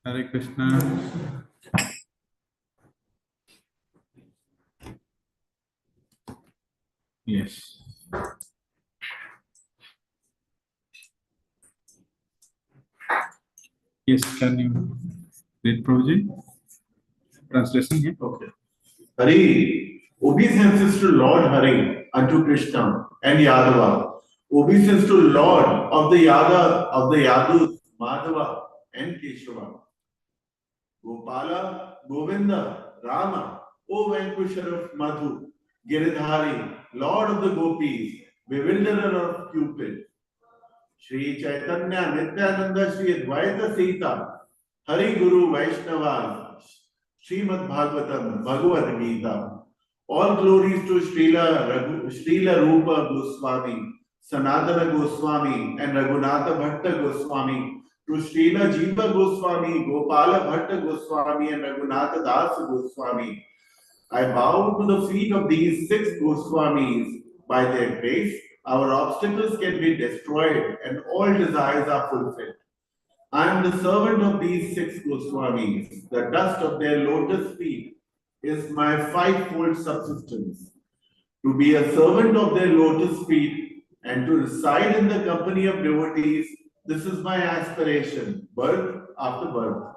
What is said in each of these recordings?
Hare Krishna. Yes. Yes, can you read Prabhuji? Translation here. Okay. Hari, obeisance to Lord Hari, unto Krishna and Yadava. Obeisance to Lord of the Yadus, Madhava and Keshava. Gopala, Govinda, Rama, O vanquisher of Madhu, Giridhari, Lord of the Gopis, bewilderer of Cupid. Shri Chaitanya, Nityananda, Shri Advaita Sita, Hari Guru Vaishnava, Srimad Bhagavatam, Bhagavad Gita. All glories to Srila Rupa Goswami, Sanatana Goswami, and Raghunatha Bhatta Goswami, to Srila Jiva Goswami, Gopala Bhatta Goswami, and Raghunatha Das Goswami. I bow to the feet of these 6 Goswamis. By their grace, our obstacles can be destroyed and all desires are fulfilled. I am the servant of these 6 Goswamis. The dust of their lotus feet is my 5-fold subsistence. To be a servant of their lotus feet and to reside in the company of devotees, this is my aspiration, birth after birth.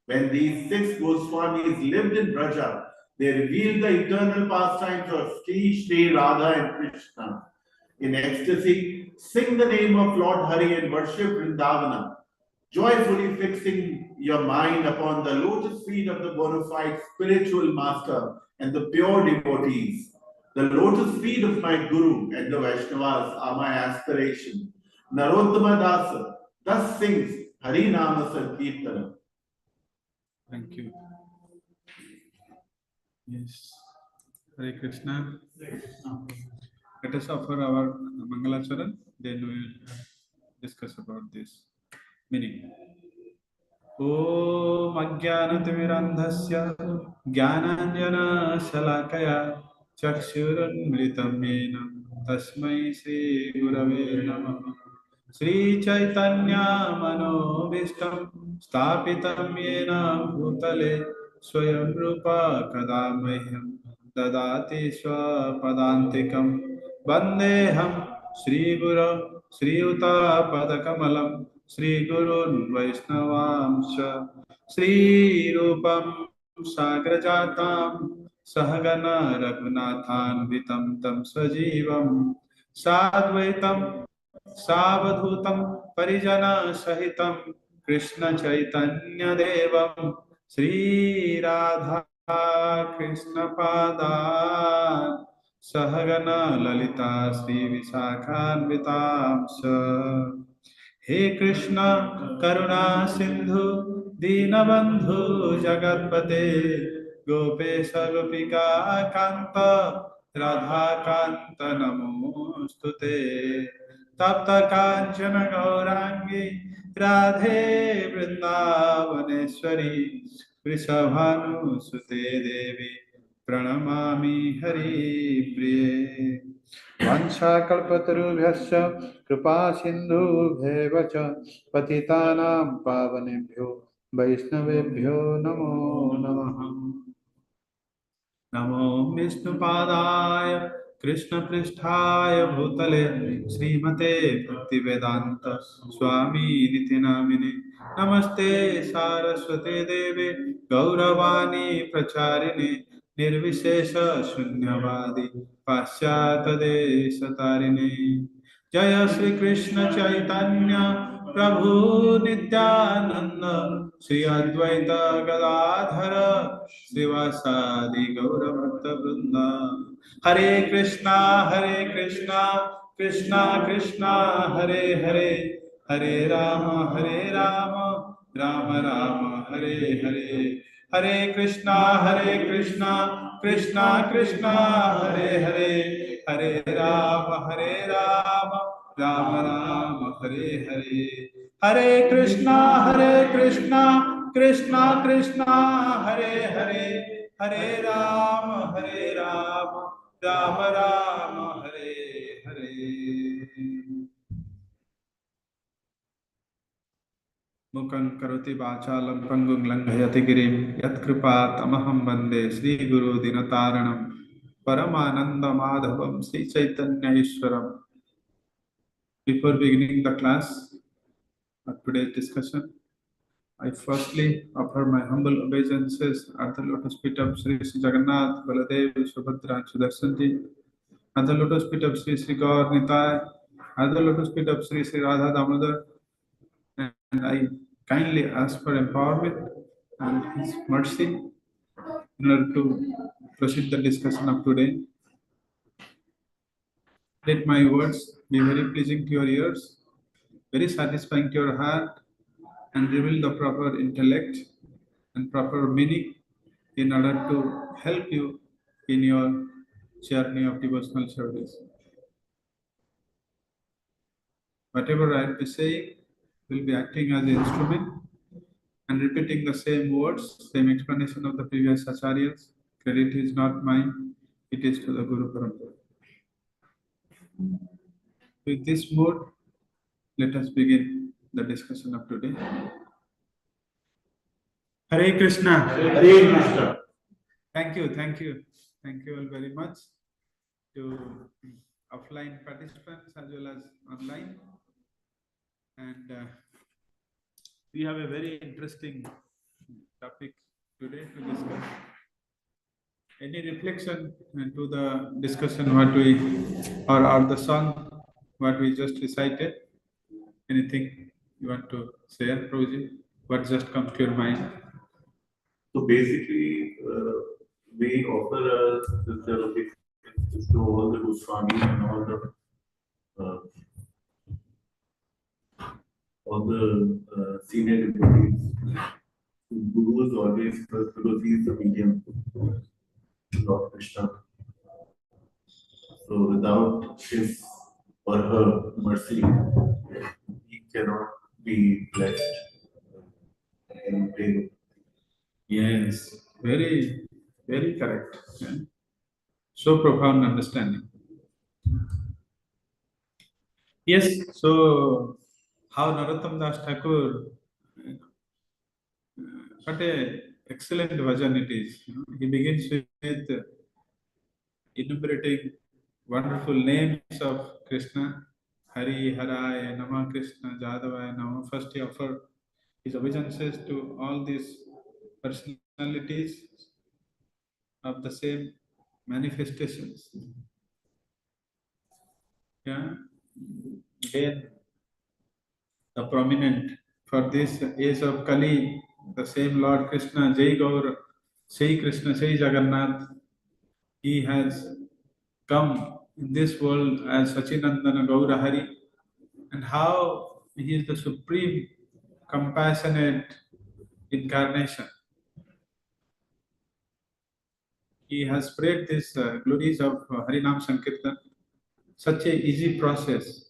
When these 6 Goswamis lived in Braja, they revealed the eternal pastimes of Sri Radha and Krishna. In ecstasy, sing the name of Lord Hari and worship Vrindavana, joyfully fixing your mind upon the lotus feet of the bona fide spiritual master and the pure devotees. The lotus feet of my Guru and the Vaishnavas are my aspiration. Narottama Dasa thus sings Hari Nama Sankirtana. Thank you. Yes. Hare Krishna. Let us offer our Mangalacharan, then we will discuss about this meaning. Om Ajnanatimirandhasya Jnananjana Shalakaya Chakshurunmritam Yena Tasmai Shri Gurave Namah. Shri Chaitanya Manobishtam Stapitam Yena Bhutale Swayam Rupa Kadamahyam Dadati Swapadantikam Vandeham Shri Guru Shri Uta Padakamalam Shri Gurun Vaishnavamsha Shri Rupam Sagrajatam Sahagana Raghunathan Vitam Tam Sajivam Sadvaitam Savadhutam Parijana Sahitam Krishna Chaitanya Devam Sri Radha Krishna Pada Sahagana Lalita Sri Visakhanvitamsa. He Krishna Karuna Sindhu Dinabandhu Jagatpate Gopesha Gopika Kanta Radha Kanta Namostute Tapta Kanchana Gaurangi Radhe Vrindavaneshwari Vrishabhanu Sute Devi Pranamami Hari Priye Vanchakalpatarubhyascha कृपा सिन्धुभ्येव च पतितानां पावनेभ्यो वैष्णवेभ्यो नमो नमः। नमो विष्णुपादाय कृष्णपृष्ठाय भूतले श्रीमते भक्तिवेदांत स्वामी नामिने नमस्ते सारस्वते देवे गौरवाणी प्रचारिणे निर्विशेष शून्यवादी पाश्चात्यदेशतारिणे जय श्री कृष्ण चैतन्य प्रभु नित्यानंद श्री अद्वैत गदाधर श्रीवासादि गौरभक्त वृंद हरे Krishna Krishna Krishna Hare Hare Hare Ram Ram Ram Hare Hare Hare Krishna Krishna Krishna Hare Hare Hare Ram Ram Ram Hare Hare Hare Krishna Krishna Krishna Hare Hare Hare Ram Ram Ram Hare Hare. Mukhaṁ karoti vācālam pangum langhayati girim yatkripat amaham vande Sri Guru Dinataranam Paramananda Madhavam Sri Chaitanya Ishwaram. Before beginning the class of today's discussion, I firstly offer my humble obeisances at the lotus feet of Sri Jagannath, Baladev, Subhadra, and Sudarshanji, at the lotus feet of Sri Gaur Nitai, at the lotus feet of Sri Radha Damodar, and I kindly ask for empowerment and His mercy in order to proceed the discussion of today. Let my words be very pleasing to your ears, very satisfying to your heart, and reveal the proper intellect and proper meaning in order to help you in your journey of devotional service. Whatever I will be saying will be acting as an instrument and repeating the same words, same explanation of the previous acharyas. Credit is not mine, it is to the Guru Parampara. With this mood, let us begin the discussion of today. Hare Krishna. Hare Krishna. Thank you all very much to offline participants as well as online. And we have a very interesting topic today to discuss. Any reflection into the discussion or the song what we just recited? Anything you want to share, Prabhuji? What just comes to your mind? So basically, we offer sincere obeisances to all the Goswamis and all the senior devotees. Guru is always first because he is the medium, Lord Krishna. So without his or her mercy, he cannot be blessed and pray. Yes, very, very correct. Yeah. So profound understanding. Yes, so how Narottam Das Thakur, what a excellent bhajan it is. He begins with enumerating wonderful names of Krishna. Hari, Haraya, Nama Krishna, Jadavaya, Nama. First he offered his obeisances to all these personalities of the same manifestations. Yeah. Then the prominent for this age of Kali, the same Lord Krishna, Jai Gaur, Sri Krishna, Sri Jagannath, he has come in this world as Sachinandana Gaura Hari, and how he is the supreme compassionate incarnation. He has spread these glories of Harinam Sankirtan, such a easy process.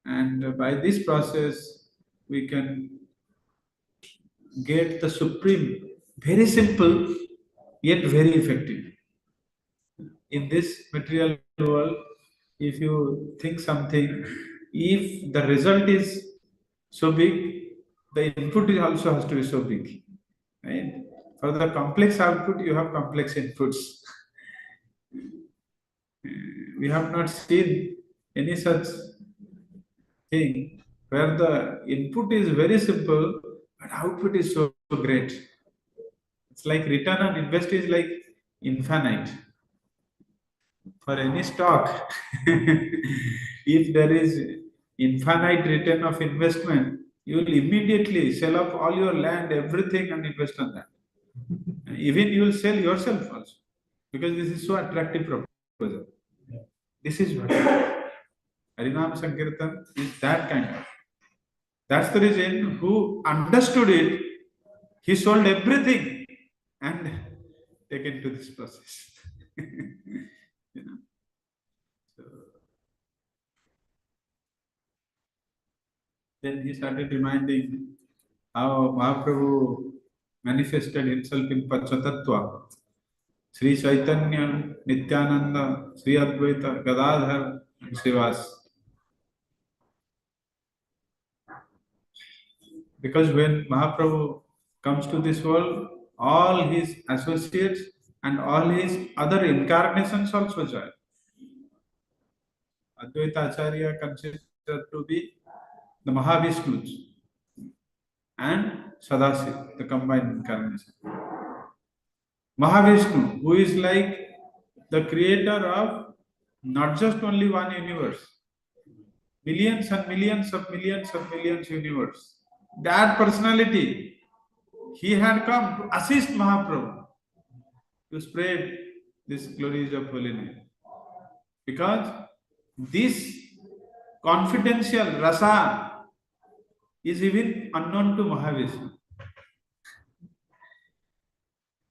And by this process, we can get the supreme, very simple, yet very effective. In this material world, if you think something, if the result is so big, the input also has to be so big. Right? For the complex output, you have complex inputs. We have not seen any such thing where the input is very simple but output is so great. It's like return on invest is like infinite. For any stock, if there is infinite return of investment, you will immediately sell off all your land, everything, and invest on that. Even you will sell yourself also, because this is so attractive proposal. This is what Harinam Sankirtan is, that kind of. That's the reason who understood it, he sold everything and taken to this process. You know. So then he started reminding how Mahaprabhu manifested himself in Panchatattva. Sri Chaitanya, Nityananda, Sri Advaita, Gadadhar, and Srivas. Because when Mahaprabhu comes to this world, all his associates and all his other incarnations also join. Advaita Acharya considered to be the Mahavishnus and Sadasiv, the combined incarnation. Mahavishnu, who is like the creator of not just only one universe, millions and millions of millions of millions universe. That personality, he had come to assist Mahaprabhu to spread this glories of holy name. Because this confidential rasa is even unknown to Mahavishnu.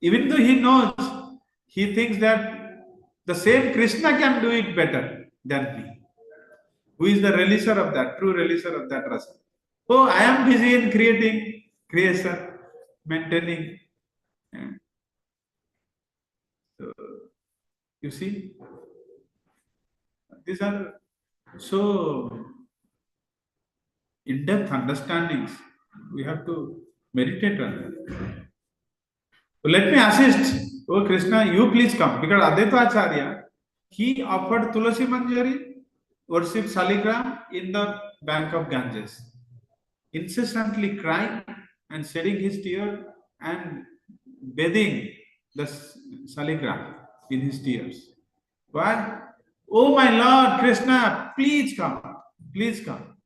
Even though he knows, he thinks that the same Krishna can do it better than me. Who is the relisher of that, true relisher of that rasa? Oh, I am busy in creating, creation, maintaining. Yeah. So, you see, these are so in-depth understandings. We have to meditate on that. So let me assist. Oh Krishna, you please come. Because Advaita Acharya, he offered Tulasi Manjari, worshipped Saligram in the bank of Ganges, incessantly crying and shedding his tears and bathing the Saligram in his tears. Why? Oh my Lord Krishna, please come, please come.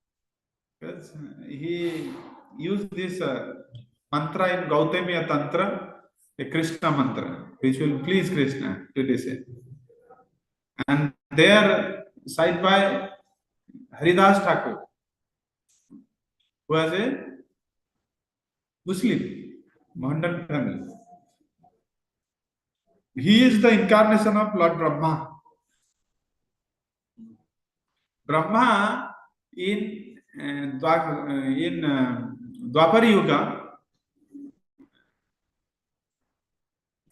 Because he used this mantra in Gautamiya Tantra, a Krishna mantra, which will please Krishna to listen. And there, side by Haridas Thakur, who was a Muslim, Mohammedan family. He is the incarnation of Lord Brahma. Brahma in Dwapar Yuga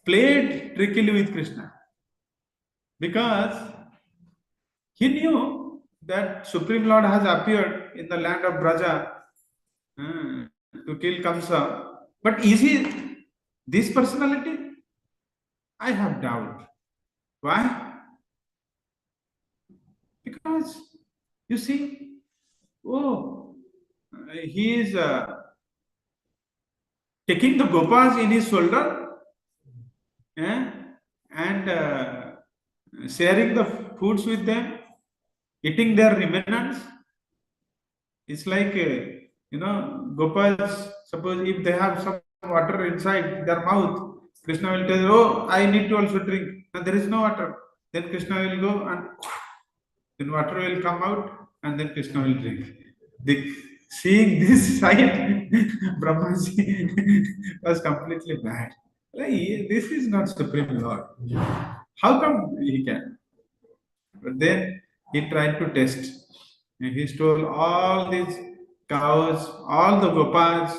played trickily with Krishna because he knew that Supreme Lord has appeared in the land of Braja to kill Kamsa. But is he this personality? I have doubt. Why? Because you see, he is taking the gopas in his shoulder and sharing the foods with them, eating their remnants. It's like, gopas, suppose if they have some water inside their mouth, Krishna will tell, oh, I need to also drink. And there is no water. Then Krishna will go and then water will come out and then Krishna will drink. Seeing this sight, Brahmaji was completely mad. Like, this is not Supreme Lord. How come he can? But then he tried to test. And he stole all these cows, all the gopas,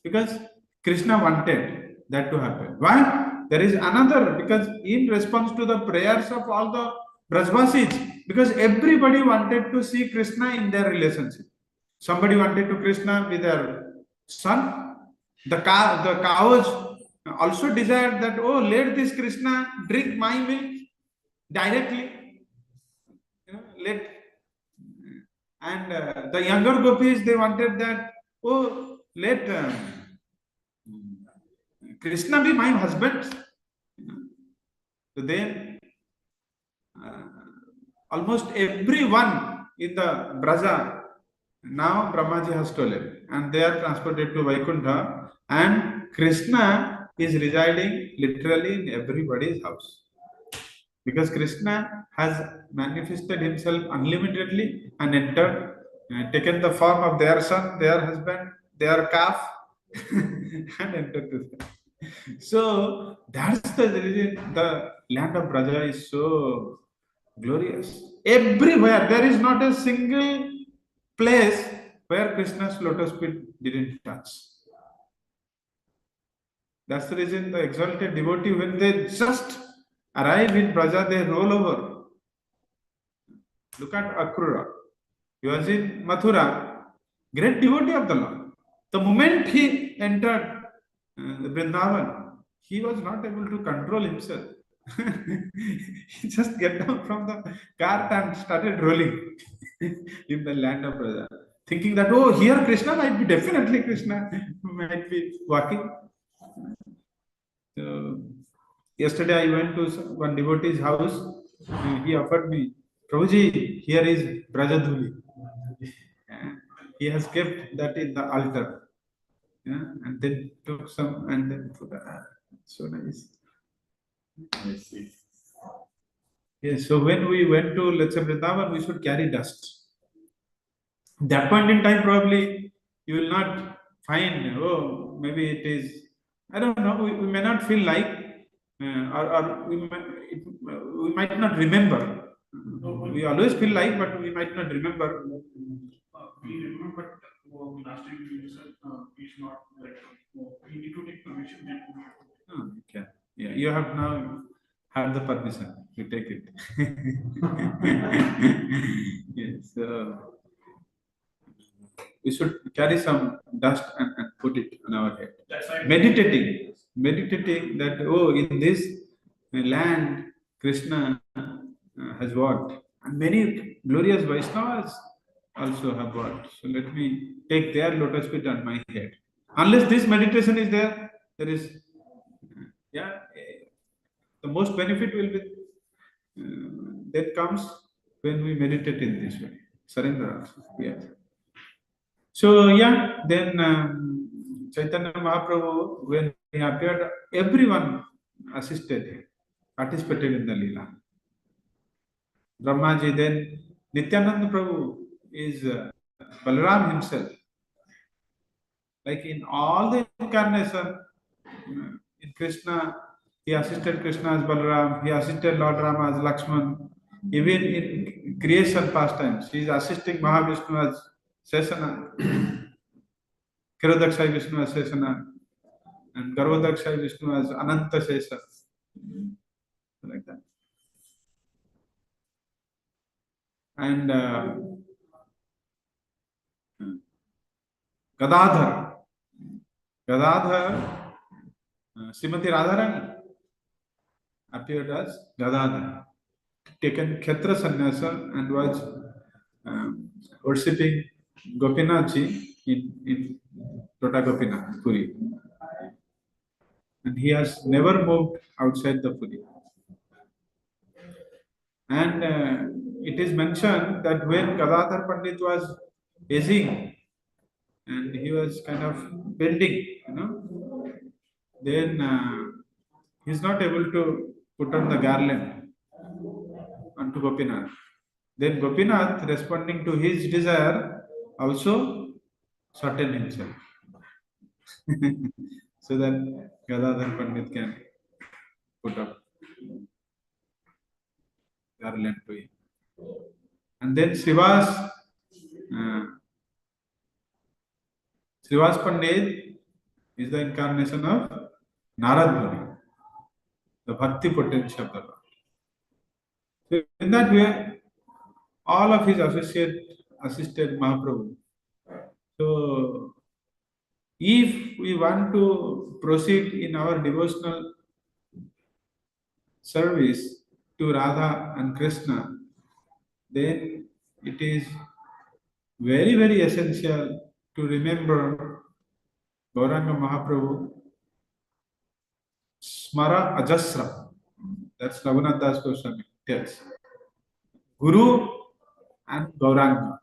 because Krishna wanted that to happen. Why? There is another, because in response to the prayers of all the Brajvasis, because everybody wanted to see Krishna in their relationship. Somebody wanted to Krishna with their son. The cows also desired that, oh, let this Krishna drink my milk directly. And the younger gopis, they wanted that, oh, let Krishna be my husband. So then, almost everyone in the Braja, now Brahmaji has stolen, and they are transported to Vaikuntha, and Krishna is residing literally in everybody's house. Because Krishna has manifested himself unlimitedly and entered, taken the form of their son, their husband, their calf, and entered to them. So that's the reason the land of Braja is so glorious. Everywhere, there is not a single place where Krishna's lotus feet didn't touch. That's the reason the exalted devotee, when they just arrive in Braja, they roll over. Look at Akrura. He was in Mathura, great devotee of the Lord. The moment he entered Vrindavan, he was not able to control himself. He just get down from the cart and started rolling in the land of Braja, thinking that, oh, here Krishna might be, definitely Krishna might be walking. So, yesterday I went to one devotee's house. He offered me, Prabhuji, here is Brajadhuli. He has kept that in the altar. Yeah, and then took some and then put. So nice. I see. Yes, so when we went to, let's say, Vrindavan, we should carry dust. That point in time, probably you will not find, oh, maybe it is, I don't know, we may not feel like, or we might not remember. We always feel like, but we might not remember. We remember, but last time we said we should not like we need to take permission. Then we have to Oh, okay. Yeah, you have now had the permission. You take it. Yes. We should carry some dust and put it on our head. That's why Meditating that, oh, in this land, Krishna has walked, and many glorious Vaishnavas also have walked. So let me take their lotus feet on my head. Unless this meditation is there, there is, yeah, the most benefit will be that comes when we meditate in this way. Surrender also. Yes. So yeah, then Chaitanya Mahaprabhu, when he appeared, everyone assisted him, participated in the Leela. Brahmaji, then Nityananda Prabhu is Balaram himself. Like in all the incarnation, in Krishna, he assisted Krishna as Balaram, he assisted Lord Rama as Lakshman. Even in creation pastimes, he is assisting Mahavishnu as Sesana, Kirodakshai Vishnu as Sesana, and Garvodakshai Vishnu as Ananta Sesa. Like that. And Gadadhar, Srimati Radharani appeared as Gadadhar, taken Kshetra sannyasa and was worshipping Gopinathji in Tota Gopinath, Puri. And he has never moved outside the Puri. And it is mentioned that when Gadadhar Pandit was aging and he was kind of bending, then he's not able to put on the garland onto Gopinath. Then Gopinath, responding to his desire, also shortened himself so that Gadadhar Pandit can put up garland to him. And then Srivas Pandit is the incarnation of Narad Muni, the bhakti potential of the Lord. So in that way, all of his associates assisted Mahaprabhu. So if we want to proceed in our devotional service to Radha and Krishna, then it is very, very essential to remember Gauranga Mahaprabhu, Smara Ajasra. That's Raghunath Das Goswami tells. Guru and Gauranga.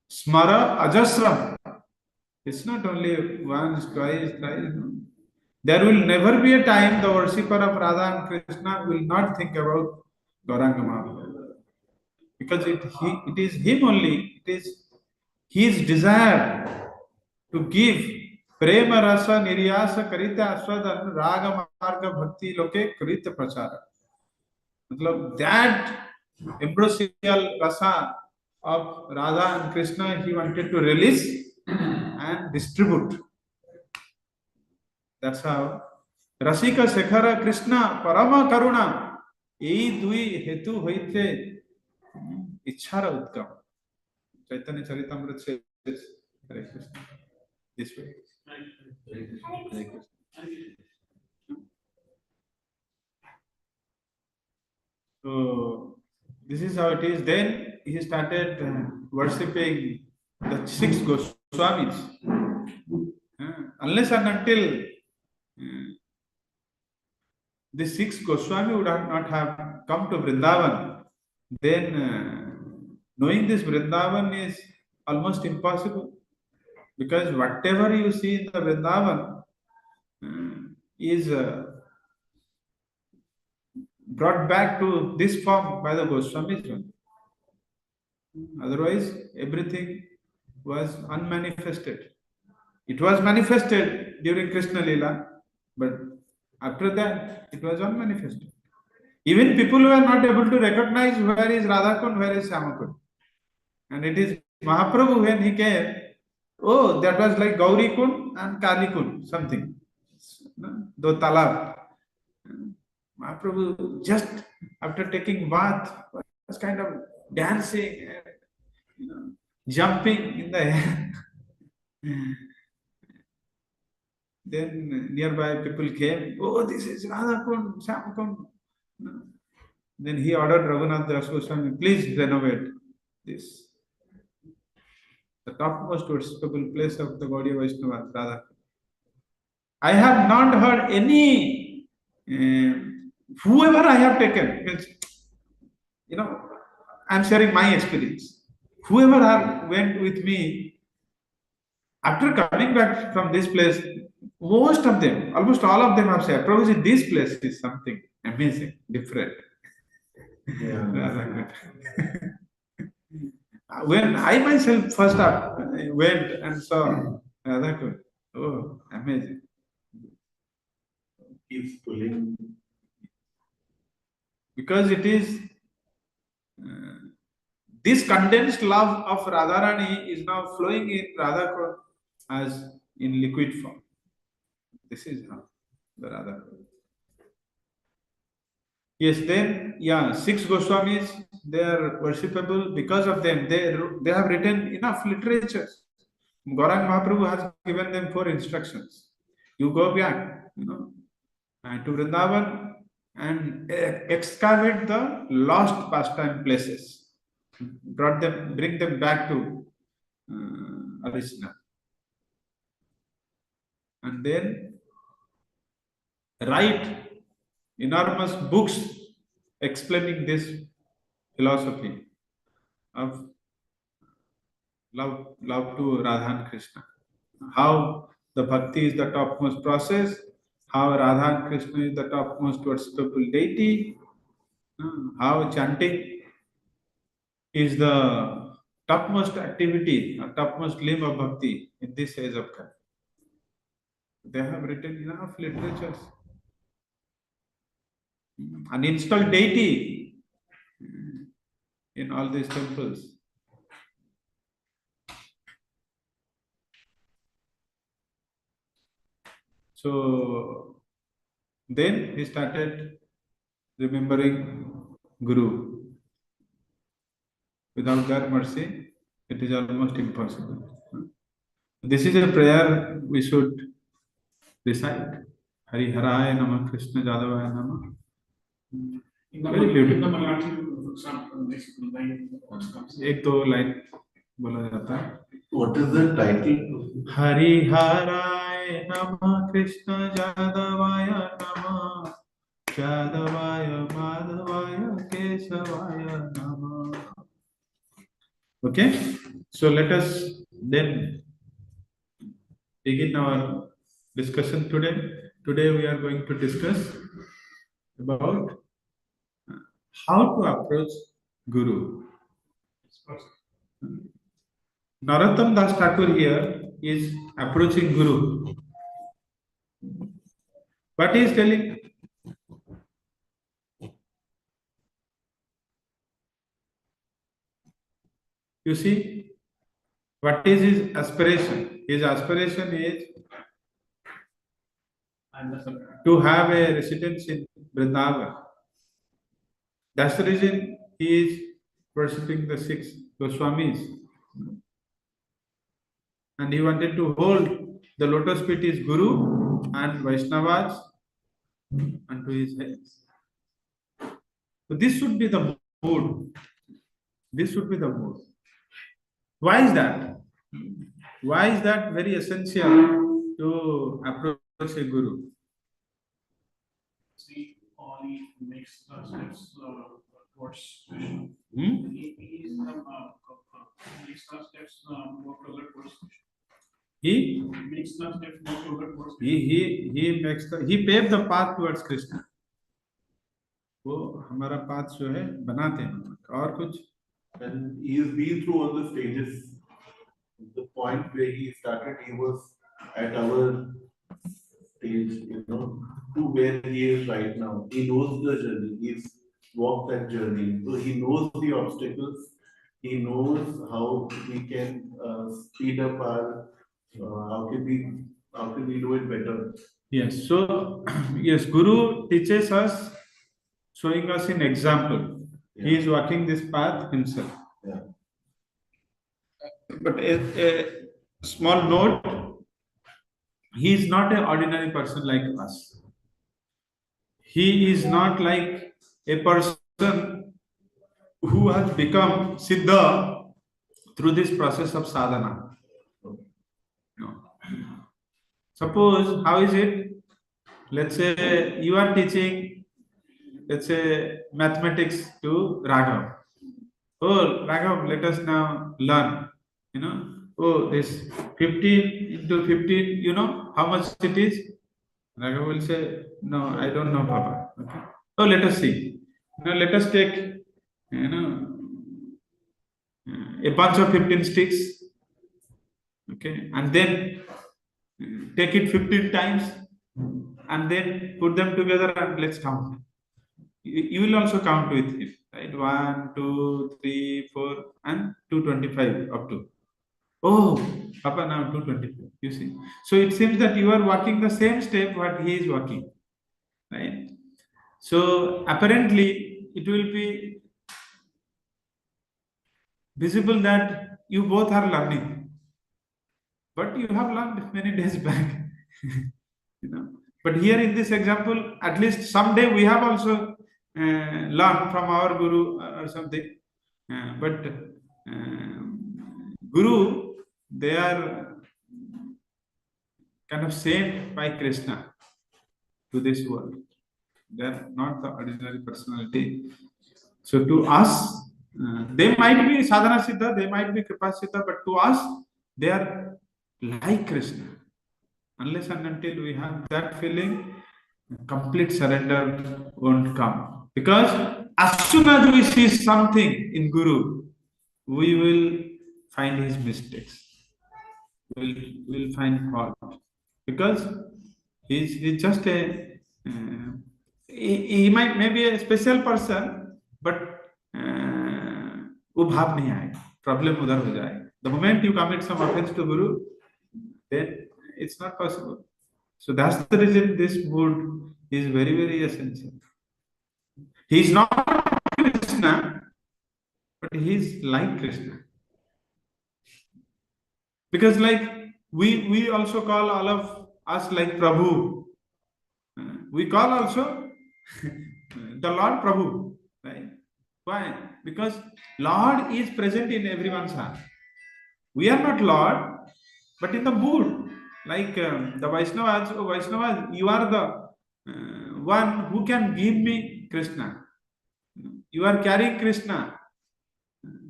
Smara Ajasram. It's not only once, twice, thrice. No. There will never be a time the worshipper of Radha and Krishna will not think about Gauranga Mahaprabhu. Because it is him only, it is his desire to give prema rasa niryasa karita aswadan raga marga bhakti loke karita prachara. That ambrosial rasa of Radha and Krishna he wanted to release and distribute. That's how Rasika Shekhara Krishna Parama Karuna ei dui hetu hoite ichhara udgam. Chaitanya Charitamrita says, Hare Krishna. this way. Right. So this is how it is. Then he started worshipping the 6 Goswamis. Unless and until the 6 Goswami would have not have come to Vrindavan, then knowing this Vrindavan is almost impossible, because whatever you see in the Vrindavan is brought back to this form by the Goswamis. Otherwise, everything was unmanifested. It was manifested during Krishna Lila, but after that, it was unmanifested. Even people were not able to recognize where is Radhakund, where is Shyamakund. And it is Mahaprabhu, when he came, oh, that was like Gauri Kund and Kali Kund, something. Do talab. Mahaprabhu, just after taking bath, was kind of dancing, jumping in the air. Then nearby people came, oh, this is Radhakund, Shyamakund. Then he ordered Raghunath Das Goswami, please renovate this. The topmost worshipable place of the Gaudiya Vaishnava, Radha. I have not heard any, whoever I have taken, means, I am sharing my experience. Whoever went with me, after coming back from this place, most of them, almost all of them have said, Prabhuji, this place is something amazing, different. Yeah. When I myself first up went and saw Radhakund, oh, amazing. Keeps pulling. Because it is this condensed love of Radharani is now flowing in Radhakund as in liquid form. This is how the Radhakund. Yes, then, 6 Goswamis, they are worshipable. Because of them, they have written enough literatures. Gaurang Mahaprabhu has given them 4 instructions. You go back, to Vrindavan and excavate the lost pastime places. Bring them back to original. And then write enormous books explaining this philosophy of love to Radha and Krishna. How the bhakti is the topmost process, how Radha and Krishna is the topmost worshipable deity, how chanting is the topmost activity, topmost limb of bhakti in this age of Kali. They have written enough literatures. An installed deity in all these temples. So then he started remembering Guru. Without their mercy, it is almost impossible. This is a prayer we should recite. Hari Haraya Namah, Krishna Jadavaya Namah. Very beautiful. एक दो line बोला जाता है. What is the title? Hari Haraya Namah, Krishna Jadavaya Namah, Jadavaya Madhavaya Kesavaya Namah. Okay, so let us then begin our discussion today. Today we are going to discuss about how to approach Guru. Narottam Das Thakur here is approaching Guru. What he is telling? You see, what is his aspiration? His aspiration is to have a residence in Vrindavan. That's the reason he is worshipping the 6 Goswamis. And he wanted to hold the lotus feet is Guru and Vaishnavas unto his heads. So this should be the mood. This should be the mood. Why is that? Why is that very essential to approach a Guru? See, he makes the steps towards Krishna. Hmm? He makes the steps more closer towards Krishna. He Makes the steps more closer towards Krishna. he paved the path towards Krishna. वो हमारा path जो है बनाते हैं और कुछ. And he has been through all the stages. The point where he started, he was at our stage, to where he is right now. He knows the journey. He's walked that journey. So he knows the obstacles. He knows how we can speed up our, how can we do it better. Yes. So yes, Guru teaches us, showing us an example. He is walking this path himself. Yeah. But a small note, he is not an ordinary person like us. He is not like a person who has become Siddha through this process of sadhana. No. Suppose, how is it? Let's say you are teaching, let's say, mathematics to Raghav. Oh, Raghav, let us now learn. Oh, this 15 into 15, how much it is? Raghav will say, no, I don't know, Papa. Okay. Oh, let us see. Let us take, a bunch of 15 sticks. Okay. And then take it 15 times and then put them together and let's count. You will also count with him, right? 1, 2, 3, 4, and 225 up to. Oh, Papa, now 225. You see. So it seems that you are walking the same step what he is walking, right? So apparently it will be visible that you both are learning, but you have learned many days back. But here in this example, at least someday we have also learned from our Guru or something. But Guru, they are kind of sent by Krishna to this world. They are not the ordinary personality. So to us, they might be sadhana siddha, they might be kripa siddha, but to us, they are like Krishna. Unless and until we have that feeling, complete surrender won't come. Because as soon as we see something in Guru, we will find his mistakes. We'll find fault. Because he's just a, he might maybe a special person, but वो भाव नहीं आएगा, problem उधर हो जाएगा. The moment you commit some offense to Guru, then it's not possible. So that's the reason this mood is very, very essential. He is not Krishna, but he is like Krishna. Because like we also call all of us like Prabhu. We call also the Lord Prabhu, right? Why? Because Lord is present in everyone's heart. We are not Lord, but in the mood. Like the Vaishnavas, oh Vaishnavas, you are the one who can give me Krishna. You are carrying Krishna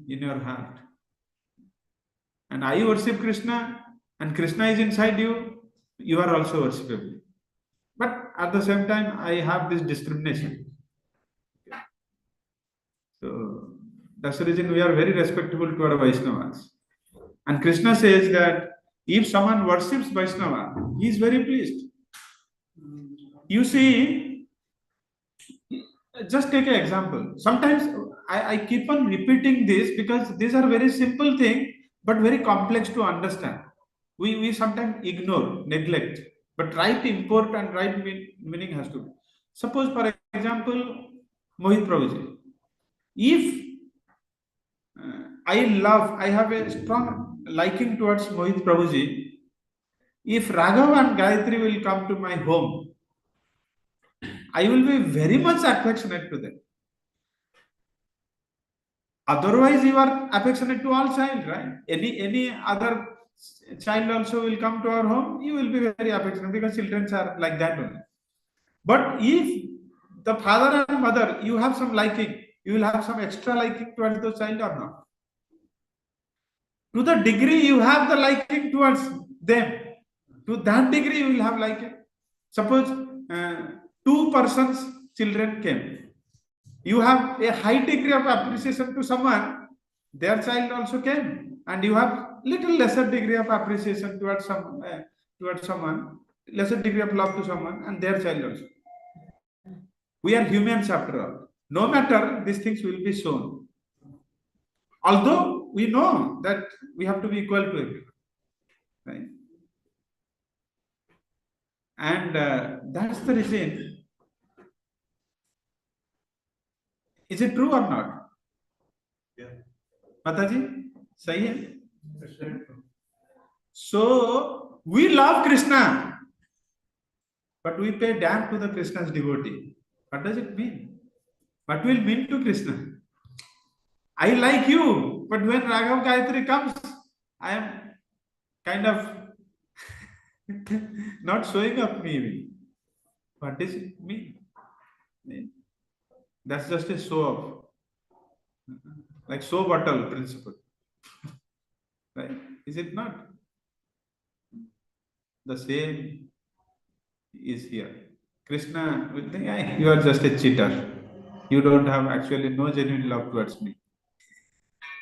in your heart. And I worship Krishna, and Krishna is inside you, you are also worshipable. But at the same time, I have this discrimination. So that's the reason we are very respectful to our Vaishnavas. And Krishna says that if someone worships Vaishnava, he is very pleased. You see, just take an example. Sometimes I keep on repeating this because these are very simple things, but very complex to understand. We sometimes ignore, neglect, but right import and right meaning has to be. Suppose, for example, Mohit Prabhuji. If I have a strong liking towards Mohit Prabhuji, if Raghav and Gayatri will come to my home, I will be very much affectionate to them. Otherwise, you are affectionate to all child, right? Any other child also will come to our home, you will be very affectionate because children are like that only. But if the father and mother, you have some liking, you will have some extra liking towards the child or not. To the degree you have the liking towards them, to that degree you will have liking. Suppose two persons children came, you have a high degree of appreciation to someone, their child also came, and you have little lesser degree of appreciation towards someone, lesser degree of love to someone, and their child also. We are humans after all. No matter, these things will be shown. Although we know that we have to be equal to everyone, right? And that's the reason. Is it true or not? Yeah. Mataji, sahi hai? So we love Krishna, but we pay damn to the Krishna's devotee. What does it mean? What will mean to Krishna? I like you, but when Raghav Gayatri comes, I am kind of not showing up maybe. What does it mean? That's just a show off. Like show bottle principle. Right? Is it not? The same is here. Krishna will think, "Hey, you are just a cheater. You don't have actually no genuine love towards me."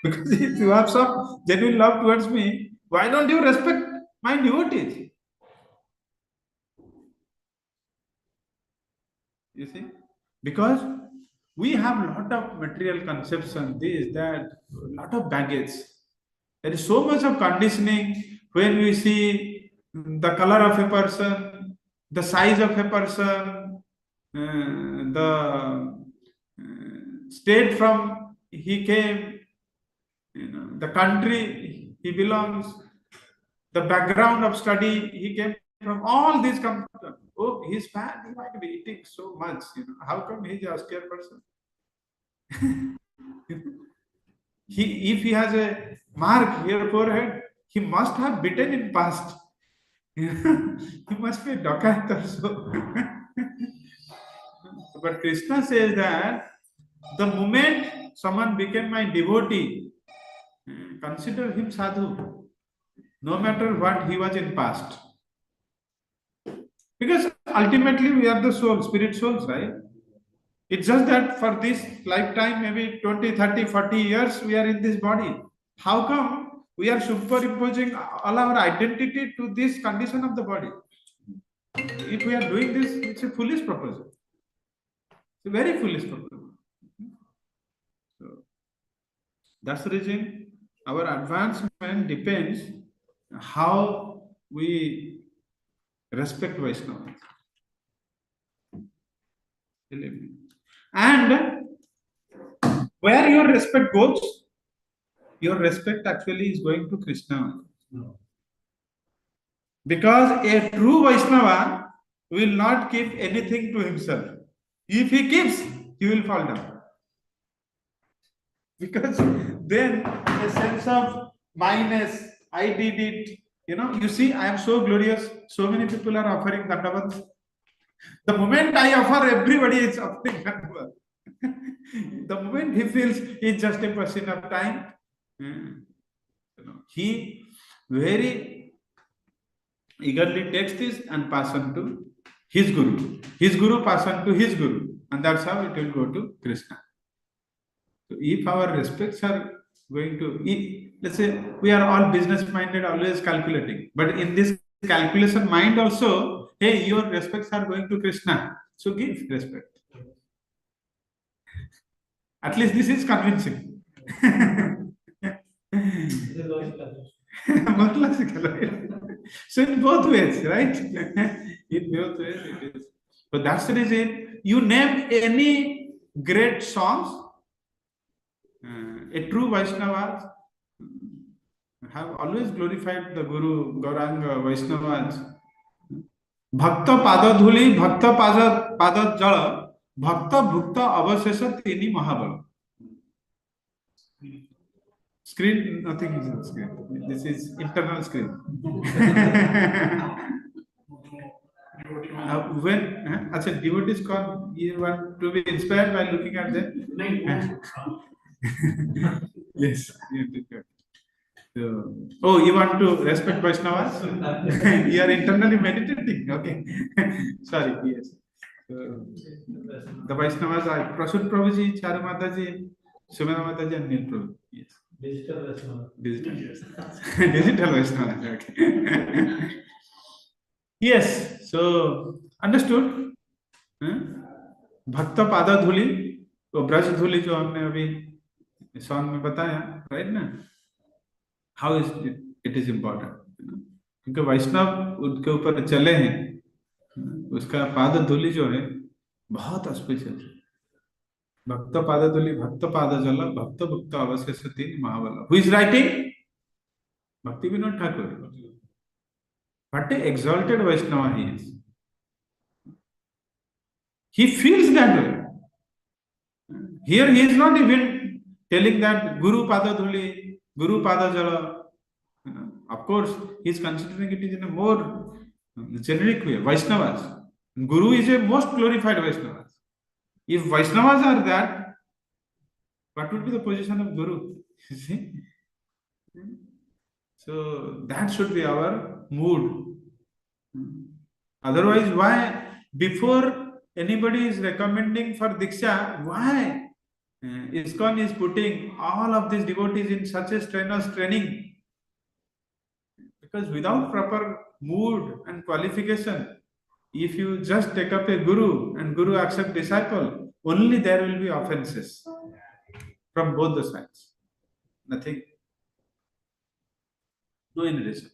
Because if you have some genuine love towards me, why don't you respect my devotees? You see? Because we have a lot of material conception, this, that, lot of baggage. There is so much of conditioning when we see the color of a person, the size of a person, the state from he came, the country he belongs, the background of study he came from, all these come. Oh, he's fat, he might be eating so much. How come he's a austere person? If he has a mark here forehead, he must have bitten in past. He must be a dacoit also. But Krishna says that the moment someone became my devotee, consider him sadhu, no matter what he was in past. Because ultimately we are the soul, spirit souls, right? It's just that for this lifetime, maybe 20, 30, 40 years, we are in this body. How come we are superimposing all our identity to this condition of the body? If we are doing this, it's a foolish proposal. It's a very foolish proposal. So that's the reason our advancement depends how we respect Vaishnavas. Believe me. And where your respect goes, your respect actually is going to Krishna. No. Because a true Vaishnava will not keep anything to himself. If he keeps, he will fall down. Because then a sense of minus, I did it. You see, I am so glorious. So many people are offering Dandavats. The moment I offer, everybody is offering Dandavat. The moment he feels it's just a question of time, he very eagerly takes this and pass on to his guru. His guru pass on to his guru, and that's how it will go to Krishna. So if our respects are going to, let's say we are all business minded, always calculating, but in this calculation mind also, hey, your respects are going to Krishna, so give respect. At least this is convincing. So in both ways, right? In both ways it is. So that's the reason you name any great songs, a true Vaishnava have always glorified the Guru, Gauranga, Vaishnavas. भक्त पादधूलि भक्त पाद जल भक्त भुक्त अवशेष तीन महाबल. Screen, nothing is on screen. This is internal screen. When अच्छा devotees call, you want to be inspired by looking at them. Yes. So, oh, you want to respect Vaishnavas? You are internally meditating. Okay. Sorry. Yes. So, the Vaishnavas are Prasud Prabhuji, Charu Mataji, Sumana Mataji, and Nil Prabhu. Yes. Digital Vaishnava. Digital Vaishnava. Okay. Yes. So, understood? भक्त पादा धूलि, वो ब्रज धूलि जो हमने अभी song में बताया, राइट ना? How is it is important, क्योंकि वैष्णव उनके ऊपर चले हैं, उसका पाद धूलि जो है बहुत स्पेशल. भक्त पाद धूलि भक्त पाद जल भक्त भुक्त अवशेष तीन महाबल. Who is writing? भक्ति Vinod Thakur. What a exalted Vaishnava he is. He feels that way. Here he is not even telling that Guru Pada Dhuli, Guru Pada Jala. Of course, he is considering it in a more generic way. Vaishnavas. Guru is a most glorified Vaishnavas. If Vaishnavas are that, what would be the position of Guru? You see? So that should be our mood. Otherwise, why before anybody is recommending for Diksha, why ISKCON is putting all of these devotees in such a strenuous training? Because without proper mood and qualification, if you just take up a guru and guru accept disciple, only there will be offenses from both the sides. Nothing. No any result.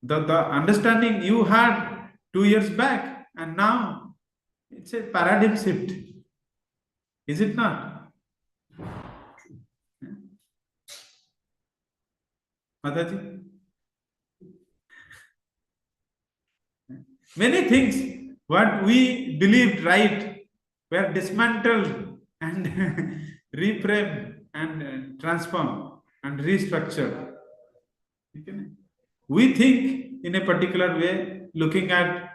The understanding you had 2 years back and now it's a paradigm shift. Is it not? Mataji? Many things what we believed right were dismantled and reframed and transformed and restructured. Okay? We think in a particular way, looking at,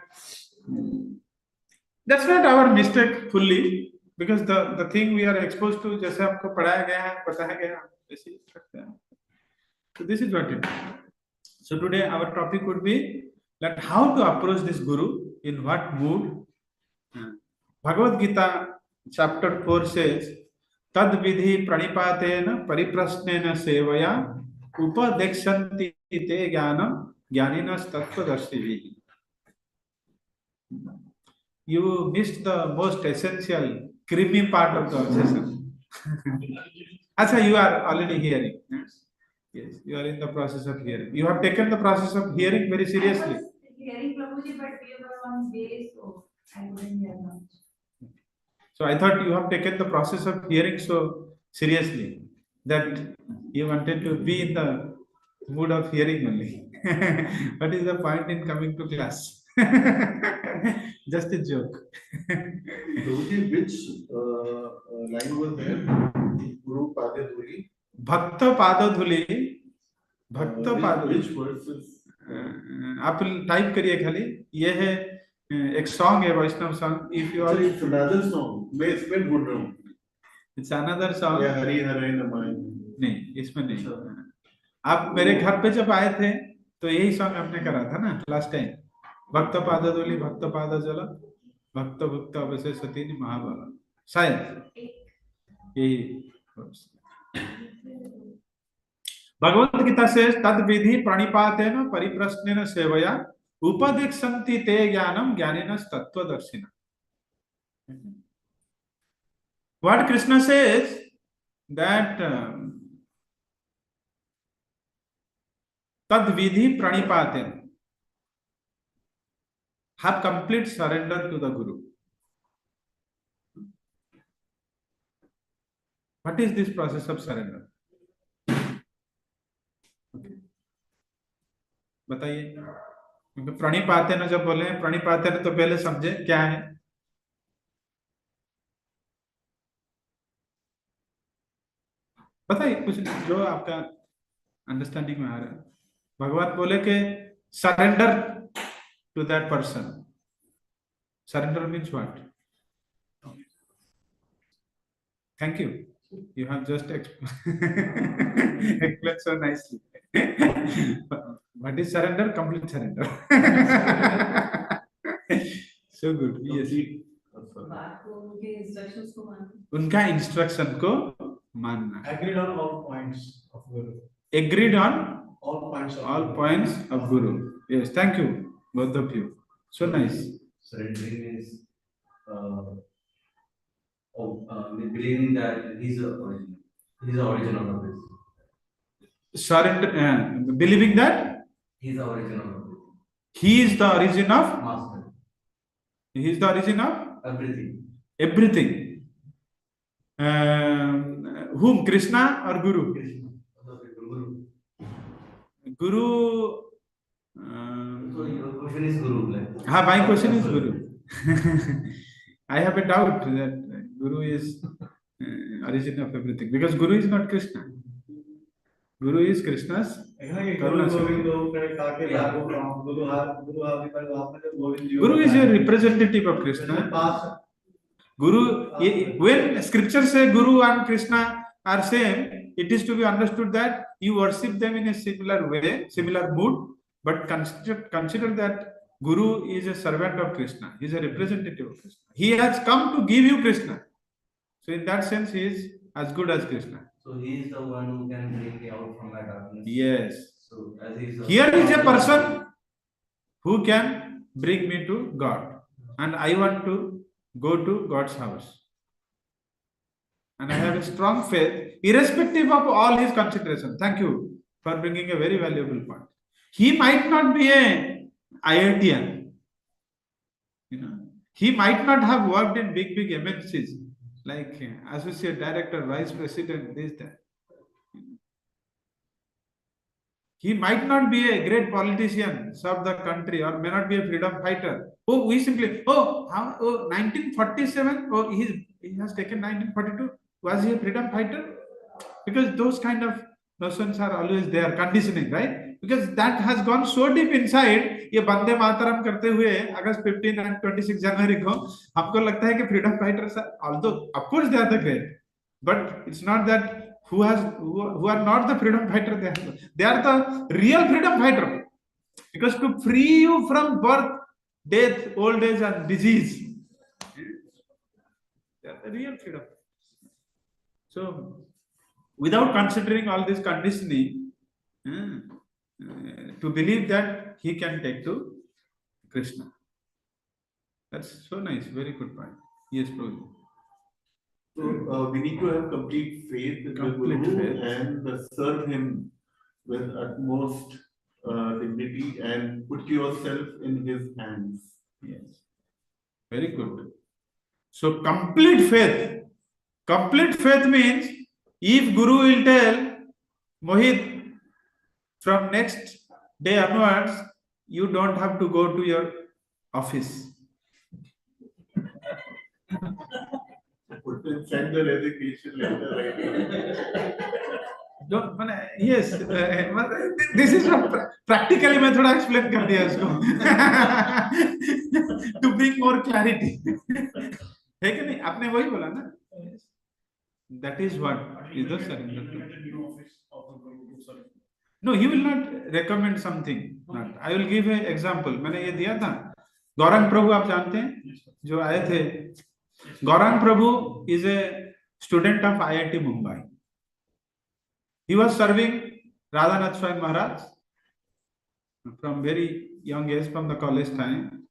that's not our mistake fully, because the thing we are exposed to, जैसे आपको पढ़ाया गया है, बताया गया, वैसे ही रखते हैं. So this is what it is. So today our topic would be that how to approach this guru, in what mood. Bhagavad Gita chapter 4 says, Tad vidhi pranipatena pariprasnena sevaya upadeksanti te jnanam jnaninas tattvadarshivih. You missed the most essential, creamy part of the session. Achha, you are already hearing. Yes, you are in the process of hearing. You have taken the process of hearing very seriously. Hearing Prabhuji, but we were on day, so I couldn't hear much. So I thought you have taken the process of hearing so seriously that you wanted to be in the mood of hearing only. What is the point in coming to class? Just a joke. Prabhuji, which line was there? Guru Pada Dhuli. Bhakta Pada Dhuli. Bhakta Pada. Which verses? आप type करिए खाली. ये है एक song है, वैष्णव song. If you are, It's another song. मैं इसमें ढूंढ रहा हूँ. it's another song. या हरि हरे नमः. नहीं, इसमें नहीं. आप मेरे घर पे जब आए थे तो यही सॉन्ग हमने करा था ना लास्ट टाइम. भक्त पाद धूलि भक्त पाद जल भक्त भुक्त अवशेष तीन महाबल. शायद यही. भगवत गीता से तद विधि प्रणिपातेन परिप्रश्नेन सेवया उपदिक्षन्ति ते ज्ञानम ज्ञानिनः तत्त्वदर्शिनः. What Krishna says that tad vidhi pranipaten, have complete surrender to the Guru. What is this process of surrender? बताइए, क्योंकि प्रणिपातेन जब बोले प्रणिपातेन तो पहले समझे क्या है। बताइए कुछ जो आपका अंडरस्टैंडिंग में आ रहा है। भगवान बोले कि surrender to that person. Surrender means what? Thank you. You have just explained so nicely. What is surrender? Complete surrender. So good. Yes. उनके instructions को मानना। उनका इंस्ट्रक्शन को मानना। Agreed on all points of Guru. Agreed on All points of all Guru. points of Guru. Yes. Thank you, both of you. So nice. Surrendering is believing that he's the origin. He's the origin of everything. Surrender. Believing that He's the origin of everything. he is the origin of. Master. He is the origin of Everything. everything. Whom? Krishna or Guru? Krishna. Guru. Guru. So your question is Guru, like. My question is Guru. I have a doubt that Guru is origin of everything, because Guru is not Krishna. Guru is Krishna's. Guru is a representative of Krishna. Guru, when scriptures say Guru and Krishna are same, it is to be understood that you worship them in a similar way, similar mood, but consider that Guru is a servant of Krishna. He is a representative of Krishna. He has come to give you Krishna. So in that sense, he is as good as Krishna. So he is the one who can bring me out from my darkness. Yes. So as he is the Here is a person who can bring me to God, and I want to go to God's house. And I have a strong faith, irrespective of all his consideration. Thank you for bringing a very valuable point. He might not be a IITian. He might not have worked in big MNCs like associate director, vice president, this, that. He might not be a great politician, serve the country, or may not be a freedom fighter. We simply, 1947, he has taken 1942. Was he a freedom fighter? Because those kind of notions are always there, conditioning, right? Because that has gone so deep inside. ये वंदे मातरम करते हुए अगस्त 15 and 26 जनवरी को हमको लगता है कि freedom fighters, although of course they are the great, but it's not that who are not the freedom fighter, they are the real freedom fighter, because to free you from birth, death, old age and disease, they are the real freedom. So without considering all this conditioning, to believe that he can take to Krishna, that's so nice. Very good point. Yes, Prabhu. So we need to have complete faith in the Complete Guru faith. and serve him with utmost dignity and put yourself in his hands. Yes, very good. So complete faith. Complete faith means if Guru will tell Mohit, from next day onwards, you don't have to go to your office. Send the resignation letter right Don't, yes, this is practically मैं थोड़ा explain कर दिया इसको to bring more clarity. है कि नहीं? आपने वही बोला ना? That is what is the surrender. No, he will not recommend something. Not. I will give an example. मैंने ये दिया था. गौरंग प्रभु आप जानते हैं जो आए थे. गौरंग प्रभु is a student of IIT Mumbai. He was serving Radhanath Swami Maharaj from very young age, from the college time,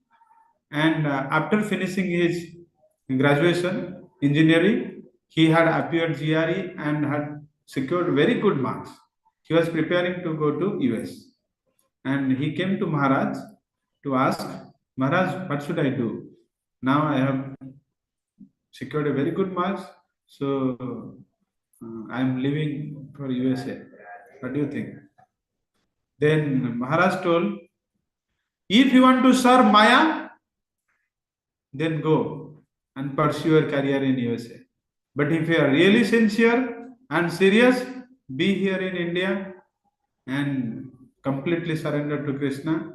and after finishing his graduation engineering, he had appeared GRE and had secured very good marks. He was preparing to go to US, and he came to Maharaj to ask, Maharaj, what should I do? Now I have secured a very good marks, so I am leaving for USA. What do you think? Then Maharaj told, if you want to serve Maya, then go and pursue your career in USA. But if you are really sincere and serious, be here in India and completely surrender to Krishna.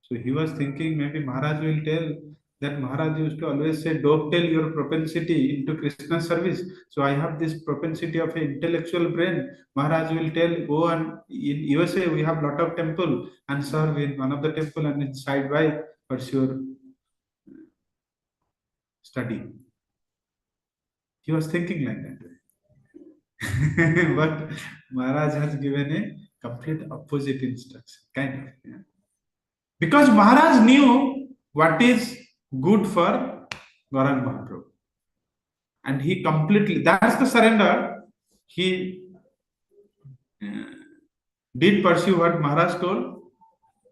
So he was thinking maybe Maharaj will tell that Maharaj used to always say, dovetail your propensity into Krishna service. So I have this propensity of an intellectual brain. Maharaj will tell, go and in USA we have lot of temple and serve in one of the temple and in side by pursue study. He was thinking like that. But Maharaj has given a complete opposite instruction, kind of. Yeah. Because Maharaj knew what is good for Gaurang Mahaprabhu. And he completely, that's the surrender. He did pursue what Maharaj told.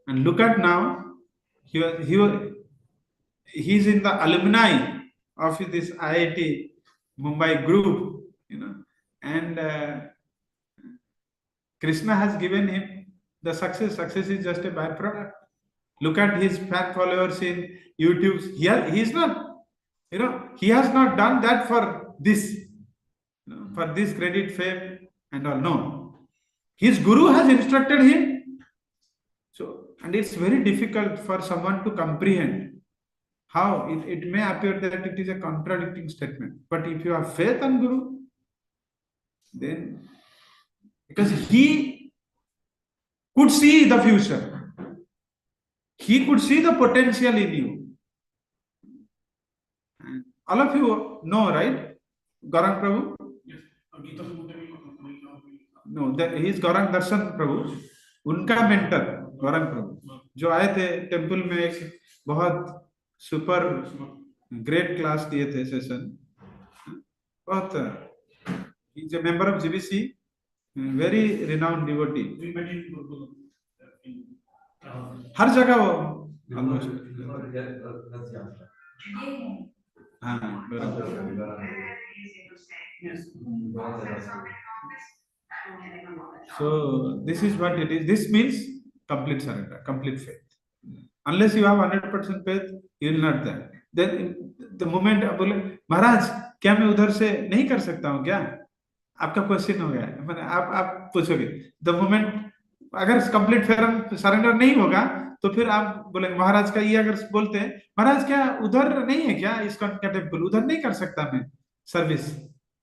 And look at now, he's in the alumni of this IIT Mumbai group, and Krishna has given him the success. Success is just a byproduct. Look at his fan followers in YouTube. He's not, he has not done that for this, for this credit, fame, and all. No, his guru has instructed him. So, and it's very difficult for someone to comprehend how it may appear that it is a contradicting statement. But if you have faith on Guru, then because he could see the future, he could see the potential in you. And all of you know, right? Gaurang Prabhu? Yes. Gita Sudhami, No, he is Gaurang Darshan Prabhu. उनका mentor Gaurang प्रभु जो आए थे temple में, एक बहुत super great class दिए थे session, बहुत, he is a member of GBC, very renowned devotee. we met in Gurgaon, हर जगह वो almost, हाँ बराबर. yes. So this is what it is. This means complete surrender, complete faith. Unless you have 100% faith, you will not that. Then the moment आप बोले महाराज क्या मैं उधर से नहीं कर सकता हूँ क्या, आपका क्वेश्चन हो गया, मैंने आप पूछोगे. द मोमेंट अगर कंप्लीट सरेंडर नहीं होगा तो फिर आप बोलेंगे महाराज का ये अगर बोलते हैं महाराज क्या उधर नहीं है क्या इसका टेम्पल, उधर नहीं कर सकता मैं सर्विस,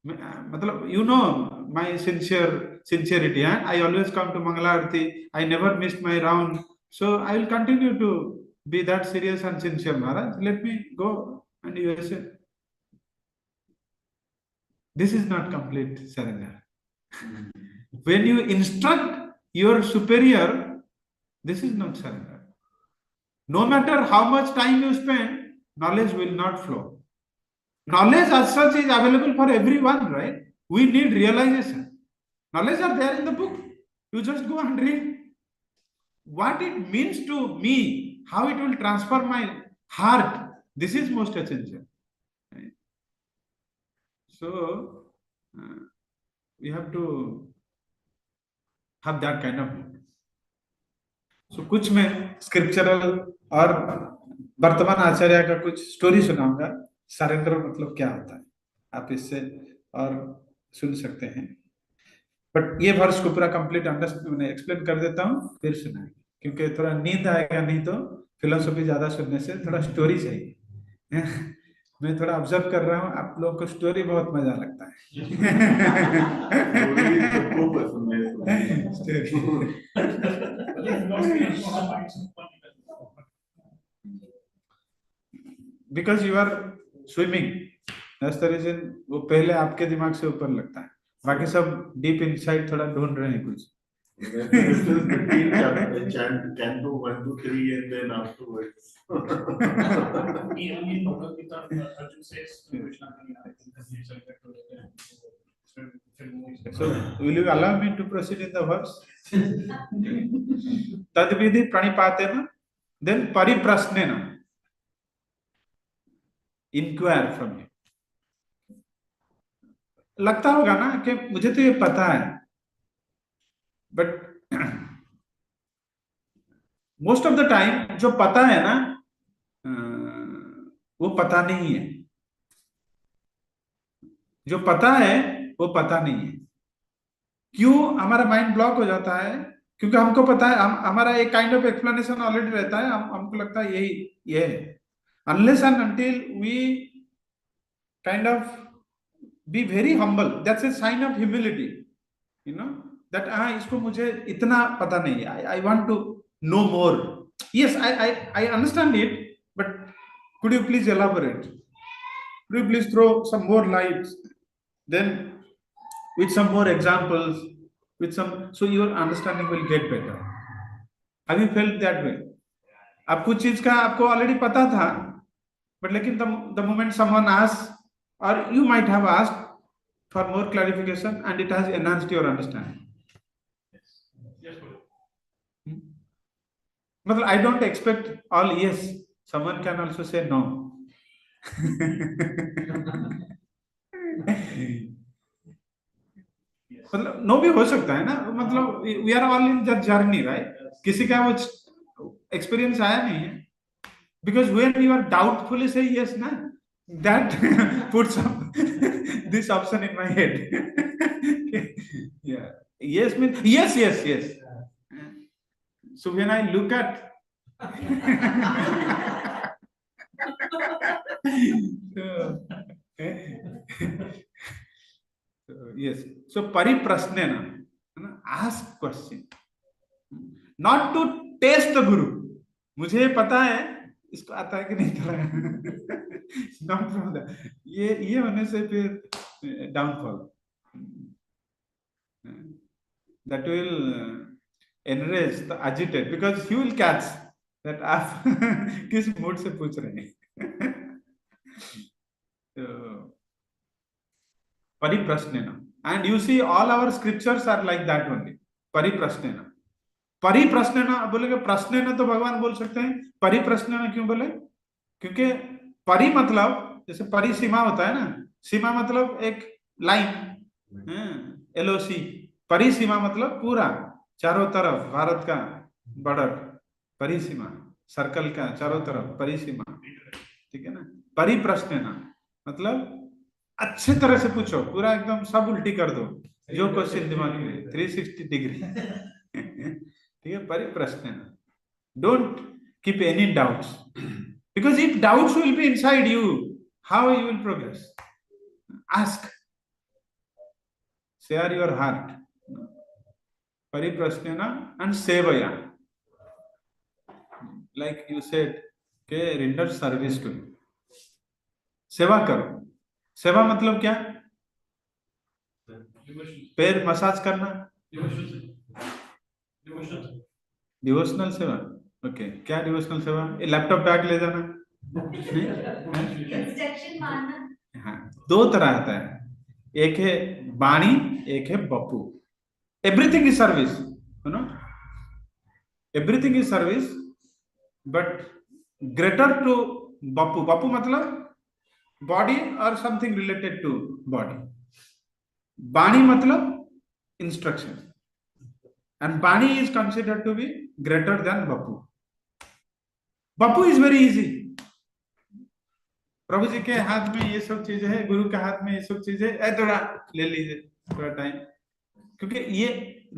मतलब my sincerity, I always come to Mangala Arati, I never missed my round, so I will continue to be that serious and sincere. Maharaj, let me go. And you say, this is not complete surrender. When you instruct your superior, this is not surrender. No matter how much time you spend, knowledge will not flow. Knowledge as such is available for everyone, right? We need realization. Knowledge are there in the book. You just go and read. What it means to me, how it will transform my heart, this is most essential. Right? So, we have to have that kind of mood. So, कुछ मैं scriptural और वर्तमान आचार्य का कुछ story सुनाऊंगा. Surrender मतलब क्या होता है, आप इससे और सुन सकते हैं. बट ये वर्ष को पूरा कंप्लीट अंडरस्टैंड एक्सप्लेन कर देता हूँ, फिर सुनाएंगे, क्योंकि थोड़ा नींद आएगा नहीं तो फिलोसफी ज्यादा सुनने से, थोड़ा स्टोरी चाहिए. मैं थोड़ा ऑब्जर्व कर रहा हूँ, आप लोगों को स्टोरी बहुत मजा लगता है. Because you are swimming, that's the reason वो पहले आपके दिमाग से ऊपर लगता है, बाकी सब डीप इनसाइड थोड़ा ढूंढ रहे हैं कुछ. Canto 1 to 3 and then afterwards. In Bhagavad Gita, Arjun says, Krishna, I think that he is like that. So, will you allow me to proceed in the verse? Tadvidhi pranipatena, then pariprasnena. Inquire from you. लगता होगा ना कि मुझे तो ये पता है, But most of the time जो पता है ना वो पता नहीं है, जो पता है वो पता नहीं है। क्यों हमारा माइंड ब्लॉक हो जाता है? क्योंकि हमको पता है, हमारा एक काइंड ऑफ एक्सप्लेनेशन ऑलरेडी रहता है, हमको लगता है यही ये है। Unless and until we kind of be very humble, that's a sign of humility, you know, that हाँ इसको मुझे इतना पता नहीं है, I want to know more. Yes, I understand it, but could you please elaborate? Could you please throw some more lights? Then, with some more examples, with some, so your understanding will get better. Have you felt that way? आप कुछ चीज का आपको already पता था, but लेकिन the moment someone asks, or you might have asked for more clarification, and it has enhanced your understanding. Yes, Guru. मतलब I don't expect all yes. Someone can also say no. मतलब no भी हो सकता है ना, मतलब we are all in that journey, right? किसी का वो एक्सपीरियंस आया नहीं है, because when you are doubtfully से यस ना, that puts up this option in my head. Yes means yes, yes, yes. So when I look at yes, so pariprasnena, ask question, not to test the guru. मुझे पता है इसको आता है कि नहीं था, not from that. ये होने से फिर downfall, that will enrage the agitate, because he will catch that आप किस मूड से पूछ रहे हैं। परिप्रश्नेना, and you see all our scriptures are like that only, परिप्रश्नेना। परिप्रश्नेना बोलेंगे, प्रश्नेना तो भगवान बोल सकते हैं, परिप्रश्नेना क्यों बोले? क्योंकि परि मतलब जैसे परिसीमा होता है ना, सीमा मतलब एक लाइन, LOC, परिसीमा मतलब पूरा चारों तरफ भारत का बॉर्डर, परिसीमा, सर्कल का चारों तरफ परिसीमा, ठीक है ना? परिप्रश्नेना मतलब अच्छे तरह से पूछो, पूरा एकदम सब उल्टी कर दो, जो क्वेश्चन दिमाग में 360 डिग्री, ठीक है? परिप्रश्नेना, don't keep any doubts, because if doubts will be inside you, how you will progress? Ask, share your heart, परिप्रश्नेना and sevaya, like you said, okay, render service to him, सेवा करो। सेवा मतलब क्या? पैर मसाज करना, डिवोशनल सेवा। Okay, क्या devotional सेवा? लैपटॉप बैग ले जाना, इंस्ट्रक्शन मानना। हाँ, दो तरह आता है, एक है बाणी, एक है bapu. Everything is service, you know, everything is service, but greater to bapu. Bapu मतलब बॉडी और something related to body. Bani मतलब instruction, and bani is considered to be greater than bapu. Bapu is very easy, Prabhu ji के हाथ में ये सब चीजें है, गुरु के हाथ में ये सब चीजें है, थोड़ा ले लीजिए, थोड़ा टाइम, क्योंकि ये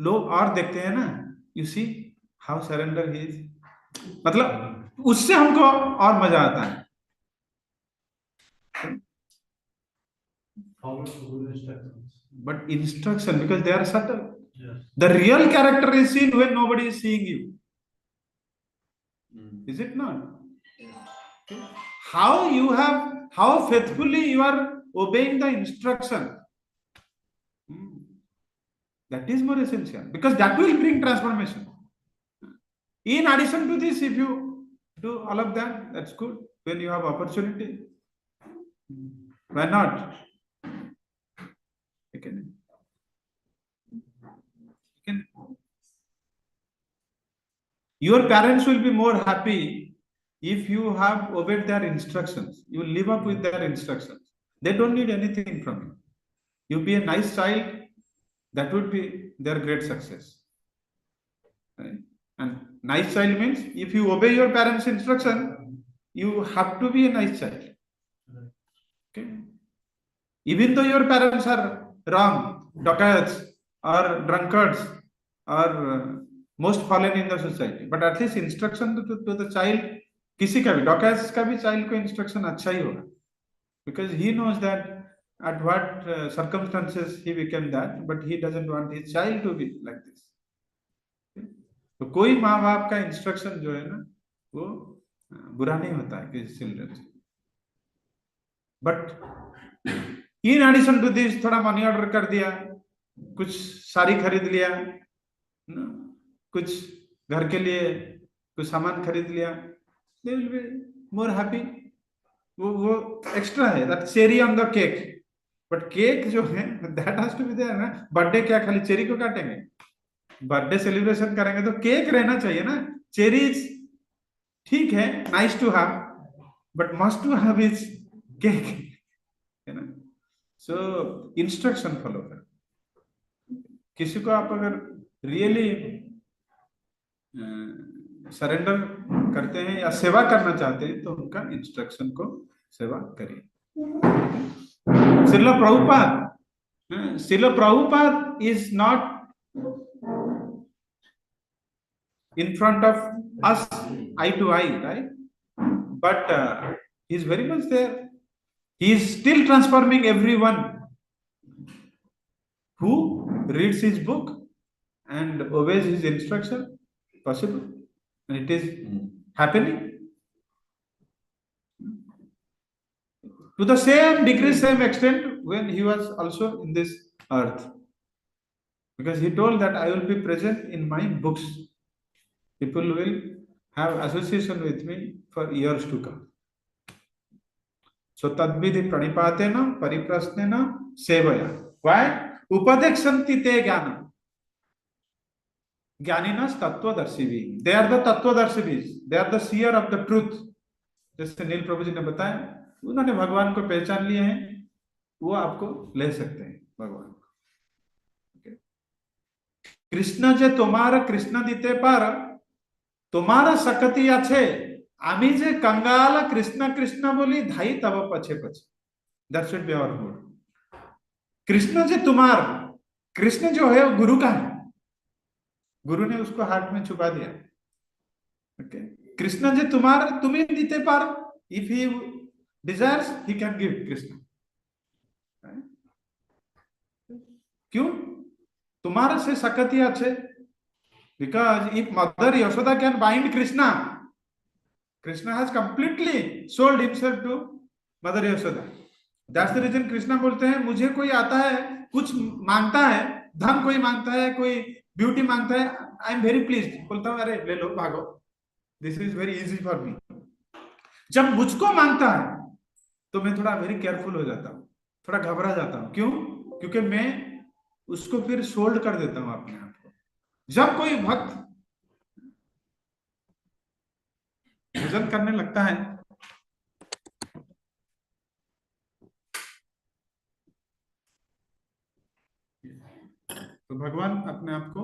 लोग और देखते हैं ना, you see how surrender he is, मतलब उससे हमको और मजा आता है। But instruction, because they are subtle. Yes. The real character is seen when nobody is seeing you. Is it not? How faithfully you are obeying the instruction. That is more essential, because that will bring transformation. In addition to this, if you do all of that, that's good. When you have opportunity, why not? Your parents will be more happy if you have obeyed their instructions. You will live up with their instructions. They don't need anything from you. You be a nice child, that would be their great success. Right? And nice child means if you obey your parents' instruction, you have to be a nice child. Okay? Even though your parents are wrong, dacoits or drunkards or most fallen in the society, but at least instruction to the child, किसी का भी dacoits का भी child को instruction अच्छा ही होगा, because he knows that at what circumstances he became that, but he doesn't want his child to be like this. तो कोई माँ बाप का इंस्ट्रक्शन जो है ना वो बुरा नहीं होता है किसी चिल्ड्रन से, but in addition to this थोड़ा मनी ऑर्डर कर दिया, कुछ साड़ी खरीद लिया, कुछ घर के लिए कुछ सामान खरीद लिया, they will be more happy. वो एक्स्ट्रा है, that cherry on the cake. But cake जो है that has to be there ना. बर्थडे क्या खाली चेरी को काटेंगे? बर्थडे सेलिब्रेशन करेंगे तो केक रहना चाहिए ना. चेरीज ठीक है, nice to have, but must to have is cake, है ना. सो इंस्ट्रक्शन फॉलो कर. किसी को आप अगर रियली सरेंडर करते हैं या सेवा करना चाहते हैं तो उनका इंस्ट्रक्शन को सेवा करिए. Srila Prabhupada is not in front of us eye to eye, right? But he is very much there. He is still transforming everyone who reads his book and obeys his instruction. Possible, and it is happening to the same degree, same extent when he was also in this earth, because he told that I will be present in my books. People will have association with me for years to come. So tadvidhi pranipatena pariprasnena sevaya. Why? Upadeksanti te jnana. Jnaninas tattvadarshivih. They are the tattvadarshivih. They are the seer of the truth. जैसे नील प्रभु जी ने बताया, उन्होंने भगवान को पहचान लिए हैं, वो आपको ले सकते हैं भगवान को. कृष्ण जे तुम्हारा कृष्ण दीते पार तुम्हारा सकती আছে আমি যে कंगाल कृष्ण कृष्ण बोली धाई तब पछे पछे. That should be our mood. Krishna जे तुम्हार, कृष्ण जो है वो गुरु का है, गुरु ने उसको हार्ट में छुपा दिया. ओके. कृष्ण जे तुम्हार तुम्हें दीते पार, if he desires he can give Krishna. क्यों? तुम्हारा से सकती আছে. Because if Mother Yashoda can bind Krishna, Krishna has completely sold himself to Mother Yashoda. That's the reason Krishna बोलते हैं मुझे कोई आता है, कुछ मांगता है, धन कोई मांगता है, कोई ब्यूटी मांगता है, आई एम वेरी प्लीज्ड. बोलता हूँ अरे ले लो भागो, this is very easy for me. जब मुझको मांगता है तो मैं थोड़ा वेरी केयरफुल हो जाता हूँ, थोड़ा घबरा जाता हूँ. क्यों? क्योंकि मैं उसको फिर सोल्ड कर देता हूँ अपने आप को. जब कोई भक्त भजन करने लगता है तो भगवान अपने आप को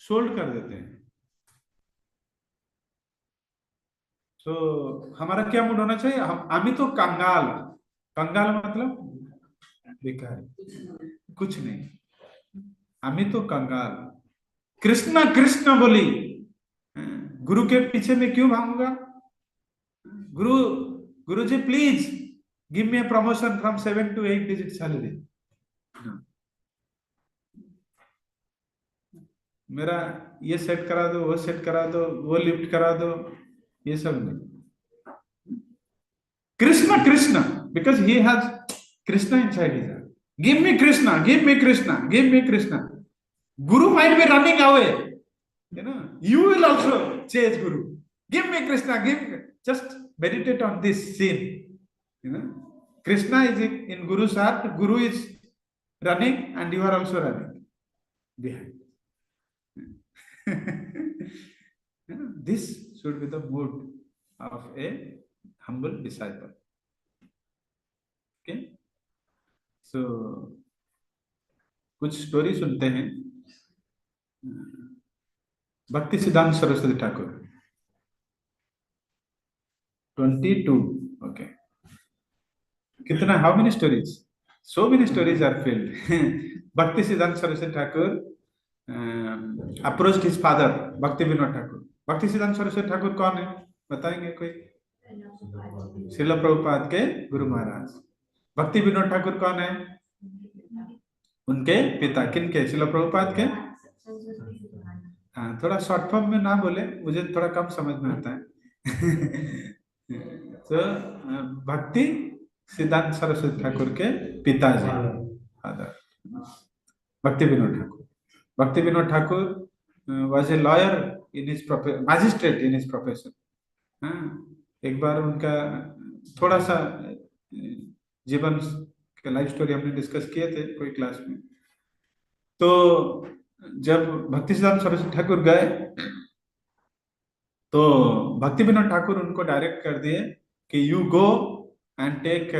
सोल्ड कर देते हैं. तो हमारा क्या मूड होना चाहिए? हम तो कंगाल. कंगाल मतलब भिखारी, कुछ नहीं. हम तो कंगाल. कृष्णा कृष्ण बोली गुरु के पीछे में क्यों भागूंगा? Guruji please give me a promotion from 7 to 8 digit salary. मेरा ये सेट करा दो, वो सेट करा दो, वो लिफ्ट करा दो, ये सब नहीं. Krishna Krishna, because he has Krishna inside his heart. Give me Krishna, give me Krishna, give me Krishna. Guru might be running away, you know. You will also chase Guru. Give me Krishna, just meditate on this scene, you know. Krishna is in Guru's heart, Guru is running and you are also running behind. You know, this should be the mood of a humble disciple. Okay, so कुछ story सुनते हैं. Bhakti Siddhanta Saraswati Thakur. 22. Okay. Kitna, how many stories? So many stories are filled. Bhakti Siddhanta Saraswati Thakur approached his father, Bhakti Vinod Thakur. Bhakti Siddhanta Saraswati Thakur कौन है? बताएंगे कोई? श्रील प्रभुपाद के गुरु महाराज. भक्ति विनोद ठाकुर कौन है? उनके पिता. किन के? श्रील प्रभुपाद के. हाँ, थोड़ा शॉर्ट फॉर्म में ना बोले, मुझे थोड़ा कम समझ में आता है. तो भक्ति सिद्धांत सरस्वती ठाकुर के पिताजी, फादर, भक्ति विनोद ठाकुर. भक्ति Vinod Thakur was a lawyer in his profession, magistrate in his profession. एक बार उनका थोड़ा सा जीवन के लाइफ स्टोरी हमने डिस्कस किए थे कोई क्लास में. तो जब भक्ति सिद्धांत सरस्वती ठाकुर गए तो भक्ति विनोद ठाकुर उनको डायरेक्ट कर दिए कि you go and take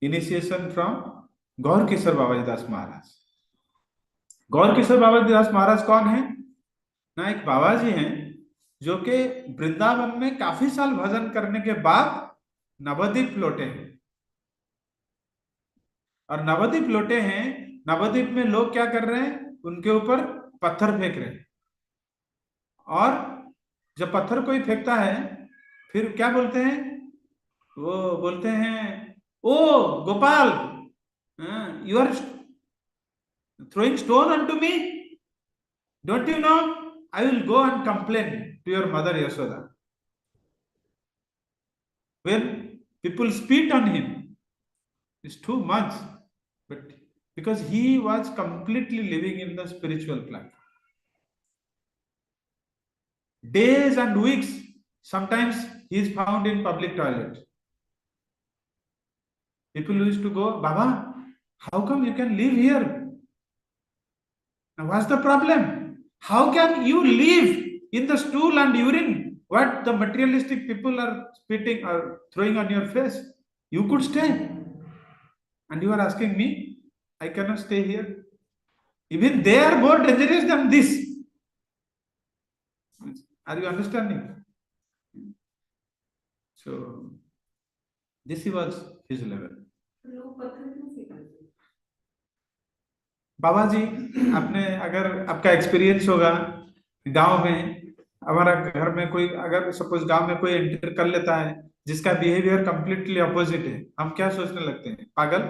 initiation from Gaur Kishore Babaji Das महाराज. गौर किशोर बाबाजी दास महाराज कौन है ना? एक बाबा जी हैं जो कि वृंदावन में काफी साल भजन करने के बाद नवद्वीप लौटे हैं. और नवद्वीप लौटे हैं, नवद्वीप में लोग क्या कर रहे हैं? उनके ऊपर पत्थर फेंक रहे हैं. और जब पत्थर कोई फेंकता है फिर क्या बोलते हैं? वो बोलते हैं, oh Gopal, you are throwing stone unto me? Don't you know? I will go and complain to your mother Yashoda. When people spit on him, it's too much. But because he was completely living in the spiritual platform. Days and weeks, sometimes he is found in public toilet. People used to go, Baba, how come you can live here? Now, what's the problem? How can you live in the stool and urine? What the materialistic people are spitting or throwing on your face? You could stay. And you are asking me, I cannot stay here. Even they are more dangerous than this. Are you understanding? So, this was his level. बाबा जी, आपने अगर आपका experience होगा गांव में, हमारा घर में कोई अगर सपोज गांव में कोई एंटर कर लेता है जिसका बिहेवियर कंप्लीटली अपोजिट है, हम क्या सोचने लगते हैं? पागल.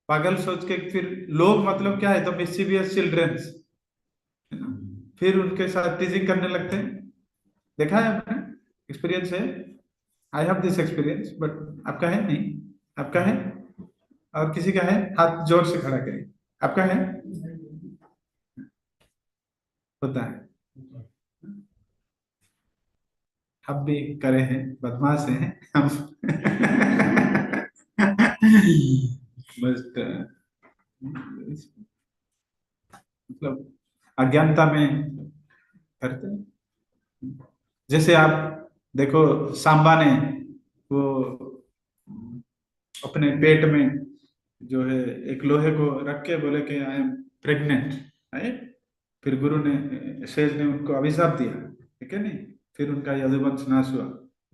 पागल सोच के फिर लोग मतलब क्या है, तो मिस्चीवियस चिल्ड्रंस, फिर उनके साथ टीजिंग करने लगते हैं. देखा है आपने? एक्सपीरियंस है. I have this experience. But आपका है? नहीं. आपका है? और किसी का है? हाथ जोर से खड़ा करिए. आपका है? होता है. हम भी करे हैं, बदमाश हैं हम. बस मतलब अज्ञानता में करते हैं. जैसे आप देखो, सांबा ने वो अपने पेट में जो है एक लोहे को रख के बोले कि आई एम प्रेग्नेंट है. फिर गुरु ने, शेष ने उनको अभिशाप दिया, ठीक है नहीं? फिर उनका यदुवंश नाश हुआ.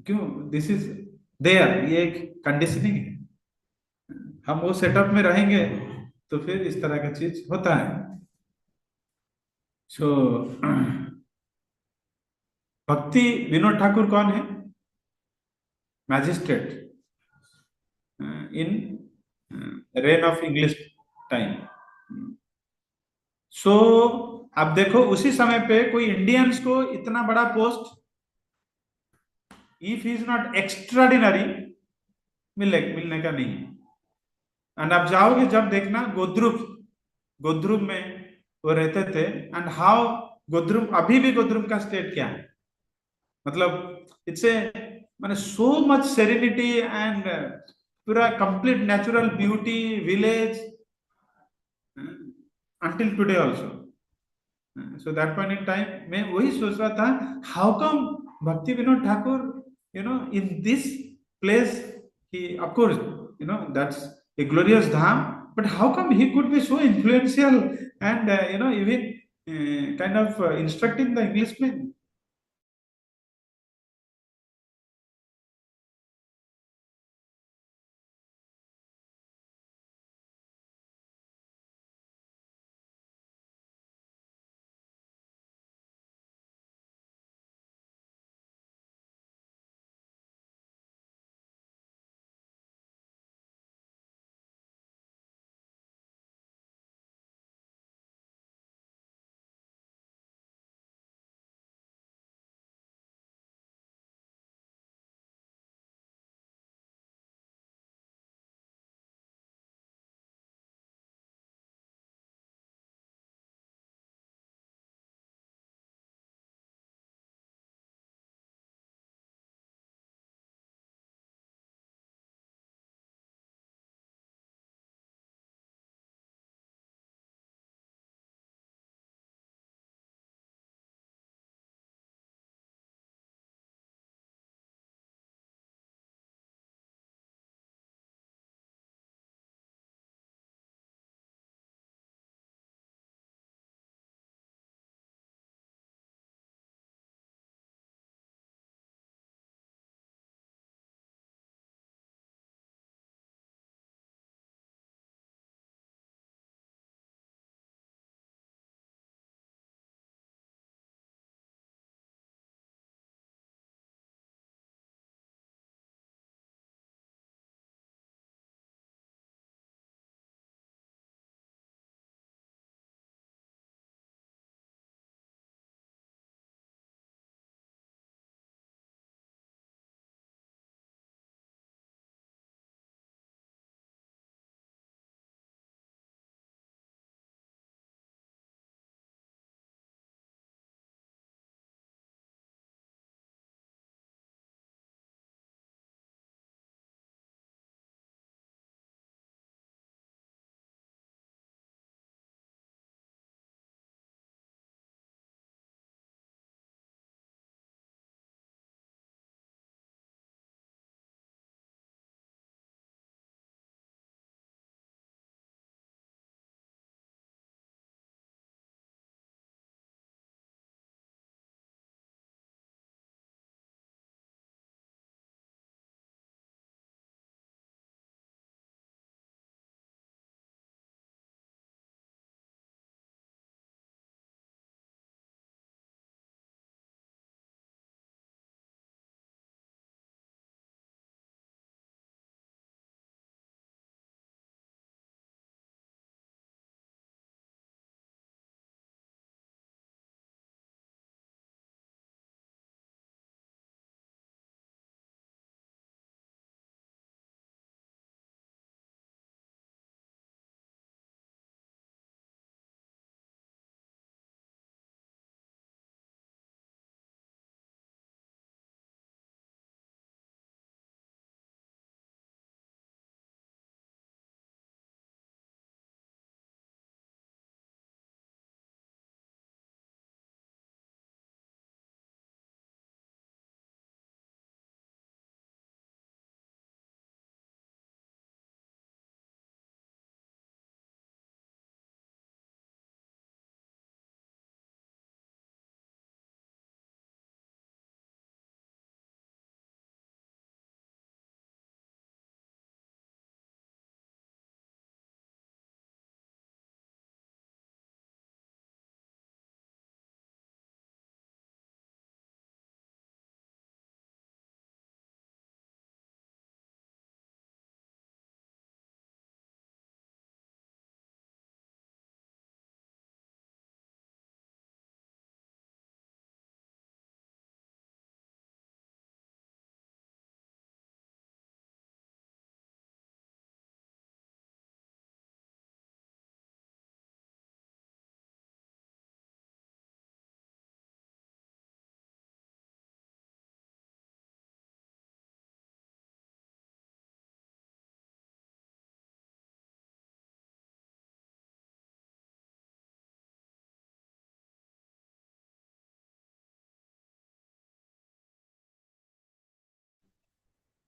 क्यों? This is there. ये एक कंडीशनिंग है. हम वो सेटअप में रहेंगे तो फिर इस तरह का चीज होता है. सो भक्ति विनोद ठाकुर कौन है? Magistrate in reign of English time. So अब देखो, उसी समय पे कोई इंडियंस को इतना बड़ा post, if is not extraordinary, मिलने का नहीं है. एंड आप जाओगे जब देखना गोद्रुप में वो रहते थे. एंड हाउ गोद्रुप, अभी भी गोद्रुप का स्टेट क्या है? मतलब इट्स ए माने सो मच सेरेनिटी एंड पूरा complete natural beauty village until today also. So that point in time, मैं वही सोच रहा था, how come Bhakti Vinod Thakur, in this place, he, of course, that's a glorious dham, but how come he could be so influential and, even kind of instructing the Englishmen.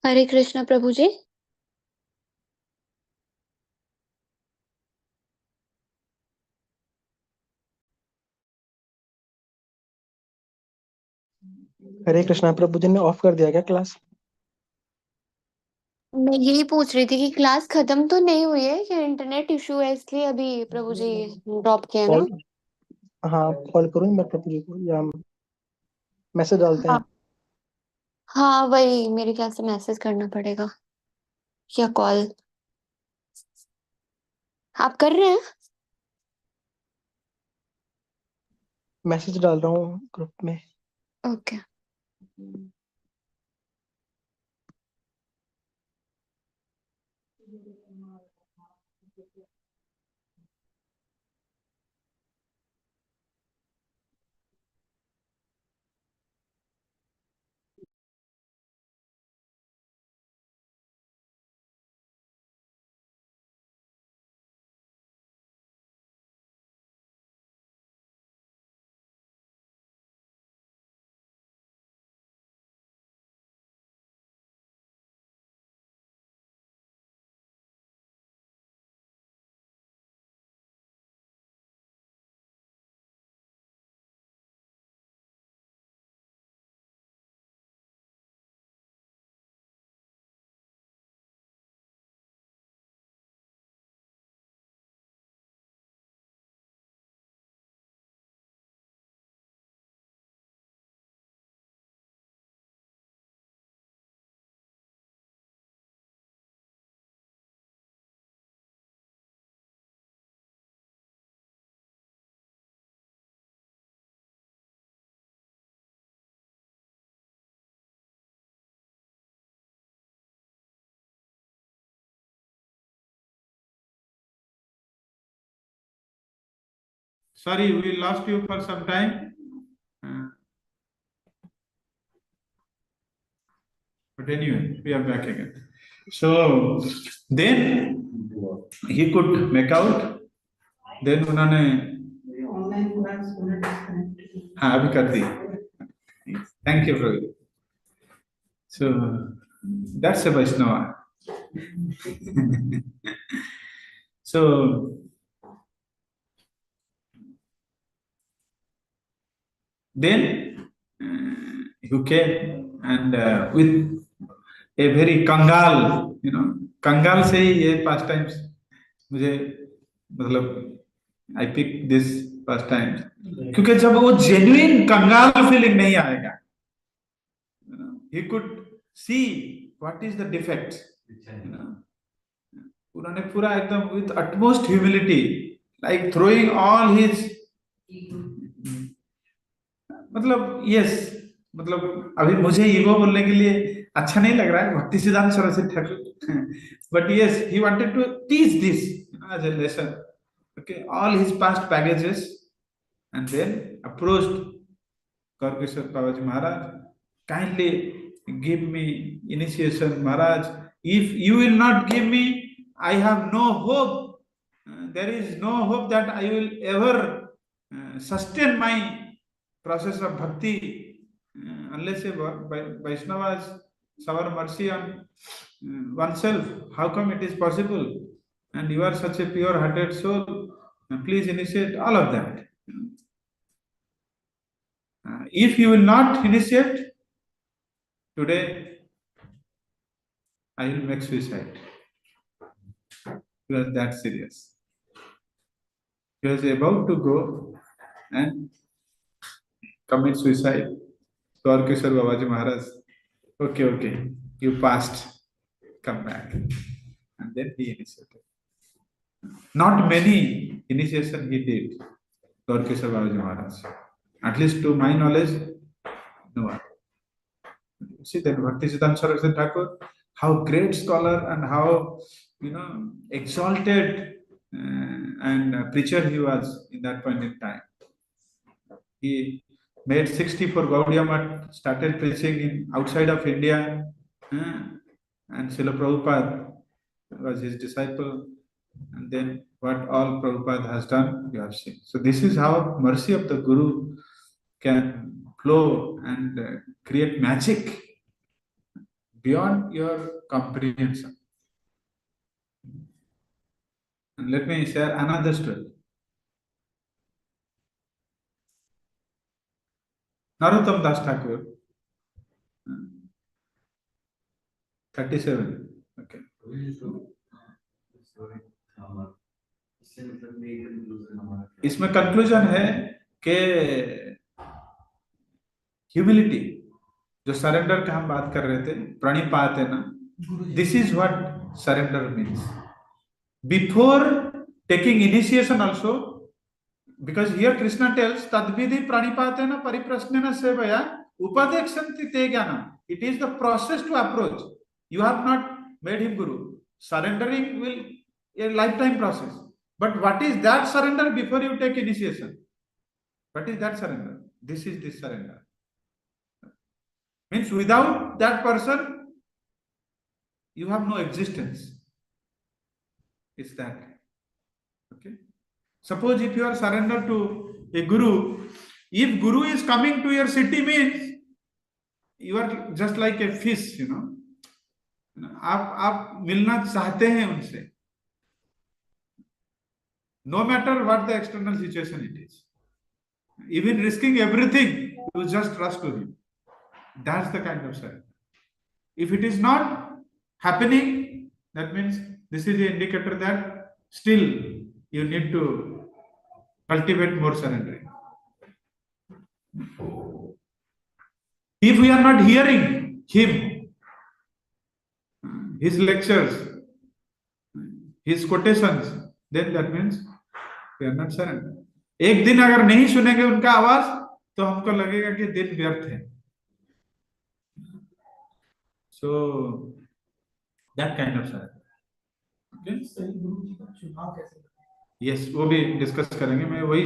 हरे कृष्णा प्रभु जी। हरे कृष्णा, प्रभु जी ने of कर दिया क्या class? मैं यही पूछ रही थी कि क्लास खत्म तो नहीं हुई है कि इंटरनेट इशू है इसलिए अभी प्रभु जी ड्रॉप किया ना? कॉल, हाँ कॉल करूँ मैं प्रभु जी को या मैसेज डालते हैं? हाँ, हाँ वही मेरे ख्याल से मैसेज करना पड़ेगा या कॉल। आप कर रहे हैं? मैसेज डाल रहा हूँ ग्रुप में। Okay. Sorry, we lost you for some time. But anyway, we are back again. So then he could make out. Then उन्होंने हाँ अभी कर दी. Thank you, Ravi. So that's a Vaishnava. So then you came and with a very Kangal, Kangal से ही ये past times मुझे मतलब I pick this past times क्योंकि जब वो genuine Kangal feeling नहीं आएगा, he could see what is the defect, उन्होंने पूरा एकदम with utmost humility, like throwing all his मतलब यस मतलब अभी मुझे ईगो बोलने के लिए अच्छा नहीं लग रहा है Bhaktisiddhanta Saraswati Thakur but yes he wanted to teach this as a lesson okay all his past baggages and then approached Gaurkishore Babaji Maharaj kindly give me initiation Maharaj if you will not give me I have no hope there is no hope that I will ever sustain my process of bhakti unless a Vaishnavas shower mercy on oneself. How come it is possible? And you are such a pure-hearted soul. Please initiate all of that. If you will not initiate today, I will make suicide. He was that serious. He was about to go and commit suicide. Gaurkishore Babaji Maharaj, okay, you passed, come back. And then he initiated. Not many initiation he did, Gaurkishore Babaji Maharaj. At least to my knowledge, no one. See that Bhaktisiddhanta Saraswati Thakur, how great scholar and how exalted and preacher he was in that point in time. He made 64 Gaudiya Math, started preaching in outside of India, and Srila Prabhupada was his disciple. And then what all Prabhupada has done, you have seen. So this is how mercy of the Guru can flow and create magic beyond your comprehension. And let me share another story. Narottam Das Thakur. 37. Okay. इसमें conclusion है कि humility, जो surrender का हम बात कर रहे थे, प्रणिपात है ना, this is what surrender means. Before taking initiation also, because here Krishna tells tadvidhi pranipatena pariprasnena sevaya upadekshanti te jnanam. It is the process to approach. You have not made him guru. Surrendering will a lifetime process. But what is that surrender before you take initiation? What is that surrender? This is this surrender. Means without that person, you have no existence. It's that. Okay. Suppose if you are surrendered to a guru, if guru is coming to your city, means you are just like a fish, you know. आप मिलना चाहते हैं उनसे, no matter what the external situation it is, even risking everything, you just trust to him. That's the kind of surrender. If it is not happening, that means this is the indicator that still you need to cultivate more surrendering. If we are not hearing him, his lectures, his quotations, then that means we are not surrendering. एक दिन अगर नहीं सुनेंगे उनका आवाज तो हमको लगेगा कि दिन व्यर्थ है. So that kind of surrender. Okay? Yes, वो भी डिस्कस करेंगे. मैं वही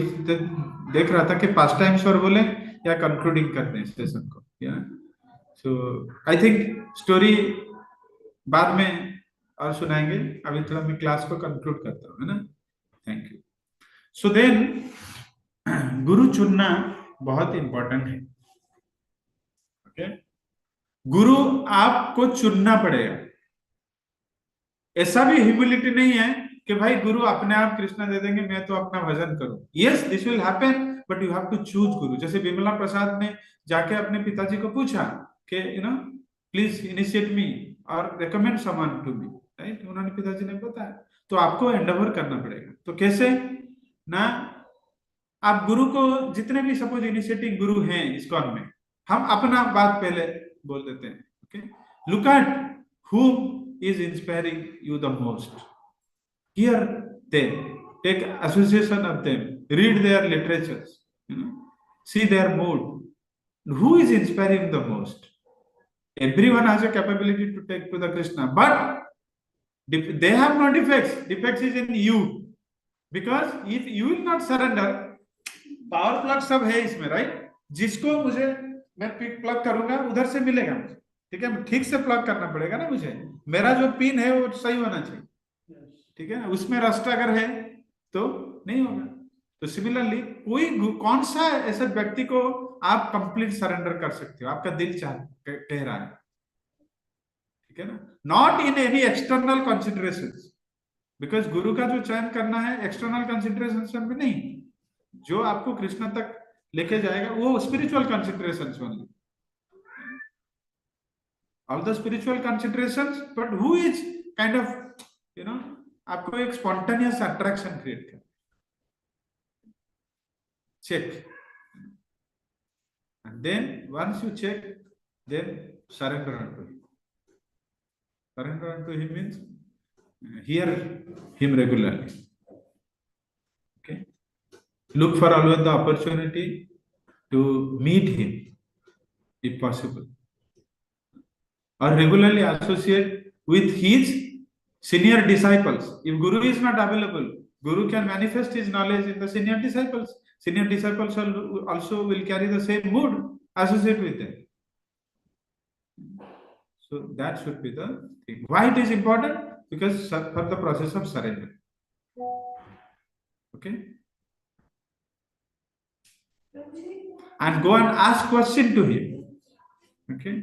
देख रहा था कि पास्ट टाइम्स और बोले या कंक्लूडिंग करते हैं सेशन को. सो आई थिंक स्टोरी बाद में और सुनाएंगे. अभी थोड़ा मैं क्लास को कंक्लूड करता हूँ, है ना. Thank you. सो देन गुरु चुनना बहुत इंपॉर्टेंट है. ओके, गुरु आपको चुनना पड़ेगा. ऐसा भी ह्यूमिलिटी नहीं है कि भाई गुरु अपने आप कृष्णा दे देंगे, मैं तो अपना भजन करूं. Yes, this will happen, but you have to choose guru. जैसे विमला प्रसाद ने जाके अपने पिताजी को पूछा कि प्लीज इनिशिएट मी और recommend someone to me, right. उन्होंने पिताजी ने बताया. तो आपको एंडेवर करना पड़ेगा. तो कैसे ना, आप गुरु को जितने भी सपोज इनिशिएटिंग गुरु हैं इस्कॉन में, हम अपना बात पहले बोल देते हैं. Okay, look at who is inspiring you the most. Hear them, take association of them, read their literatures, see their mood. Who is inspiring the most? Everyone has a capability to take to the Krishna, but they have no defects. Defects is in you, because if you will not surrender, power plug सब है इसमें, right? जिसको मुझे मैं pick plug करूंगा उधर से मिलेगा मुझे. ठीक है, ठीक से प्लग करना पड़ेगा ना मुझे. मेरा जो पिन है वो सही होना चाहिए. ठीक है ना, उसमें रस्ट अगर है तो नहीं होगा. तो सिमिलरली कौन सा ऐसे व्यक्ति को आप कंप्लीट सरेंडर कर सकते हो, आपका दिल कह रहा है. ठीक है ना, not in any external considerations, because गुरु का जो चयन करना है एक्सटर्नल कंसिडरेशन में नहीं, जो आपको कृष्ण तक लेके जाएगा वो spiritual considerations only. All the spiritual considerations, but who is kind of, आपको एक spontaneous attraction create कर. Check, and then once you check, then surrender unto him. Surrender unto him means hear him regularly. Okay, look for always the opportunity to meet him if possible, or regularly associate with his senior disciples. If Guru is not available, Guru can manifest his knowledge in the senior disciples. Senior disciples also will carry the same mood, associate with them. So that should be the thing. Why it is important? Because for the process of surrender. Okay? And go and ask question to him. Okay?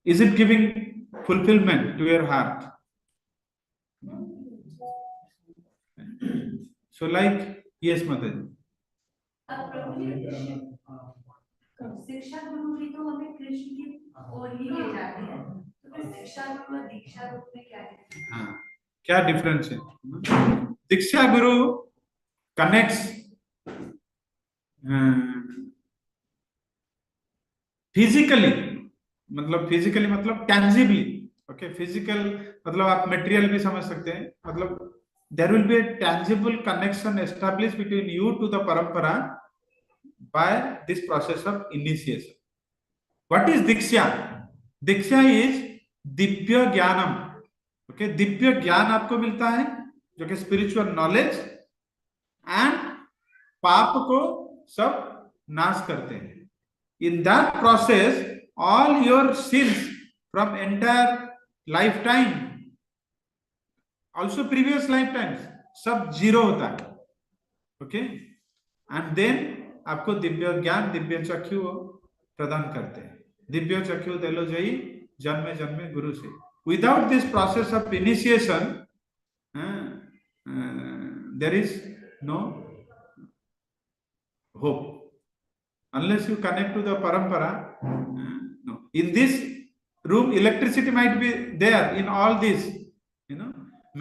Is it giving fulfillment to your heart? So like, yes, Mataji. Prabhuji, शिक्षा गुरु भी तो हमें कृष्ण की ओर ही ले जाते हैं, तो फिर शिक्षा गुरु और दीक्षा रूप में क्या है? हाँ, क्या डिफरेंस है? दीक्षा गुरु कनेक्ट्स फिजिकली, मतलब टेंजिबली। ओके, फिजिकल मतलब आप मटेरियल भी समझ सकते हैं, मतलब there will be a tangible connection establish between you to the parampara by this process of initiation. What is diksha? Diksha is divya jnanam. Okay, Divya ज्ञान आपको मिलता है जो कि स्पिरिचुअल नॉलेज, एंड पाप को सब नाश करते हैं। In that process, all your sins from entire lifetime, also previous lifetimes, सब जीरो होता है। ओके, एंड देन आपको दिव्य ज्ञान, दिव्य चक्षु प्रदान करते हैं। दिव्य चक्षु देलो जई जन्मे जन्मे गुरु से। Without this process of initiation, there is no hope. Unless you connect to the parampara, no. In this room, electricity might be there in all this,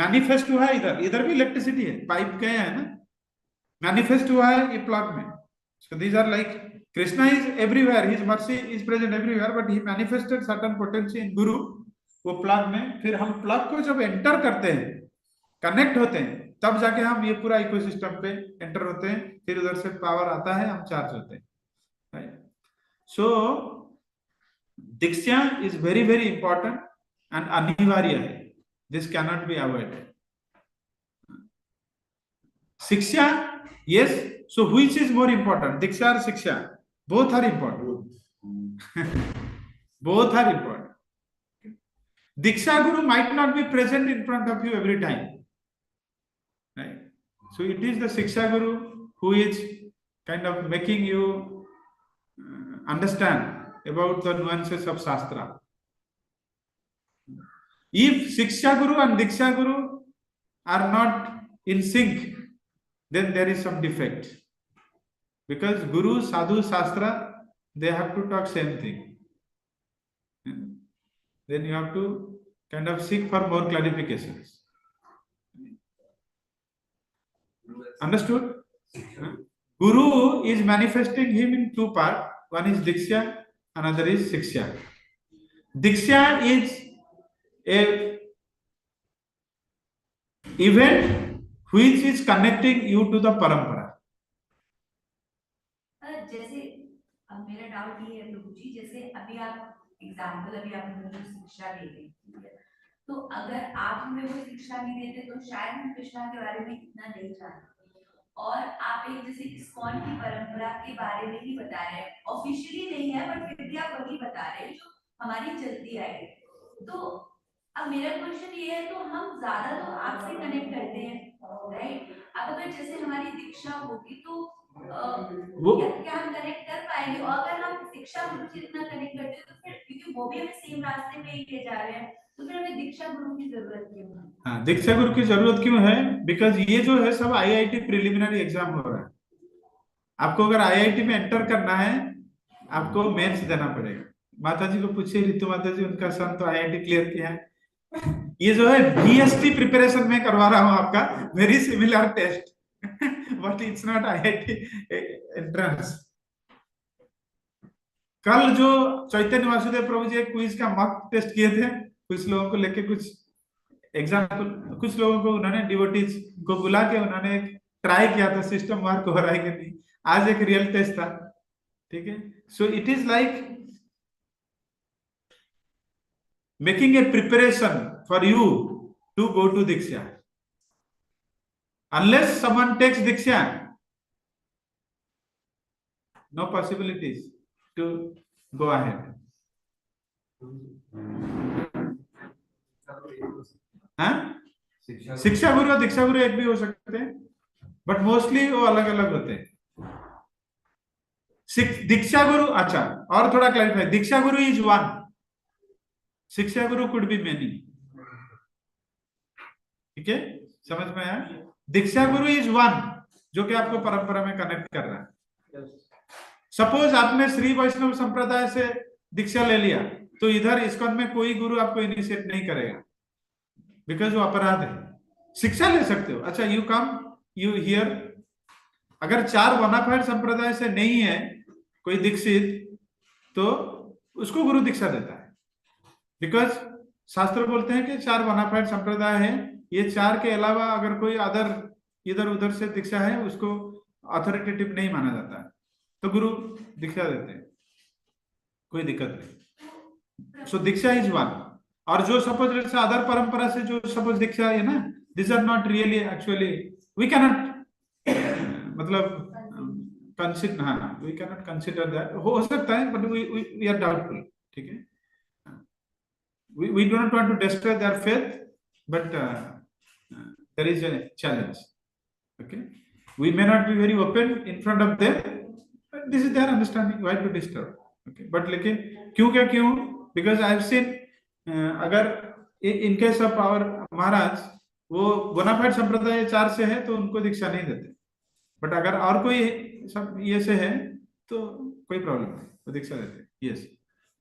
manifest हुआ है इधर भी इलेक्ट्रिसिटी है, पाइप गए है ना, मैनिफेस्ट हुआ है ये प्लग में। So these are like Krishna is everywhere, his mercy is present everywhere, but he manifested certain potency in Guru, वो प्लग में। फिर हम प्लग को जब एंटर करते हैं, कनेक्ट होते हैं, तब जाके हम ये पूरा इकोसिस्टम पे एंटर होते हैं। फिर उधर से पावर आता है, हम चार्ज होते हैं। Right? So Diksha is very, very important and anivarya hai. This cannot be avoided. Shiksha, yes. So which is more important, Diksha or Shiksha? Both are important. Both are important. Diksha Guru might not be present in front of you every time. Right? So it is the Shiksha Guru who is kind of making you understand about the nuances of Shastra. If Shiksha Guru and Diksha Guru are not in sync, then there is some defect. Because Guru, Sadhu, Shastra, they have to talk same thing. Then you have to kind of seek for more clarifications. Understood? Guru is manifesting him in two parts. One is Diksha, another is Shiksha. Diksha is a event which is connecting you to the parampara. जैसे अब मेरा doubt ये है प्रभु जी, जैसे अभी आप example अभी आप मुझे शिक्षा दे रहे हैं, तो अगर आप हमें वो शिक्षा नहीं देते तो शायद हम कृष्णा के बारे में इतना नहीं जानते। और आप एक जैसे इस्कॉन की परंपरा के बारे में ही बता रहे हैं, ऑफिशियली नहीं है बट फिर भी आप वही बता रहे हैं जो हमारी चलती आई है। तो अब मेरा क्वेश्चन ये है, तो हम ज्यादा तो आपसे कनेक्ट करते हैं, राइट? अब अगर जैसे हमारी दीक्षा होगी तो क्या हम कनेक्ट कर पाएंगे? और अगर हम दीक्षा गुरु से इतना कनेक्ट करते हैं तो फिर, क्योंकि वो भी हमें सेम रास्ते पे ही ले जा रहे हैं, तो फिर हमें दीक्षा गुरु की जरूरत क्यों है? हाँ, दीक्षा गुरु की जरूरत क्यों है? बिकॉज ये जो है सब IIT प्रिलिमिनरी एग्जाम हो रहा है। आपको अगर IIT में एंटर करना है, आपको मेंस देना पड़ेगा। माता जी को पूछिए, रितु माता जी, उनका सन तो IIT क्लियर किया है। ये जो है BST प्रिपरेशन में करवा रहा हूं आपका, very similar test, but it's not IIT entrance. कल जो चैतन्य वासुदेव प्रभु जी एक क्विज का मॉक टेस्ट किए थे, कुछ लोगों को लेके, कुछ एग्जाम्पल, कुछ लोगों को उन्होंने डिवोटीज को बुला के उन्होंने ट्राई किया था सिस्टम वर्क हो रहा है कि नहीं। आज एक रियल टेस्ट था, ठीक है। So it is like making a preparation for you to go to diksha. Unless someone takes diksha, no possibilities to go ahead. हाँ, शिक्षा गुरु और दीक्षा गुरु एक भी हो सकते हैं, बट मोस्टली वो अलग अलग होते हैं। दीक्षा गुरु, अच्छा और थोड़ा clarify, Diksha Guru is one, शिक्षा गुरु कुड बी मेनी। ठीक है, समझ में आया? दीक्षा गुरु इज वन, जो कि आपको परंपरा में कनेक्ट कर रहा है। सपोज आपने श्री वैष्णव संप्रदाय से दीक्षा ले लिया, तो इधर इस्कॉन में कोई गुरु आपको इनिशिएट नहीं करेगा, बिकॉज वो अपराध है। शिक्षा ले सकते हो, अच्छा यू कम यू हियर, अगर 4 वनाफाइड संप्रदाय से नहीं है कोई दीक्षित, तो उसको गुरु दीक्षा देता है, बिकॉज शास्त्र बोलते हैं कि 4 वनाफाइड संप्रदाय है, ये 4 के अलावा अगर कोई अदर इधर उधर से दीक्षा है उसको अथॉरिटेटिव नहीं माना जाता है, तो गुरु दीक्षा देते हैं, कोई दिक्कत नहीं। सो दीक्षा इज वन। और जो सपोज जैसे अदर परंपरा से जो सपोज दीक्षा है ना, this are not really actually we cannot मतलब कंसिडर, हाँ वी कैनॉट कंसिडर दैट, हो सकता है बट वी आर डाउटफुल, ठीक है। We do not want to destroy their faith, but there is a challenge. Okay, we may not be very open in front of them, but this is their understanding. Why to disturb? Okay, but लेकिन क्यों? Because I have seen अगर in case of our महाराज वो bonafide संप्रदाय 4 से है तो उनको दीक्षा नहीं देते, बट अगर और कोई सब ये से है तो कोई प्रॉब्लम नहीं, वो दीक्षा देते। यस,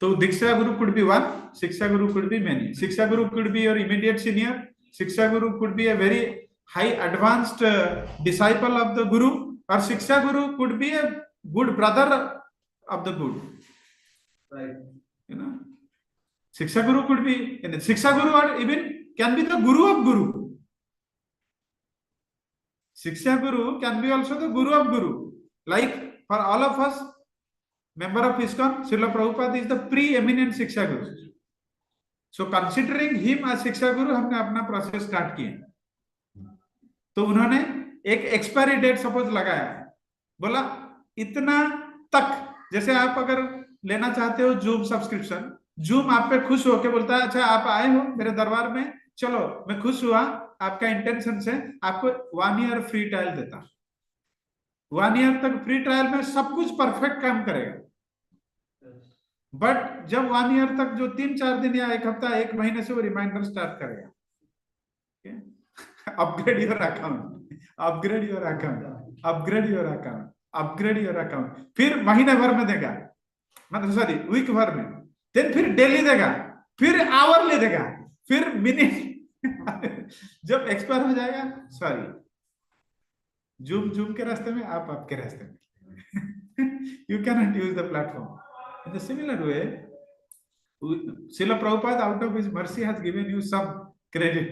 तो दीक्षा गुरु could be one, शिक्षा गुरु could be many. शिक्षा गुरु could be your immediate senior, शिक्षा गुरु could be a very high advanced disciple of the guru, or शिक्षा गुरु could be a good brother of the good, Right. you know. शिक्षा गुरु could be, शिक्षा गुरु or even can be the guru of guru. शिक्षा गुरु can be also the guru of guru, like for all of us member of ISKCON, Srila Prabhupada is the preeminent शिक्षा गुरु. So considering him as शिक्षा गुरु, हमने अपना process start किया। तो उन्होंने एक expiry date suppose लगाया, बोला इतना तक, जैसे आप अगर लेना चाहते हो जूम सब्सक्रिप्शन, जूम आप पे खुश होके बोलता है अच्छा आप आए हो मेरे दरबार में, चलो मैं खुश हुआ आपका इंटेंशन से, आपको 1 ईयर फ्री ट्रायल देता। 1 ईयर तक फ्री ट्रायल में सब कुछ परफेक्ट काम करेगा, बट जब 1 ईयर तक जो 3-4 दिन या 1 हफ्ता 1 महीने से वो रिमाइंडर स्टार्ट करेगा, upgrade your account, upgrade your account, upgrade your account, upgrade your account, फिर महीने भर में देगा, मतलब सॉरी वीक भर में, देन फिर डेली देगा, फिर आवरली देगा, फिर मिनट जब एक्सपायर हो जाएगा, सॉरी जूम के रास्ते में, आप आपके रास्ते में you can not use the platform. In a similar way, Srila Prabhupada out of his mercy has given you some credit.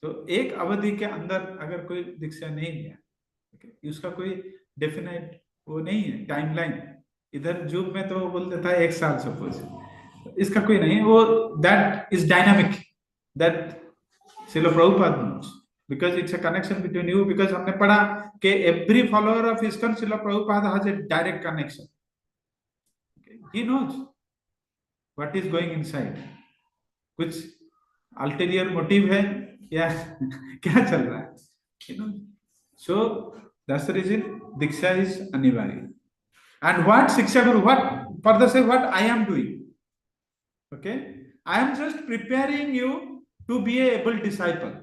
तो एक अवधि के अंदर अगर कोई दीक्षा नहीं लिया, उसका कोई डेफिनेट वो नहीं है टाइमलाइन, इधर जूम में तो बोल देता है 1 साल सपोज, इसका कोई नहीं, वो that is dynamic, that Srila Prabhupada knows, because it's a connection between you, because हमने पढ़ा कि every follower of ISKCON Srila Prabhupada has a direct connection. He knows what is going inside, कुछ ulterior motive है या क्या चल रहा है, you know. So that's the reason Diksha is अनिवार्य। And what शिक्षा गुरु, what further say what I am doing, okay, I am just preparing you to be a able disciple,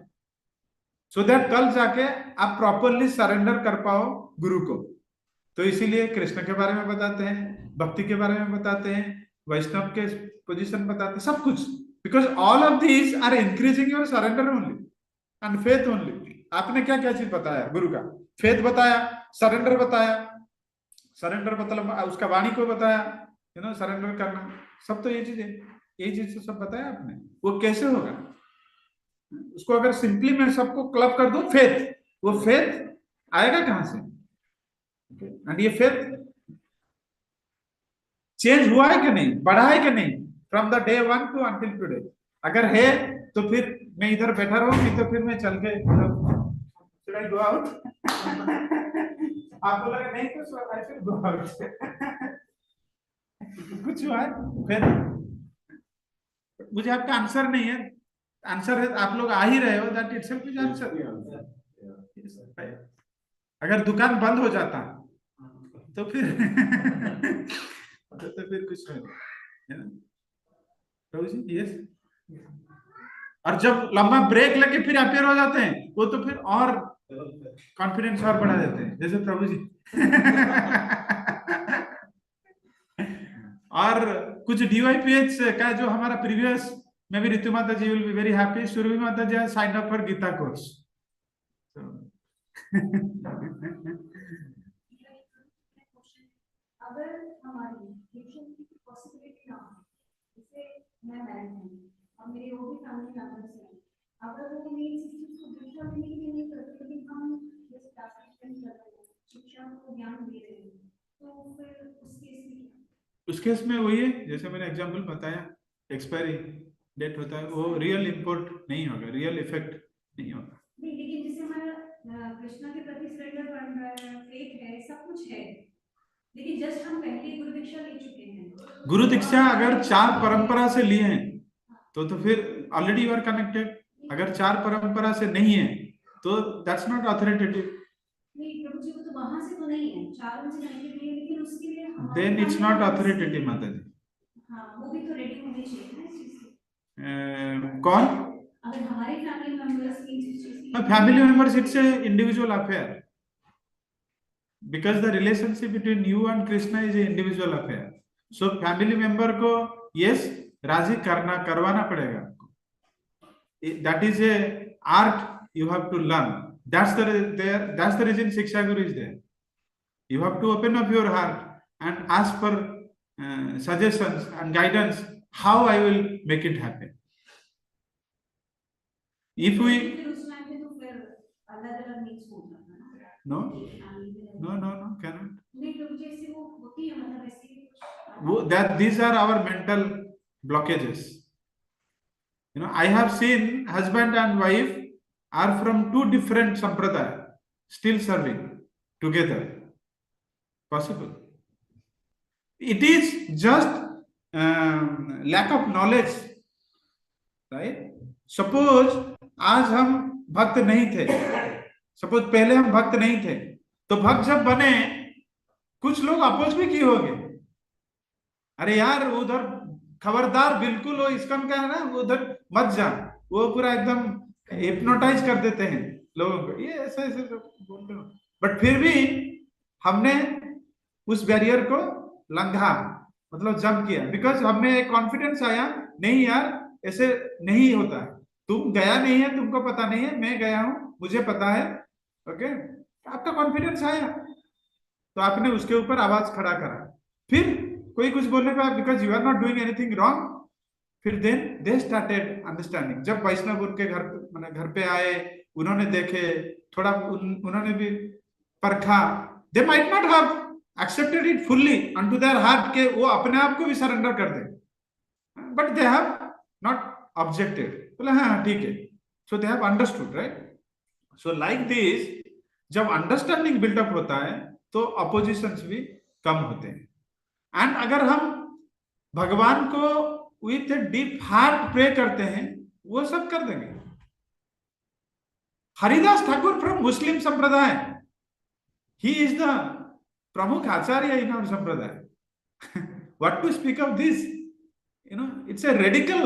so that कल जाके आप प्रॉपरली सरेंडर कर पाओ गुरु को। तो इसीलिए कृष्ण के बारे में बताते हैं, भक्ति के बारे में बताते हैं, वैष्णव के पोजीशन बताते हैं, सब कुछ, because all of these are increasing your surrender only and faith only. आपने क्या क्या चीज बताया गुरु का, फेथ बताया, सरेंडर बताया, सरेंडर मतलब उसका वाणी को बताया, यू नो सरेंडर करना, सब तो ये चीज तो सब बताया आपने। वो कैसे होगा, उसको अगर सिंपली मैं सबको क्लब कर दूं फेथ, वो फेथ आएगा कहां से? एंड ये फेथ चेंज हुआ है कि नहीं, बढ़ा है कि नहीं, from the day 1 to until today? अगर है तो फिर मैं इधर बैठा रहूंगी, तो फिर मैं चल के should I go out? आपको लगा नहीं कुछ हुआ, I should go out. कुछ हुआ है फिर, मुझे आपका आंसर नहीं है, आंसर है आप लोग आ ही रहे हो, दैट इटसेल्फ इज आंसर। अगर दुकान बंद हो जाता तो फिर तो फिर कुछ नहीं, प्रभु जी यस। और जब लंबा ब्रेक लेके फिर अपियर हो जाते हैं, वो तो फिर और कॉन्फिडेंस और बढ़ा देते हैं, जैसे प्रभु जी और कुछ DYPH का जो हमारा प्रीवियस में भी Ritu Mata ji will be very happy, Surabhi Mata ji signed up for Gita course. अगर हमारी दीक्षा की पॉसिबिलिटी ना हो, जैसे मैं मैरिड हूँ और मेरे वो भी फैमिली मेंबर्स हैं, अगर वो मेरी सिस्टर्स को दीक्षा लेने के लिए नहीं करते, लेकिन हम जैसे ट्रांसलेशन कर रहे हैं, शिक्षा को ज्ञान दे रहे हैं, तो फिर उस केस में वही है जैसे मैंने एग्जांपल बताया, एक्सपायरी डेट होता है, वो रियल इंपोर्ट नहीं होगा, रियल इफेक्ट नहीं होगा। नहीं, लेकिन जैसे हमारा कृष्णा के प्रति सरेंडर बन रहा है, फेथ है, सब कुछ है, लेकिन जस्ट हम पहले गुरु दीक्षा ले चुके हैं। गुरु दीक्षा अगर 4 परंपरा से लिए हैं तो फिर ऑलरेडी यू आर कनेक्टेड। अगर 4 परंपरा से नहीं है तो दैट्स नॉट ऑथोरिटेटिव। नहीं प्रभु जी, वो तो वहां से तो नहीं है, 4 से कनेक्टेड है, लेकिन उसके लिए देन इट्स नॉट ऑथोरिटेटिव माता जी। हाँ, वो भी तो रेडी होने चाहिए ना इस चीज से। कौन? अगर हमारे फैमिली मेंबर्स की इस चीज की, family members it's a individual affair, because the relationship between you and Krishna is an individual affair. So family member को yes राजी करवाना पड़ेगा। That is a art you have to learn. That's the reason Shiksha Guru is there. You have to open up your heart and ask for suggestions and guidance how I will make it happen. If we no cannot. That these are our mental blockages. You know, I have seen husband and wife are from 2 different sampradaya still serving together. Possible. It is just lack of knowledge, right? Suppose आज हम भक्त नहीं थे, suppose पहले हम भक्त नहीं थे, तो भक्त जब बने कुछ लोग अपोज भी किए होंगे, अरे यार उधर खबरदार, बिल्कुल वो इस्कॉन का है ना, उधर मत जा, वो पूरा एकदम हिप्नोटाइज कर देते हैं लोगों को, ये ऐसा ऐसे बोलते हो। बट फिर भी हमने उस बैरियर को लंघा, मतलब जंप किया, बिकॉज हमें एक कॉन्फिडेंस आया, नहीं यार ऐसे नहीं होता है, तुम गया नहीं है, तुमको पता नहीं है, मैं गया हूं, मुझे पता है। ओके, आपका कॉन्फिडेंस आया तो आपने उसके ऊपर आवाज खड़ा करा, फिर कोई कुछ बोलने पे, because you are not doing anything wrong, फिर देन दे स्टार्टेड अंडरस्टैंडिंग। जब वैष्णव उनके घर पे आए, उन्होंने देखे, थोड़ा उन्होंने भी परखा, they might not have accepted it fully unto their heart के वो अपने आप को भी सरेंडर कर दे, but they have not objected, बोले हाँ ठीक है, so they have understood, right? So like this, जब अंडरस्टैंडिंग बिल्डअप होता है तो अपोजिशंस भी कम होते हैं। एंड अगर हम भगवान को विथ डीप हार्ट प्रे करते हैं, वो सब कर देंगे। हरिदास ठाकुर फ्रॉम मुस्लिम संप्रदाय, ही is the pramukh acharya in our sampradaya. What to speak of this, you know, it's a radical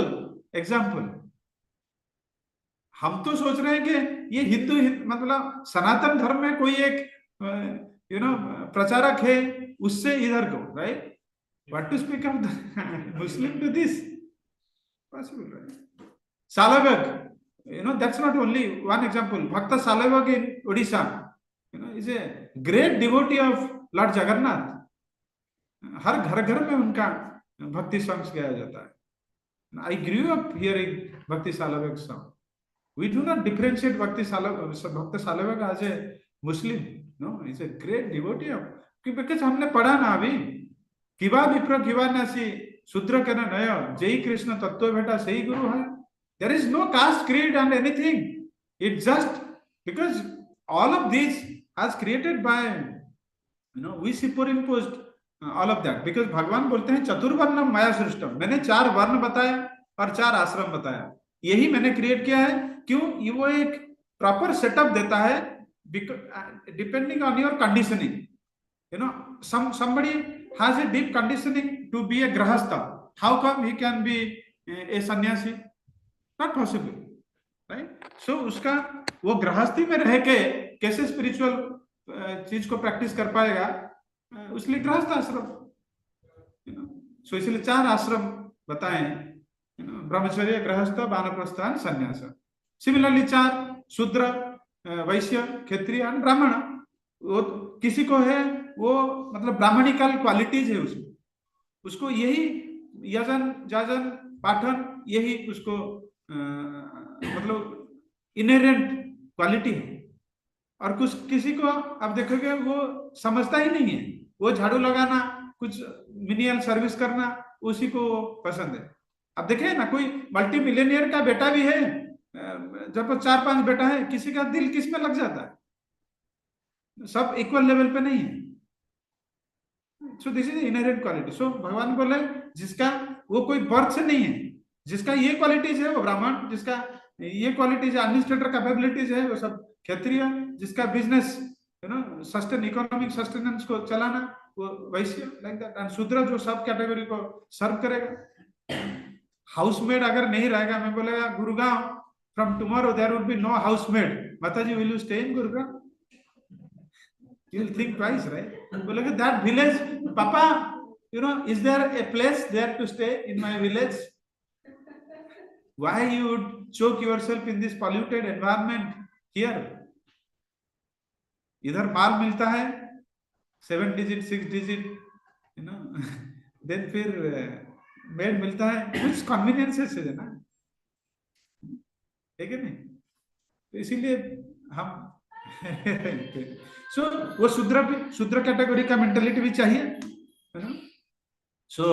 example. हम तो सोच रहे हैं कि ये हिंदू मतलब सनातन धर्म में कोई एक यू नो प्रचारक है, उससे इधर को, right? What to speak of Muslim to this, possible, right? सालवेग, you know, that's not only one example. Bhakta Salavag in Odisha, you know, is a great devotee of Lord Jagannath. हर घर में उनका भक्ति सॉन्ग्स गाया जाता है। I grew up hearing Bhakti Salavag song. We do not differentiate Bhakti Salavag as a Muslim. No, he's a great devotee of, because हमने पढ़ा ना अभी, किवा विप्र किवा नासी शूद्र के न नय, जय कृष्ण तत्व भेटा सही गुरु है। There is no caste, creed and anything. It's just because all of this has created by, you know, we superimposed all of that. Because भगवान बोलते हैं चतुर्वर्णम माया सृष्टम, मैंने 4 वर्ण बताया और 4 आश्रम बताया, यही मैंने क्रिएट किया है। क्यों? ये वो एक प्रॉपर सेटअप देता है, depending on your conditioning. You know, somebody has a deep conditioning to be a grahastha. How come he can be a sannyasi? Not possible, right? So उसका वो गृहस्थी में रह के कैसे स्पिरिचुअल चीज को प्रैक्टिस कर पाएगा, उसलिए गृहस्थ आश्रम, you know, सो इसलिए 4 आश्रम बताए, ब्रह्मचर्य, गृहस्थ, वानप्रस्थ, संन्यास। सिमिलरली 4 शूद्र, वैश्य, क्षत्रिय एंड ब्राह्मण। वो किसी को है वो मतलब ब्राह्मणिकल क्वालिटीज है उसमें, उसको यही यजन जाजन पाठन यही उसको मतलब इनहेरेंट क्वालिटी है। और कुछ किसी को आप देखोगे वो समझता ही नहीं है, वो झाड़ू लगाना, कुछ मिनिमल सर्विस करना उसी को पसंद है। अब देखे ना, कोई मल्टी मिलियनियर का बेटा भी है, जब 4-5 बेटा है, किसी का दिल किस में लग जाता है, सब इक्वल लेवल पे नहीं है। So this is inherent quality. So भगवान बोले जिसका वो कोई बर्थ से नहीं है, जिसका ये क्वालिटीज है वो ब्राह्मण, जिसका ये क्वालिटीज एडमिनिस्ट्रेटर कैपेबिलिटीज है वो सब क्षत्रिय, जिसका बिजनेस सस्टेन इकोनॉमिक सस्टेनेंस को चलाना वो वैश्य, लाइक दैट। एंड शूद्र जो सब कैटेगरी को सर्व करेगा। हाउसमेड अगर नहीं रहेगा, मैं बोलेगा Gurgaon from tomorrow there would be no housemaid, Mataji will you stay in Gurgaon? You will think twice, right? Well, look at that village, Papa. Is there a place there to stay in my village? Why you would choke yourself in this polluted environment here? इधर माल मिलता है 7 digit 6 digit, then फिर made मिलता है, कुछ conveniences है ना, ठीक है नहीं? तो इसीलिए हम सो वो शूद्र कैटेगरी का मेंटालिटी भी चाहिए। So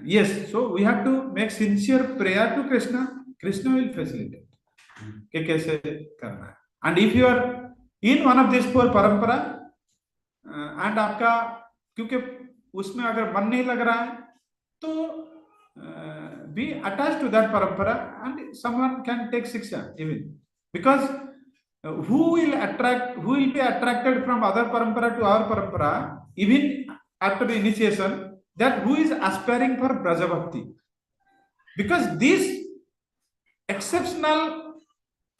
yes, so we have to make sincere prayer to Krishna, Krishna will facilitate कि कैसे करना है। And if you are in one of this 4 parampara and आपका क्योंकि उसमें अगर मन नहीं लग रहा है तो बी अटैच्ड टू दैट परंपरा एंड समवन कैन टेक शिक्षा even, because who will be attracted from other parampara to our parampara even after the initiation, that who is aspiring for Braja Bhakti, because this exceptional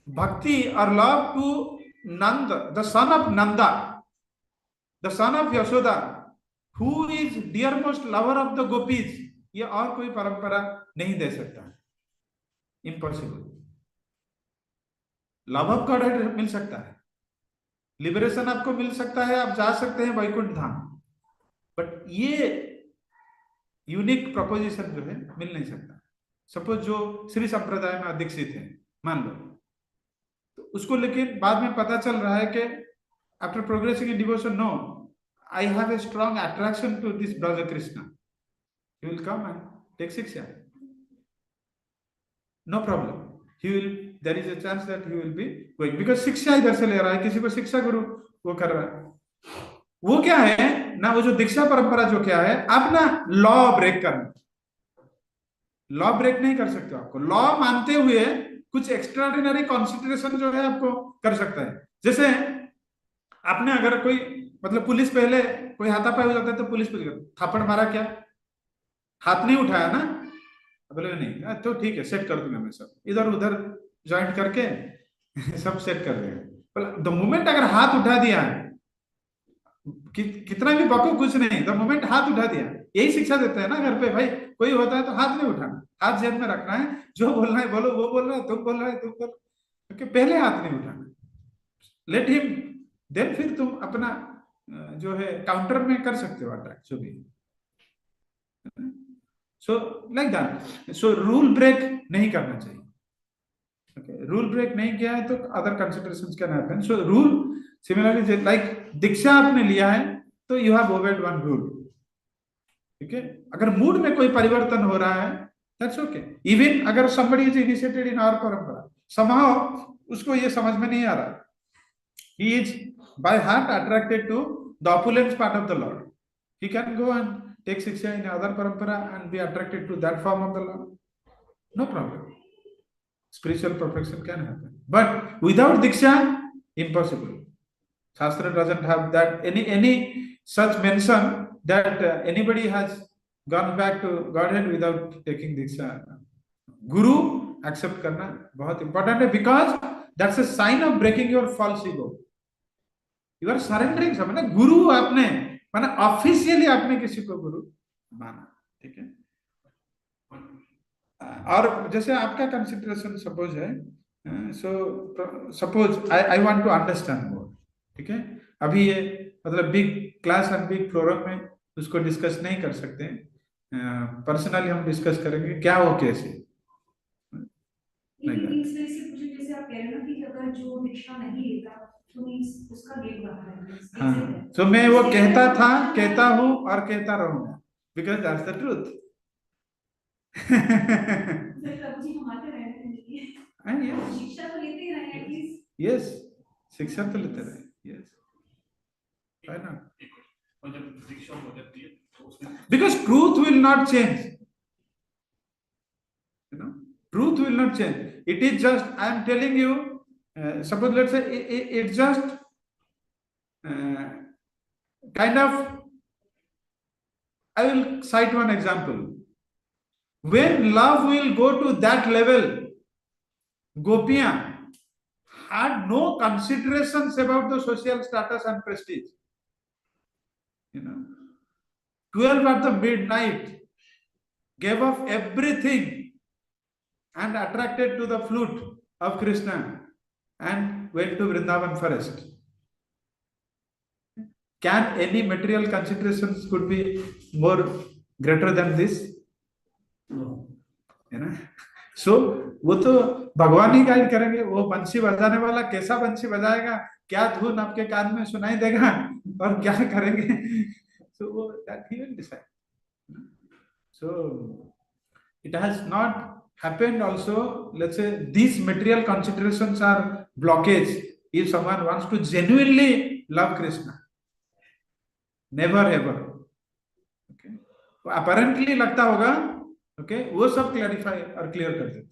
bhakti or love to Nanda, the son of Nanda, the son of Yashoda, who is dearmost lover of the gopis, ये और कोई परंपरा नहीं दे सकता, impossible. Love of God मिल सकता है, liberation आपको मिल सकता है, आप जा सकते हैं वैकुंठ धाम, बट ये यूनिक प्रोपोजिशन जो है मिल नहीं सकता। सपोज जो श्री संप्रदाय में दीक्षित है मान लो, तो उसको लेकिन बाद में पता चल रहा है कि after progressing in devotion, no I have a strong attraction to this brother Krishna, he will come and take शिक्षा, no problem, there is a chance that he will be going, because शिक्षा इधर से ले रहा है, किसी को शिक्षा गुरु वो कर रहा है। वो क्या है ना, वो जो दीक्षा परंपरा जो क्या है, आप ना लॉ ब्रेक करना, लॉ ब्रेक नहीं कर सकते, आपको लॉ मानते हुए कुछ एक्स्ट्राऑर्डिनरी कॉन्सिडरेशन जो है आपको कर सकता है। जैसे आपने अगर कोई मतलब पुलिस पहले कोई हाथापाई हो जाता है तो पुलिस थप्पड़ मारा, क्या हाथ नहीं उठाया ना, बोले नहीं तो ठीक है सेट कर दूंगा मैं, सब इधर उधर ज्वाइंट करके सब सेट कर देगा। द मोमेंट अगर हाथ उठा दिया, कितना भी बको कुछ नहीं, द मोमेंट हाथ उठा दिया, यही शिक्षा देते हैं ना घर पे, भाई कोई होता है तो हाथ नहीं उठाना, हाथ जेब में रखना है, जो बोलना है बोलो, वो बोल रहा है तुम बोल रहा है तुम बोल, क्योंकि पहले हाथ नहीं उठाना, लेट हिम, देन फिर तुम अपना जो है काउंटर में कर सकते हो अटैक जो भी। So like that, so rule break नहीं करना चाहिए। Okay, रूल ब्रेक नहीं किया है तो other considerations can happen. So rule similarly like diksha आपने लिया है तो you have obeyed one rule, ठीक है। अगर मूड में कोई परिवर्तन हो रहा है दैट्स ओके, इवन अगर somebody is initiated in our परंपरा, somehow उसको ये समझ में नहीं आ रहा, he is by heart attracted to the opulence part of the Lord, he can go and take shiksha in other parampara and be attracted to that form of the Lord, no problem, spiritual perfection can happen, but without diksha impossible. Shastra doesn't have that any such mention that anybody has gone back to Godhead without taking diksha. Guru accept करना बहुत important है, because that's a sign of breaking your false ego. You are surrendering समझ ना, गुरु आपने माना officially आपने किसी को गुरु माना, ठीक है। और जैसे आपका कंसिडरेशन सपोज है, so suppose I want to understand more, ठीक है। अभी ये मतलब big class and big forum में उसको डिस्कस नहीं कर सकते, पर्सनली हम डिस्कस करेंगे क्या वो कैसे। लेकिन मीन्स में से मुझे जैसे आप कह रहे हो ना कि अगर जो दीक्षा नहीं लेता तो मीन्स उसका गेट कहाँ है? हाँ, तो मैं वो कहता था, कहता हूँ और कहता रहूंगा, बिकॉज दैट्स द ट्रूथ। प्रभु जी हमारे रहने दीजिए, शिक्षा तो लेते ही रहे एटलीस्ट। यस, शिक्षा तो लेते रहे, यस, है ना। और जब दीक्षा हो जाती है तो उसमें Because truth will not change. You know, truth will not change. It is just, I am telling you, suppose let's say it's just kind of, I will cite one example. When love will go to that level, Gopiyan had no considerations about the social status and prestige. You know, 12 at the midnight, gave up everything and attracted to the flute of Krishna and went to Vrindavan forest. Can any material considerations could be more greater than this? No. है ना। सो वो तो भगवान ही guide करेंगे, वो बंसी बजाने वाला कैसा बंसी बजाएगा, क्या धुन आपके कान में सुनाई देगा और क्या करेंगे, सो वो that he will decide. So it has not happened also. Let's say these material considerations are blockage if someone wants to genuinely love Krishna. Never ever. Okay, तो apparently लगता होगा, okay, वो सब क्लैरिफाई और क्लियर कर देते हैं।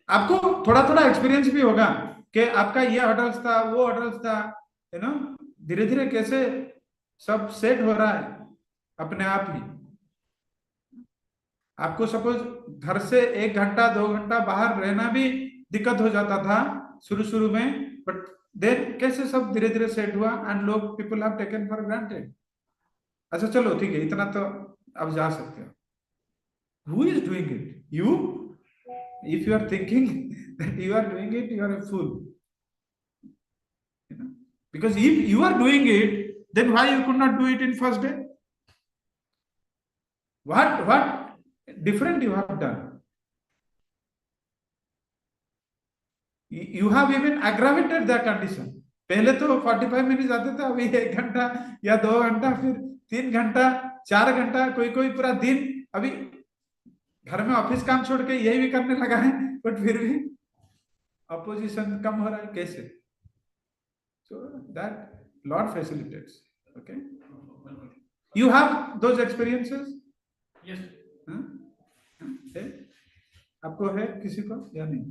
आपको थोड़ा थोड़ा एक्सपीरियंस भी होगा कि आपका ये हर्डल्स था, वो हर्डल्स था, यू नो, धीरे धीरे कैसे सब सेट हो रहा है अपने आप ही। आपको सपोज घर से 1 घंटा 2 घंटा बाहर रहना भी दिक्कत हो जाता था शुरू शुरू में, बट देन कैसे सब धीरे धीरे सेट हुआ एंड लोग people have taken for granted. अच्छा चलो ठीक है, इतना तो अब जा सकते हो। Who is doing it? You? If you are thinking that you are doing it, you are a fool, because if you are doing it then why you could not do it in first day? what different you have done? You have even aggravated the condition. पहले तो 45 minute आते थे, अभी 1 घंटा या 2 घंटा, फिर 3 घंटा, 4 घंटा, कोई कोई पूरा दिन। अभी घर में ऑफिस काम छोड़ के यही भी करने लगा है, बट फिर भी अपोजिशन कम हो रहा है, कैसे? So that Lord facilitates. Okay, you have those experiences? yes है? आपको है किसी को या नहीं?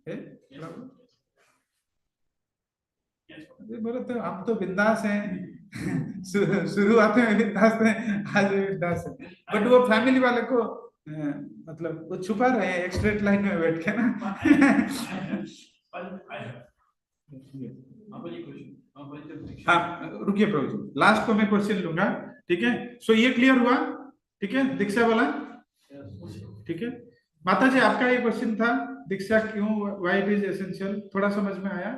है? अरे बोले तो हम तो बिंदास हैं, शुरुआत में बिंदास थे, आज भी बिंदास है, बट वो फैमिली वाले को मतलब वो छुपा रहे हैं एक स्ट्रेट लाइन में बैठ के ना। हाँ रुकिए प्रभु जी, लास्ट को मैं क्वेश्चन लूंगा, ठीक है। सो ये क्लियर हुआ, ठीक है, दीक्षा वाला, ठीक है। माता जी आपका ये क्वेश्चन था, दीक्षा क्यों, व्हाई इट इज एसेंशियल, थोड़ा समझ में आया?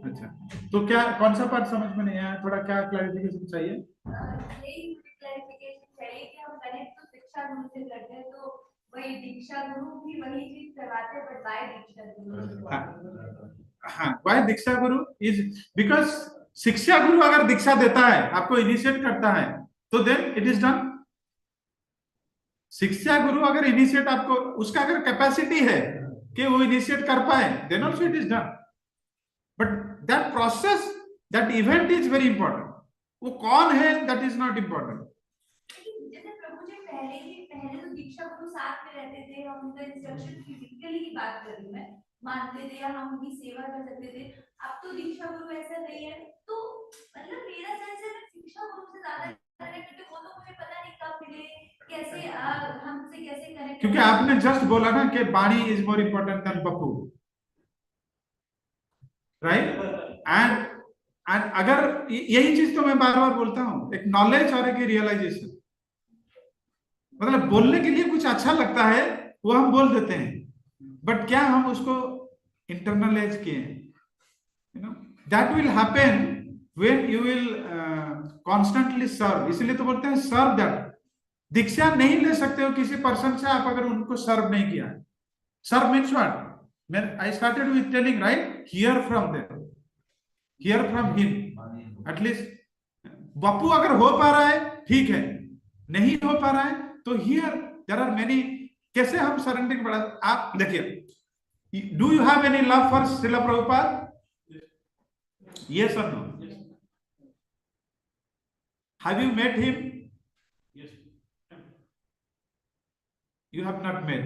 अच्छा, तो क्या कौन सा पार्ट समझ में नहीं आया, थोड़ा क्या क्लैरिफिकेशन चाहिए? यही क्लैरिफिकेशन चाहिए कि हम कनेक्ट तो शिक्षा गुरु से करते हैं, तो वही दीक्षा गुरु भी वही चीज करवाते हैं, बट बाय दीक्षा गुरु। हाँ, why Diksha Guru is because शिक्षा गुरु अगर दीक्षा देता है, आपको इनिशिएट करता है, तो देन इट इज डन। शिक्षा गुरु अगर इनिशिएट आपको, उसका अगर कैपेसिटी है कि वो इनिशिएट कर पाए, then also it is done. But that process, that event is very important. वो कौन है दैट इज नॉट इंपॉर्टेंट। जैसे प्रभु जी पहले तो दीक्षा गुरु साथ में रहते थे, हम उनका इंस्ट्रक्शन फिजिकली की बात कर रही हूं मैं, मानते थे या हम उनकी सेवा कर सकते थे। अब तो दीक्षा गुरु ऐसा नहीं है, तो मतलब मेरा सेंस है शिक्षा गुरु से ज्यादा कनेक्टेड, वो तो मुझे पता नहीं कब मिले, कैसे हमसे कैसे कनेक्ट। क्योंकि आपने जस्ट बोला ना कि vani is more important than vapu, right? And अगर यही चीज तो मैं बार बार बोलता हूं, एक नॉलेज और एक रियलाइजेशन। मतलब बोलने के लिए कुछ अच्छा लगता है वो हम बोल देते हैं, बट क्या हम उसको इंटरनलाइज किए? That will happen when you will constantly serve. इसलिए तो बोलते हैं सर्व दैट। दीक्षा नहीं ले सकते हो किसी पर्सन से आप अगर उनको सर्व नहीं किया। Serve means what? I started with telling, right? Hear from them, hear from him. At least bapu अगर हो पा रहा है ठीक है, नहीं हो पा रहा है तो हियर देयर आर मेनी। कैसे हम सरेंडरिंग बढ़ा? आप देखिए, do you have any love for Srila Prabhupada? Yes और no? Have you met him? Yes. You have not met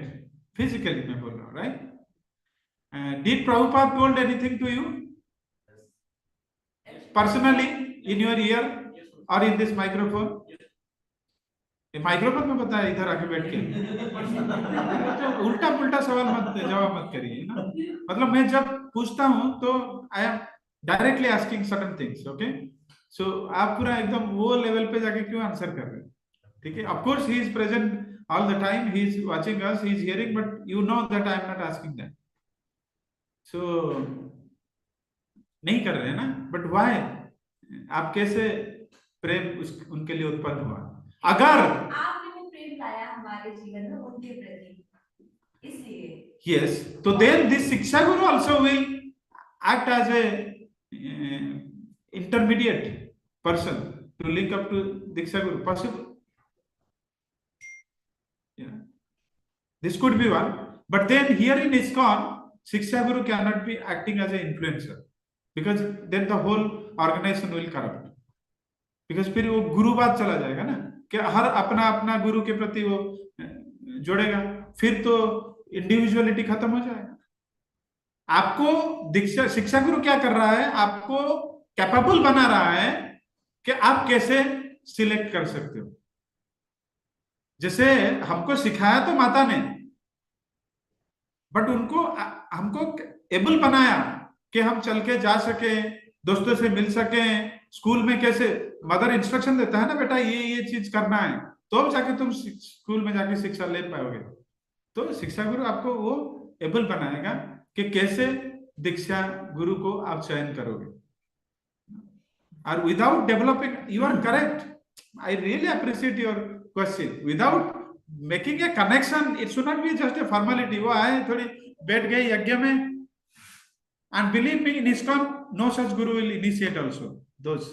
physically, मैं बोल रहा हूँ, right? Did Prabhupada told anything to you personally in your ear Yes, sir. or in this microphone? ये microphone में बताया इधर आके बैठ के। उल्टा पुल्टा सवाल मत जवाब मत करिए ना। मतलब मैं जब पूछता हूँ तो I am directly asking certain things, okay? So आप पूरा एकदम वो लेवल पे जाके क्यों आंसर कर रहे हैं? ठीक है, of course he is present all the time, he is watching us, he is hearing, but you know that I am not asking that. So नहीं कर रहे हैं ना, but why? आप कैसे प्रेम उनके लिए उत्पन्न हुआ? अगर आपने वो प्रेम लाया हमारे जीवन में उनके प्रति, इसलिए yes, तो then this Shiksha Guru also will act as a intermediate person to link up to Diksha Guru. Possible? Yeah. This could be one, but then here in ISKCON, Shiksha Guru cannot be acting as an influencer because then the whole organization will corrupt. Because फिर वो गुरुवाद चला जाएगा ना कि हर अपना अपना गुरु के प्रति वो जोड़ेगा, फिर तो इंडिविजुअलिटी खत्म हो जाएगा। आपको दीक्षा शिक्षा गुरु क्या कर रहा है? आपको कैपेबल बना रहा है कि आप कैसे सिलेक्ट कर सकते हो। जैसे हमको सिखाया तो माता ने, बट उनको हमको एबल बनाया कि हम चल के जा सके, दोस्तों से मिल सके। स्कूल में कैसे मदर इंस्ट्रक्शन देता है ना, बेटा ये चीज करना है, तो अब जाके तुम स्कूल में जाके शिक्षा ले पाओगे। तो शिक्षा गुरु आपको वो एबल बनाएगा कि कैसे दीक्षा गुरु को आप चयन करोगे। और without developing, you are correct, I really appreciate your question. Without making a connection, it should not be just a formality. वो आए थोड़ी बैठ गए यज्ञ में, and believe me, in ISKCON, no such guru will initiate also those.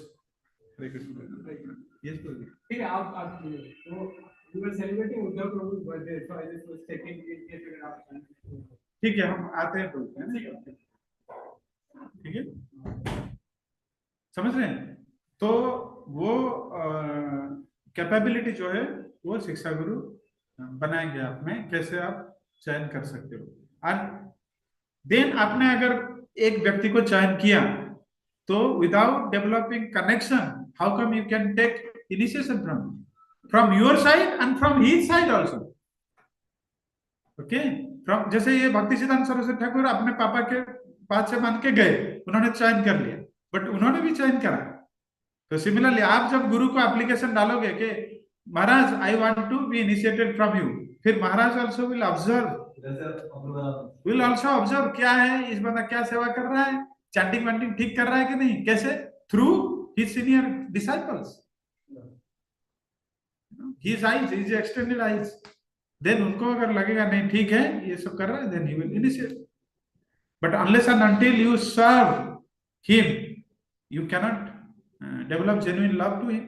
Yes, ठीक है, आप you were celebrating Uddhav Prabhu's birthday, so I just was checking if you can ask. ठीक है, हम आते हैं बोलते हैं, ठीक है, समझ रहे हैं? तो वो कैपेबिलिटी जो है वो शिक्षा गुरु बनाएंगे आप में, कैसे आप चयन कर सकते हो। और देन आपने अगर एक व्यक्ति को चयन किया तो without developing connection, how come you can take initiation from your side and from his side also, okay? From, जैसे ये भक्ति सिद्धांत सरस्वती ठाकुर अपने पापा के बात से मान के गए, उन्होंने चयन कर लिया, बट उन्होंने भी चयन करा। तो सिमिलरली आप जब गुरु को एप्लीकेशन डालोगे कि Maharaj I want to be initiated from you, फिर Maharaj also will also observe क्या है इस बंदा, क्या सेवा कर रहा है, चैंटिंग वैंटिंग ठीक कर रहा है कि नहीं, कैसे? Through his senior disciples, his eyes, his extended eyes. Then उनको अगर लगेगा नहीं ठीक है ये सब कर रहा है, then he will initiate. But unless and until you serve him, you cannot develop genuine love to him,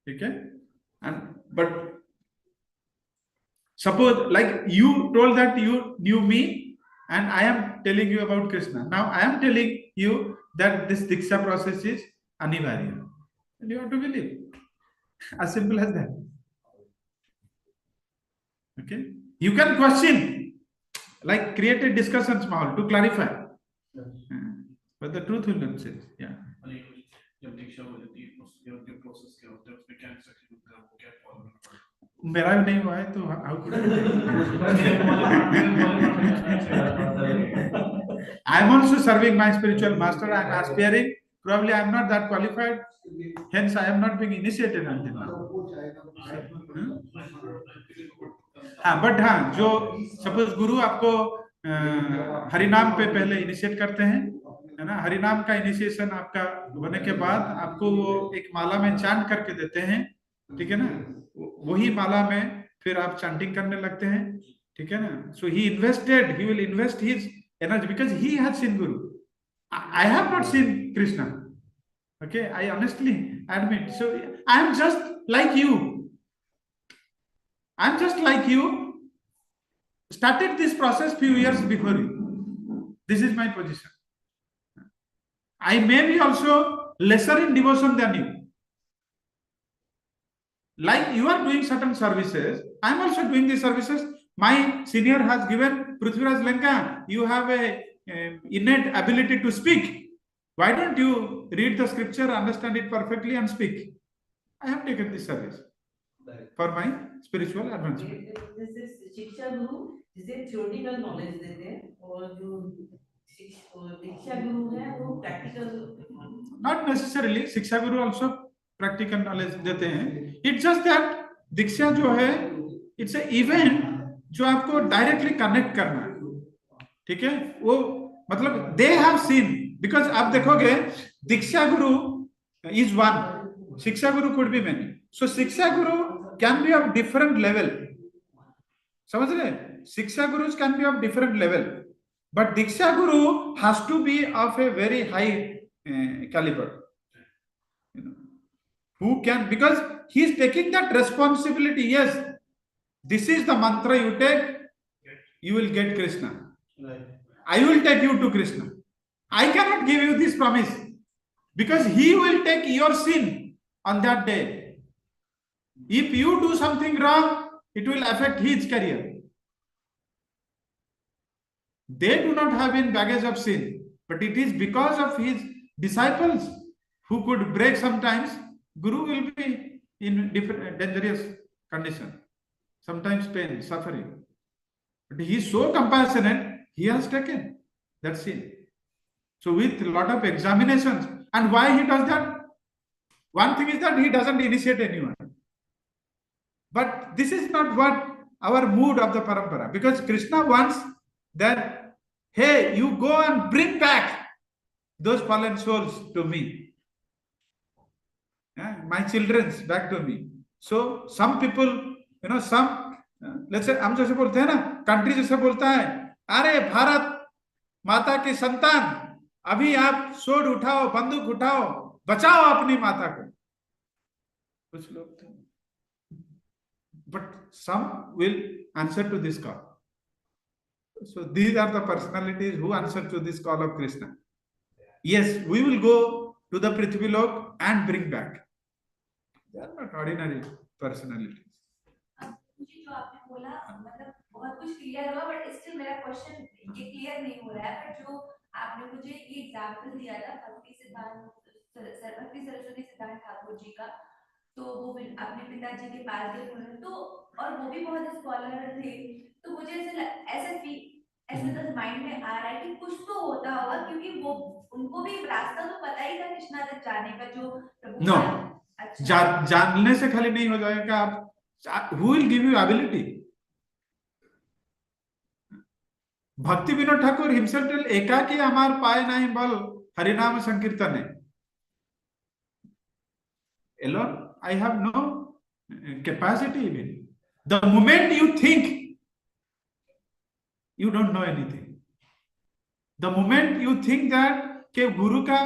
okay? And but suppose like you told that you knew me and I am telling you about Krishna, now I am telling you that this diksha process is anivarya and you have to believe, as simple as that, okay? You can question, like create a discussion small to clarify, but the truth will not change. Yeah. जब दीक्षा हो जाती है जो process क्या होता है उसमें क्या इंस्ट्रक्शन होता है, वो क्या फॉलो करना पड़ता है? मेरा भी नहीं हुआ है तो how could I am also serving my spiritual master. I am aspiring Probably I am not that qualified, hence I am not being initiated until now. हाँ, बट हाँ, जो सपोज गुरु आपको हरिनाम पे पहले इनिशिएट करते हैं, है ना, हरिनाम का इनिशिएशन आपका होने के बाद आपको वो एक माला में चांट करके देते हैं, ठीक है ना, वही माला में फिर आप चांटिंग करने लगते हैं, ठीक है ना. So he invested, he will invest his energy because he has seen guru. I have not seen Krishna. Okay, I honestly admit. So I am just like you. I am just like you. Started this process few years before you. This is my position. I may be also lesser in devotion than you. Like you are doing certain services, I am also doing these services. My senior has given Prithviraj Lanka. You have a innate ability to speak. Why don't you read the scripture, understand it perfectly, and speak? I have taken this service for my spiritual advancement. This is शिक्षा गुरु, जिसे theoretical knowledge देते हैं, और जो दीक्षा गुरु है वो practical. Not necessarily. शिक्षा गुरु also practical knowledge देते हैं. It's just that दीक्षा जो है, it's a event जो आपको directly connect करना है, ठीक है. वो मतलब they have seen, because आप देखोगे दीक्षा गुरु is one, शिक्षा गुरु could be many. So शिक्षा गुरु can be of different level. समझ रहे? शिक्षा gurus can be of different level, but Diksha guru has to be of a very high caliber. You know, who can, because he is taking that responsibility. Yes, this is the mantra you take, you will get Krishna. Right. I will take you to Krishna. I cannot give you this promise because he will take your sin on that day. If you do something wrong, it will affect his career. They do not have in baggage of sin, but it is because of his disciples who could break sometimes. Guru will be in different dangerous condition, sometimes pain, suffering. But he is so compassionate, he has taken that sin. So with a lot of examinations, and why he does that? One thing is that he doesn't initiate anyone. But this is not what our mood of the parampara, because Krishna wants that, hey, you go and bring back those fallen souls to me. My children's back to me. So some people, you know, some, let's say, हम जैसे बोलते हैं ना, country जैसे बोलता है, अरे भारत माता की संतान, अभी आप sword उठाओ, बंदूक उठाओ, बचाओ अपनी माता को. कुछ लोग थे. But some will answer to this call. So these are the personalities who answer to this call of Krishna. Yes, we will go to the Prithvi Lok and bring back. They are not ordinary personalities. जो आपने बोला, मतलब बहुत कुछ clear हुआ, but still मेरा question ये clear नहीं हो रहा है. बट जो आपने मुझे ये एग्जांपल दिया था भक्ति सरस्वती सिद्धांत ठाकुर जी का, तो वो अपने पिताजी के पास गए, तो और वो भी बहुत स्कॉलर थे, तो मुझे ऐसे तो माइंड में आ रहा है कि कुछ तो होता होगा, क्योंकि वो उनको भी रास्ता तो पता ही था कृष्णा तक जाने का, जो No, जानने से खाली नहीं हो जाएगा. आप, who will give you ability? भक्ति विनोद ठाकुर himself tell, एकाकी हमार पाए नहीं बल हरिनाम संकीर्तने. Alone I have no capacity even. The moment you think, you don't know anything. The moment you think that कि गुरु का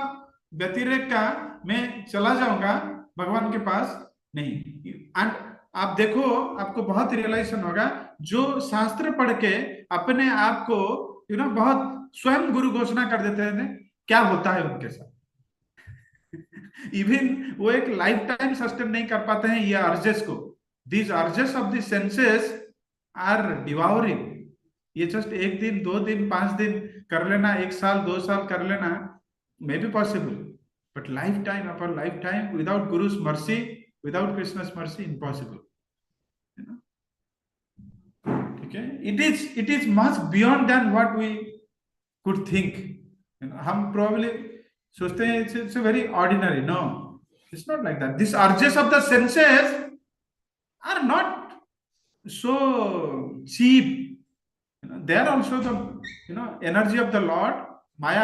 व्यतिरेक का मैं चला जाऊंगा भगवान के पास, नहीं. एंड आप देखो, आपको बहुत रियलाइजेशन होगा, जो शास्त्र पढ़ के अपने आप को बहुत स्वयं गुरु घोषणा कर देते हैं, क्या होता है उनके साथ. इवन वो एक लाइफ टाइम सस्टेन नहीं कर पाते हैं ये अर्जेस को. These urges of the senses are devouring. ये जस्ट एक दिन, 2 दिन, 5 दिन कर लेना, 1 साल, 2 साल कर लेना may be possible, but lifetime upon lifetime without Guru's mercy, without Krishna's mercy, impossible. You know? Okay, it is much beyond than what we could think. You know, हम probably सोचते हैं it's very ordinary. No, it's not like that. This urges of the senses are not so cheap. They are also the energy of the Lord. Maya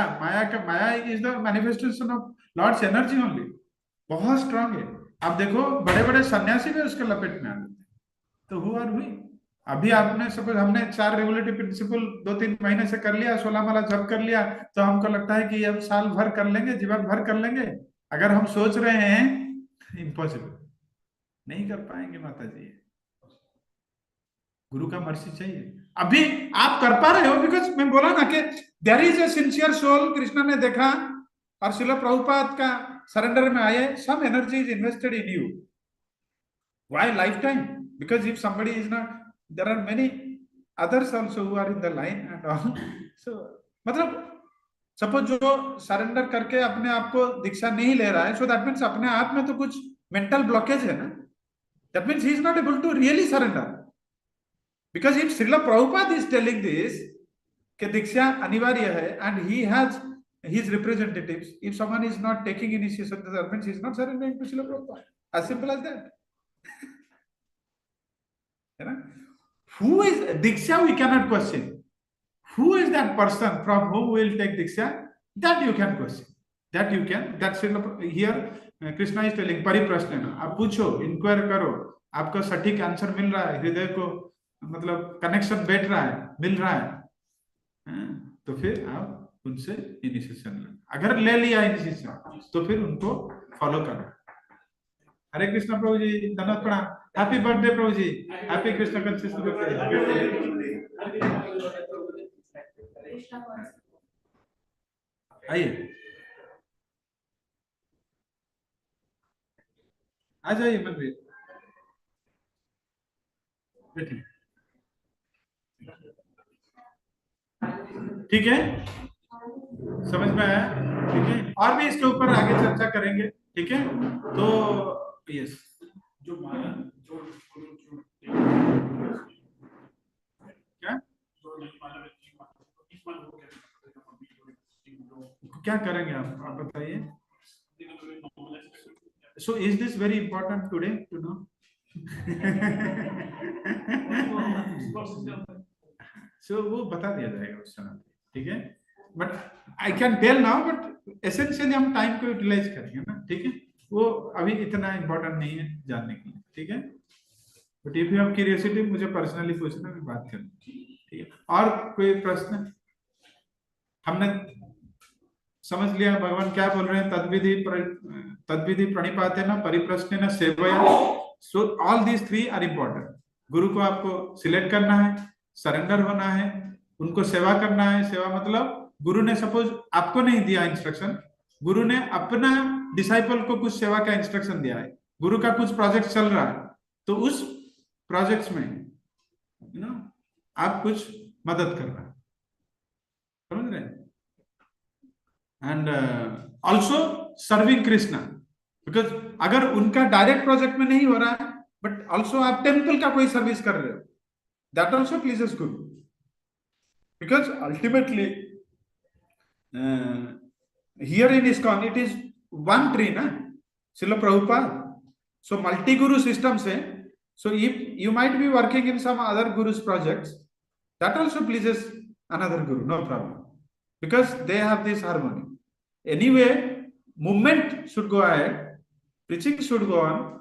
is the manifestation of Lord's energy only. बहुत strong है. आप देखो बड़े बड़े सन्यासी भी उसके लपेट में आ जाते हैं. तो हु आर वी? अभी आपने सपोज हमने 4 रेगुलेटरी प्रिंसिपल 2-3 महीने से कर लिया, 16 माला जप कर लिया, तो हमको लगता है कि हम साल भर कर लेंगे, जीवन भर कर लेंगे. अगर हम सोच रहे हैं, इम्पॉसिबल, नहीं कर पाएंगे माता जी. गुरु का मर्सी चाहिए. अभी आप कर पा रहे हो बिकॉज मैं बोला ना कि there is a sincere soul. Krishna ने देखा और श्रील प्रभुपाद का सरेंडर में आए. Some energy is invested in you. Why lifetime? Because if somebody is not, there are many others also who are in the line and all. So मतलब suppose जो surrender करके अपने आप को दीक्षा नहीं ले रहा है, सो दैट मीन्स अपने आप में तो कुछ मेंटल ब्लॉकेज है ना. That means he is not able to really surrender. Because if Srila Prabhupada is telling this, कि दीक्षा अनिवार्य है, and he has his representatives, if someone is not taking initiation, that means he is not surrendering to Srila Prabhupada. As simple as that. है ना? Who is Diksha? We cannot question. Who is that person from whom we will take Diksha? That you can question. That you can. That's here Krishna is telling परिप्रश्न. आप पूछो, inquire करो, आपको सटीक answer मिल रहा है, हृदय को मतलब कनेक्शन बैठ रहा है, मिल रहा है, तो फिर आप उनसे इनिशिएशन लें. अगर ले लिया इनिशिएशन तो फिर उनको फॉलो करना. हरे कृष्ण प्रभु जी, धन्यवाद, प्रणाम. Happy birthday Prabhu ji. Happy Krishna consistent birthday. आइए, आ जाइए मंदिर, बैठिए. ठीक है, समझ में आया? ठीक है, और भी इसके ऊपर आगे चर्चा करेंगे. ठीक है, तो यस, जो माला जो क्या जो नहीं माला इस माला को क्या करेंगे आप बताइए. So is this very important today to know? So वो बता दिया जाएगा उस समय. ठीक है, but I can tell now, but essentially हम टाइम को यूटिलाइज करेंगे ना. ठीक है, वो अभी इतना इंपॉर्टेंट नहीं है जानने के लिए. ठीक है, but if you have curiosity मुझे पर्सनली पूछना, मैं बात करूँ. ठीक है, और कोई प्रश्न? हमने समझ लिया भगवान क्या बोल रहे हैं. तद्विधि प्रणिपातेन परिप्रश्नेन सेवया. So all these 3 are important. गुरु को आपको सिलेक्ट करना है, सरेंडर होना है, उनको सेवा करना है. सेवा मतलब गुरु ने सपोज आपको नहीं दिया इंस्ट्रक्शन, गुरु ने अपना डिसाइपल को कुछ सेवा का इंस्ट्रक्शन दिया है. गुरु का कुछ प्रोजेक्ट चल रहा है, तो उस प्रोजेक्ट्स में आप कुछ मदद करना, समझ रहे हैं. And also serving Krishna, because अगर उनका डायरेक्ट प्रोजेक्ट में नहीं हो रहा है, बट ऑल्सो आप टेम्पल का कोई सर्विस कर रहे हो, that also pleases Guru. Because ultimately here in ISKCON it is one tree ना, Srila Prabhupada. So multi-guru system से, so if you might be working in some other guru's projects, that also pleases another guru, no problem, because they have this harmony. Anyway, movement should go ahead, preaching should go on,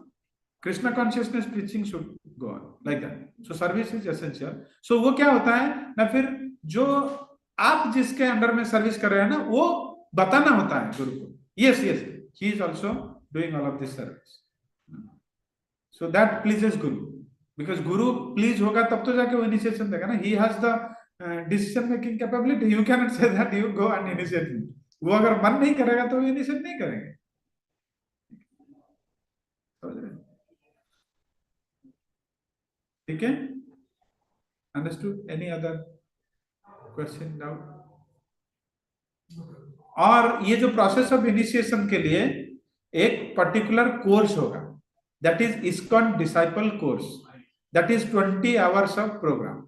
Krishna consciousness preaching should go on, like that. So service is essential. So वो क्या होता है ना, फिर जो आप जिसके under में सर्विस कर रहे हैं ना, वो बताना होता है गुरु को. Yes, yes, he is also doing all of this service. So that pleases Guru, because Guru please होगा तब तो जाके वो initiation देगा ना. He has the decision making capability. You cannot say that you go and initiate me. वो अगर मन नहीं करेगा तो वो initiate नहीं करेंगे. ठीक है, understood? Any other question, doubt? और ये जो प्रोसेस ऑफ इनिशिएशन के लिए एक पर्टिकुलर कोर्स होगा, that is ISKCON disciple course, that is 20 hours of program.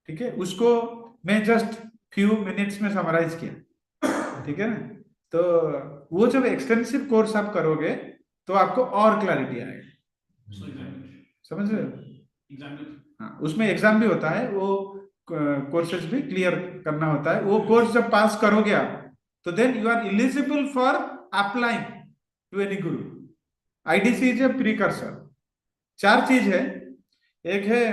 ठीक है, उसको मैं जस्ट फ्यू मिनट्स में समराइज किया. ठीक है ना। तो वो जब एक्सटेंसिव कोर्स आप करोगे तो आपको और क्लैरिटी आएगी, So examination. समझ रहे हो। Examination. हाँ, उसमें एग्जाम भी होता है, वो कोर्सेज भी क्लियर करना होता है। वो कोर्स जब पास करोगे आप तो then you are eligible for applying to any guru. IDC is a precursor. 4 चीज है, एक है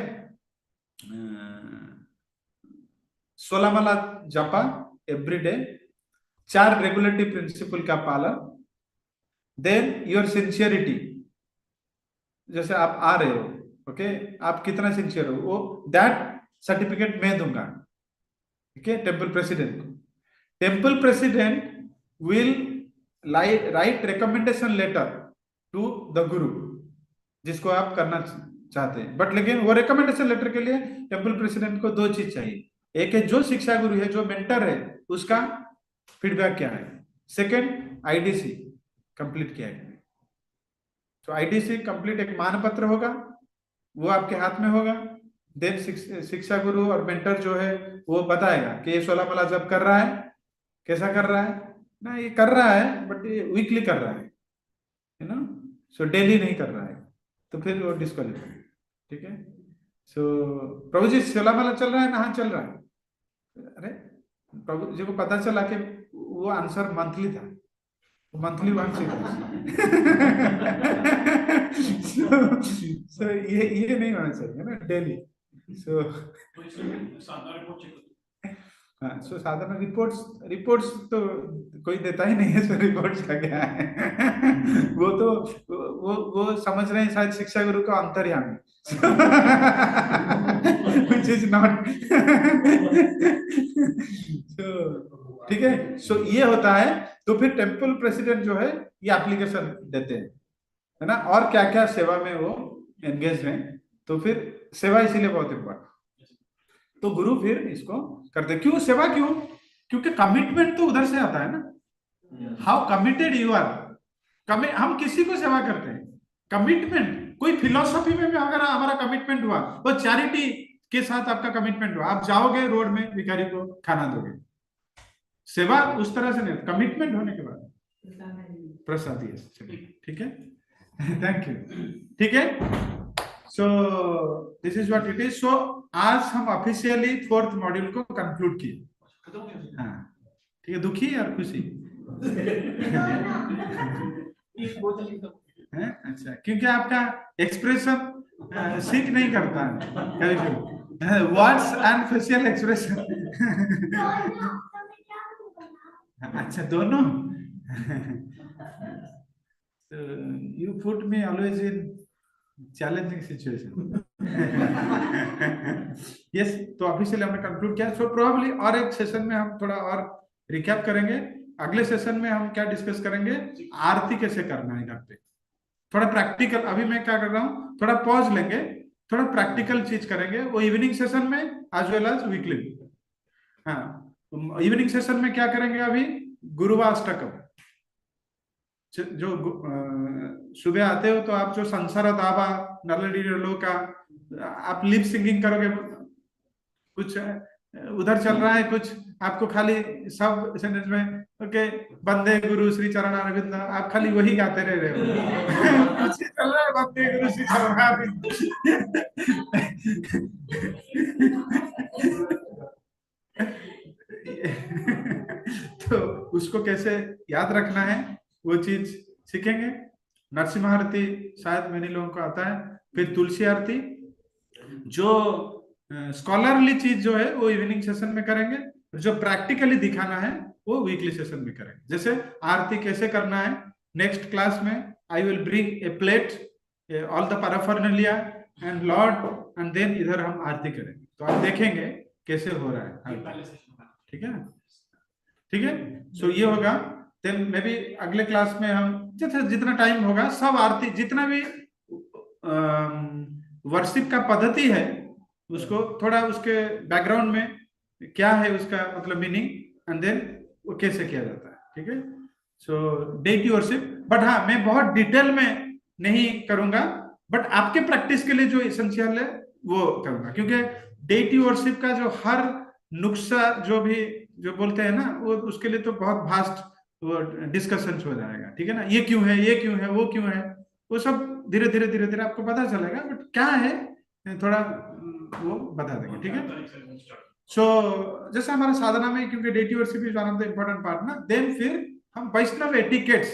16 माला जपा एवरीडे, 4 रेगुलेटरी प्रिंसिपल का पालन, देन योर सिंसियरिटी, जैसे आप आ रहे हो, ओके, आप कितना सिंसियर हो, वो दैट सर्टिफिकेट मैं दूंगा, ठीक है, टेम्पल प्रेसिडेंट को। Temple president will write recommendation letter to the guru जिसको आप करना चाहते हैं। बट लेकिन वो रिकमेंडेशन लेटर के लिए टेम्पल प्रेसिडेंट को 2 चीज चाहिए। एक है जो शिक्षा गुरु है, जो मेंटर है, उसका फीडबैक क्या है। सेकंड, आईडीसी कंप्लीट किया है। तो आईडीसी कंप्लीट एक मानपत्र होगा, वो आपके हाथ में होगा। देन शिक्षा गुरु और मेंटर जो है वो बताएगा कि ये 16 माला जब कर रहा है, कैसा कर रहा है ना, ये कर रहा है बट ये वीकली कर रहा है ना, सो डेली नहीं कर रहा है, तो फिर वो डिस्क्वालीफाई, ठीक है। सो प्रभु जी 16 माला चल रहा है ना, हाँ चल रहा है। अरे प्रभु जी को पता चला कि वो आंसर मंथली था, मंथली 1 सो ये नहीं होना चाहिए ना, डेली। सो तो इसमें साधा रिपोर्ट चेक करते हैं। हाँ, सो साधारण रिपोर्ट्स तो कोई देता ही नहीं है, सो रिपोर्ट्स का क्या है। वो तो वो समझ रहे हैं शायद शिक्षा गुरु का अंतर्यामी, which is not। so, ठीक है। सो ये होता है। तो फिर टेम्पल प्रेसिडेंट जो है ये एप्लीकेशन देते हैं, है ना, और क्या क्या सेवा में वो एंगेज हैं। तो फिर सेवा इसीलिए बहुत इम्पोर्टेंट। तो गुरु फिर इसको करते। क्यों सेवा, क्यों? क्योंकि कमिटमेंट तो उधर से आता है ना। How committed you are. हम किसी को सेवा करते हैं, कमिटमेंट। कोई फिलोसफी में भी अगर हमारा कमिटमेंट हुआ, वो चैरिटी के साथ आपका कमिटमेंट हुआ, आप जाओगे रोड में भिखारी को खाना दोगे, सेवा उस तरह से नहीं, कमिटमेंट होने के बाद प्रसादी है। ठीक है, थैंक यू। ठीक है, so this is what it is. So आज हम ऑफिशियली 4th मॉड्यूल को कंक्लूड किए। हाँ, ठीक है, दुखी और खुशी है? अच्छा, क्योंकि आपका एक्सप्रेशन सीख नहीं करता है, वर्ड्स एंड फेशियल एक्सप्रेशन। अच्छा, दोनों। You put me always in challenging situation. Yes, तो ऑफिशियली हमने कंक्लूड किया। सो प्रोबेबली और एक सेशन में हम थोड़ा और रिकैप करेंगे। अगले सेशन में हम क्या डिस्कस करेंगे, आरती कैसे करना है घर पे, थोड़ा प्रैक्टिकल। अभी मैं क्या कर रहा हूँ, थोड़ा पॉज लेंगे, थोड़ा प्रैक्टिकल चीज करेंगे, वो इवनिंग सेशन में एज वेल एज वीकली। हाँ, इवनिंग सेशन में क्या करेंगे, अभी गुरुवाष्टकम। जो सुबह आते हो तो आप जो संसार दाबा नलडी लोका, आप लिप सिंगिंग करोगे, कुछ उधर चल रहा है, कुछ आपको खाली सब सेंटेंस में ओके, बंदे गुरु श्री चरण अरविंद, आप खाली वही गाते रह रहे हो। कुछ चल रहा है, बंदे गुरु श्री चरण अरविंद। तो उसको कैसे याद रखना है वो चीज सीखेंगे। नरसिम्हा आरती शायद मैंने लोगों को आता है। फिर तुलसी आरती, जो स्कॉलरली चीज जो है वो इवनिंग सेशन में करेंगे, जो प्रैक्टिकली दिखाना है वो वीकली सेशन में करेंगे। जैसे आरती कैसे करना है, नेक्स्ट क्लास में I will bring a plate, all the paraphernalia and lord, and then इधर हम आरती करेंगे। तो आप देखेंगे कैसे हो रहा है। ठीक है, ठीक है। सो ये होगा। देन मे बी अगले क्लास में हम जितना टाइम होगा, सब आरती जितना भी वर्शिप का पद्धति है उसको थोड़ा उसके बैकग्राउंड में क्या है उसका मतलब मीनिंग, एंड देन वो कैसे किया जाता है। ठीक है, सो डेटी वर्शिप। बट हाँ, मैं बहुत डिटेल में नहीं करूंगा, बट आपके प्रैक्टिस के लिए जो एसेंशियल है वो करूंगा, क्योंकि डेटी वर्शिप का जो हर नुस्खा जो भी जो बोलते हैं ना, वो उसके लिए तो बहुत भास्ट वो डिस्कशन हो जाएगा, ठीक है ना। ये क्यों है, ये क्यों है, वो क्यों है, वो सब धीरे धीरे धीरे धीरे आपको पता चलेगा, बट क्या है थोड़ा वो बता देंगे, ठीक है। सो जैसे हमारा साधना में, क्योंकि deity worship is one of the important part ना, देन फिर हम वैष्णव एटिकेट्स,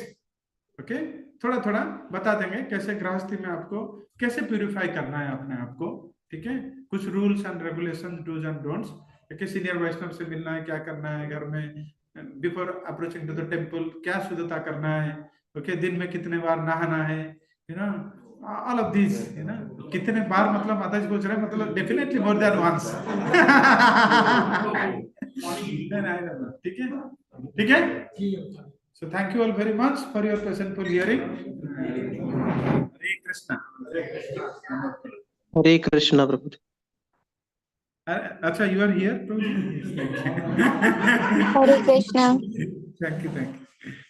ओके, थोड़ा थोड़ा बता देंगे कैसे गृहस्थी में आपको कैसे प्यूरिफाई करना है अपने आप को, ठीक है। कुछ rules and regulation, dos and don'ts, senior Vaishnava से मिलना है, क्या करना है घर में, before approaching to the temple क्या शुद्धता करना है, ओके, दिन में कितने बार नहाना है, you know, all of this, you no. कितने बार मतलब माता जी पूछ रहे हैं, मतलब डेफिनेटली मोर देन वंस। ठीक है, ठीक है। So thank you all very much for your patientful hearing. Hare Krishna. हरे कृष्णा प्रभु। अच्छा, you are here too? Hare Krishna. Thank you, thank you.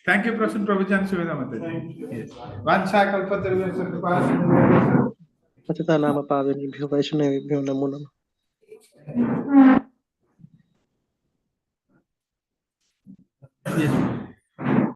Thank you, Prasanna Prabhujan Suveda Mataji. Yes. Vansha kalpatarubhyasya kripasindhubhyasya. पतिता नाम पावनेभ्यो वैष्णवेभ्यो नमो नमः। Yes.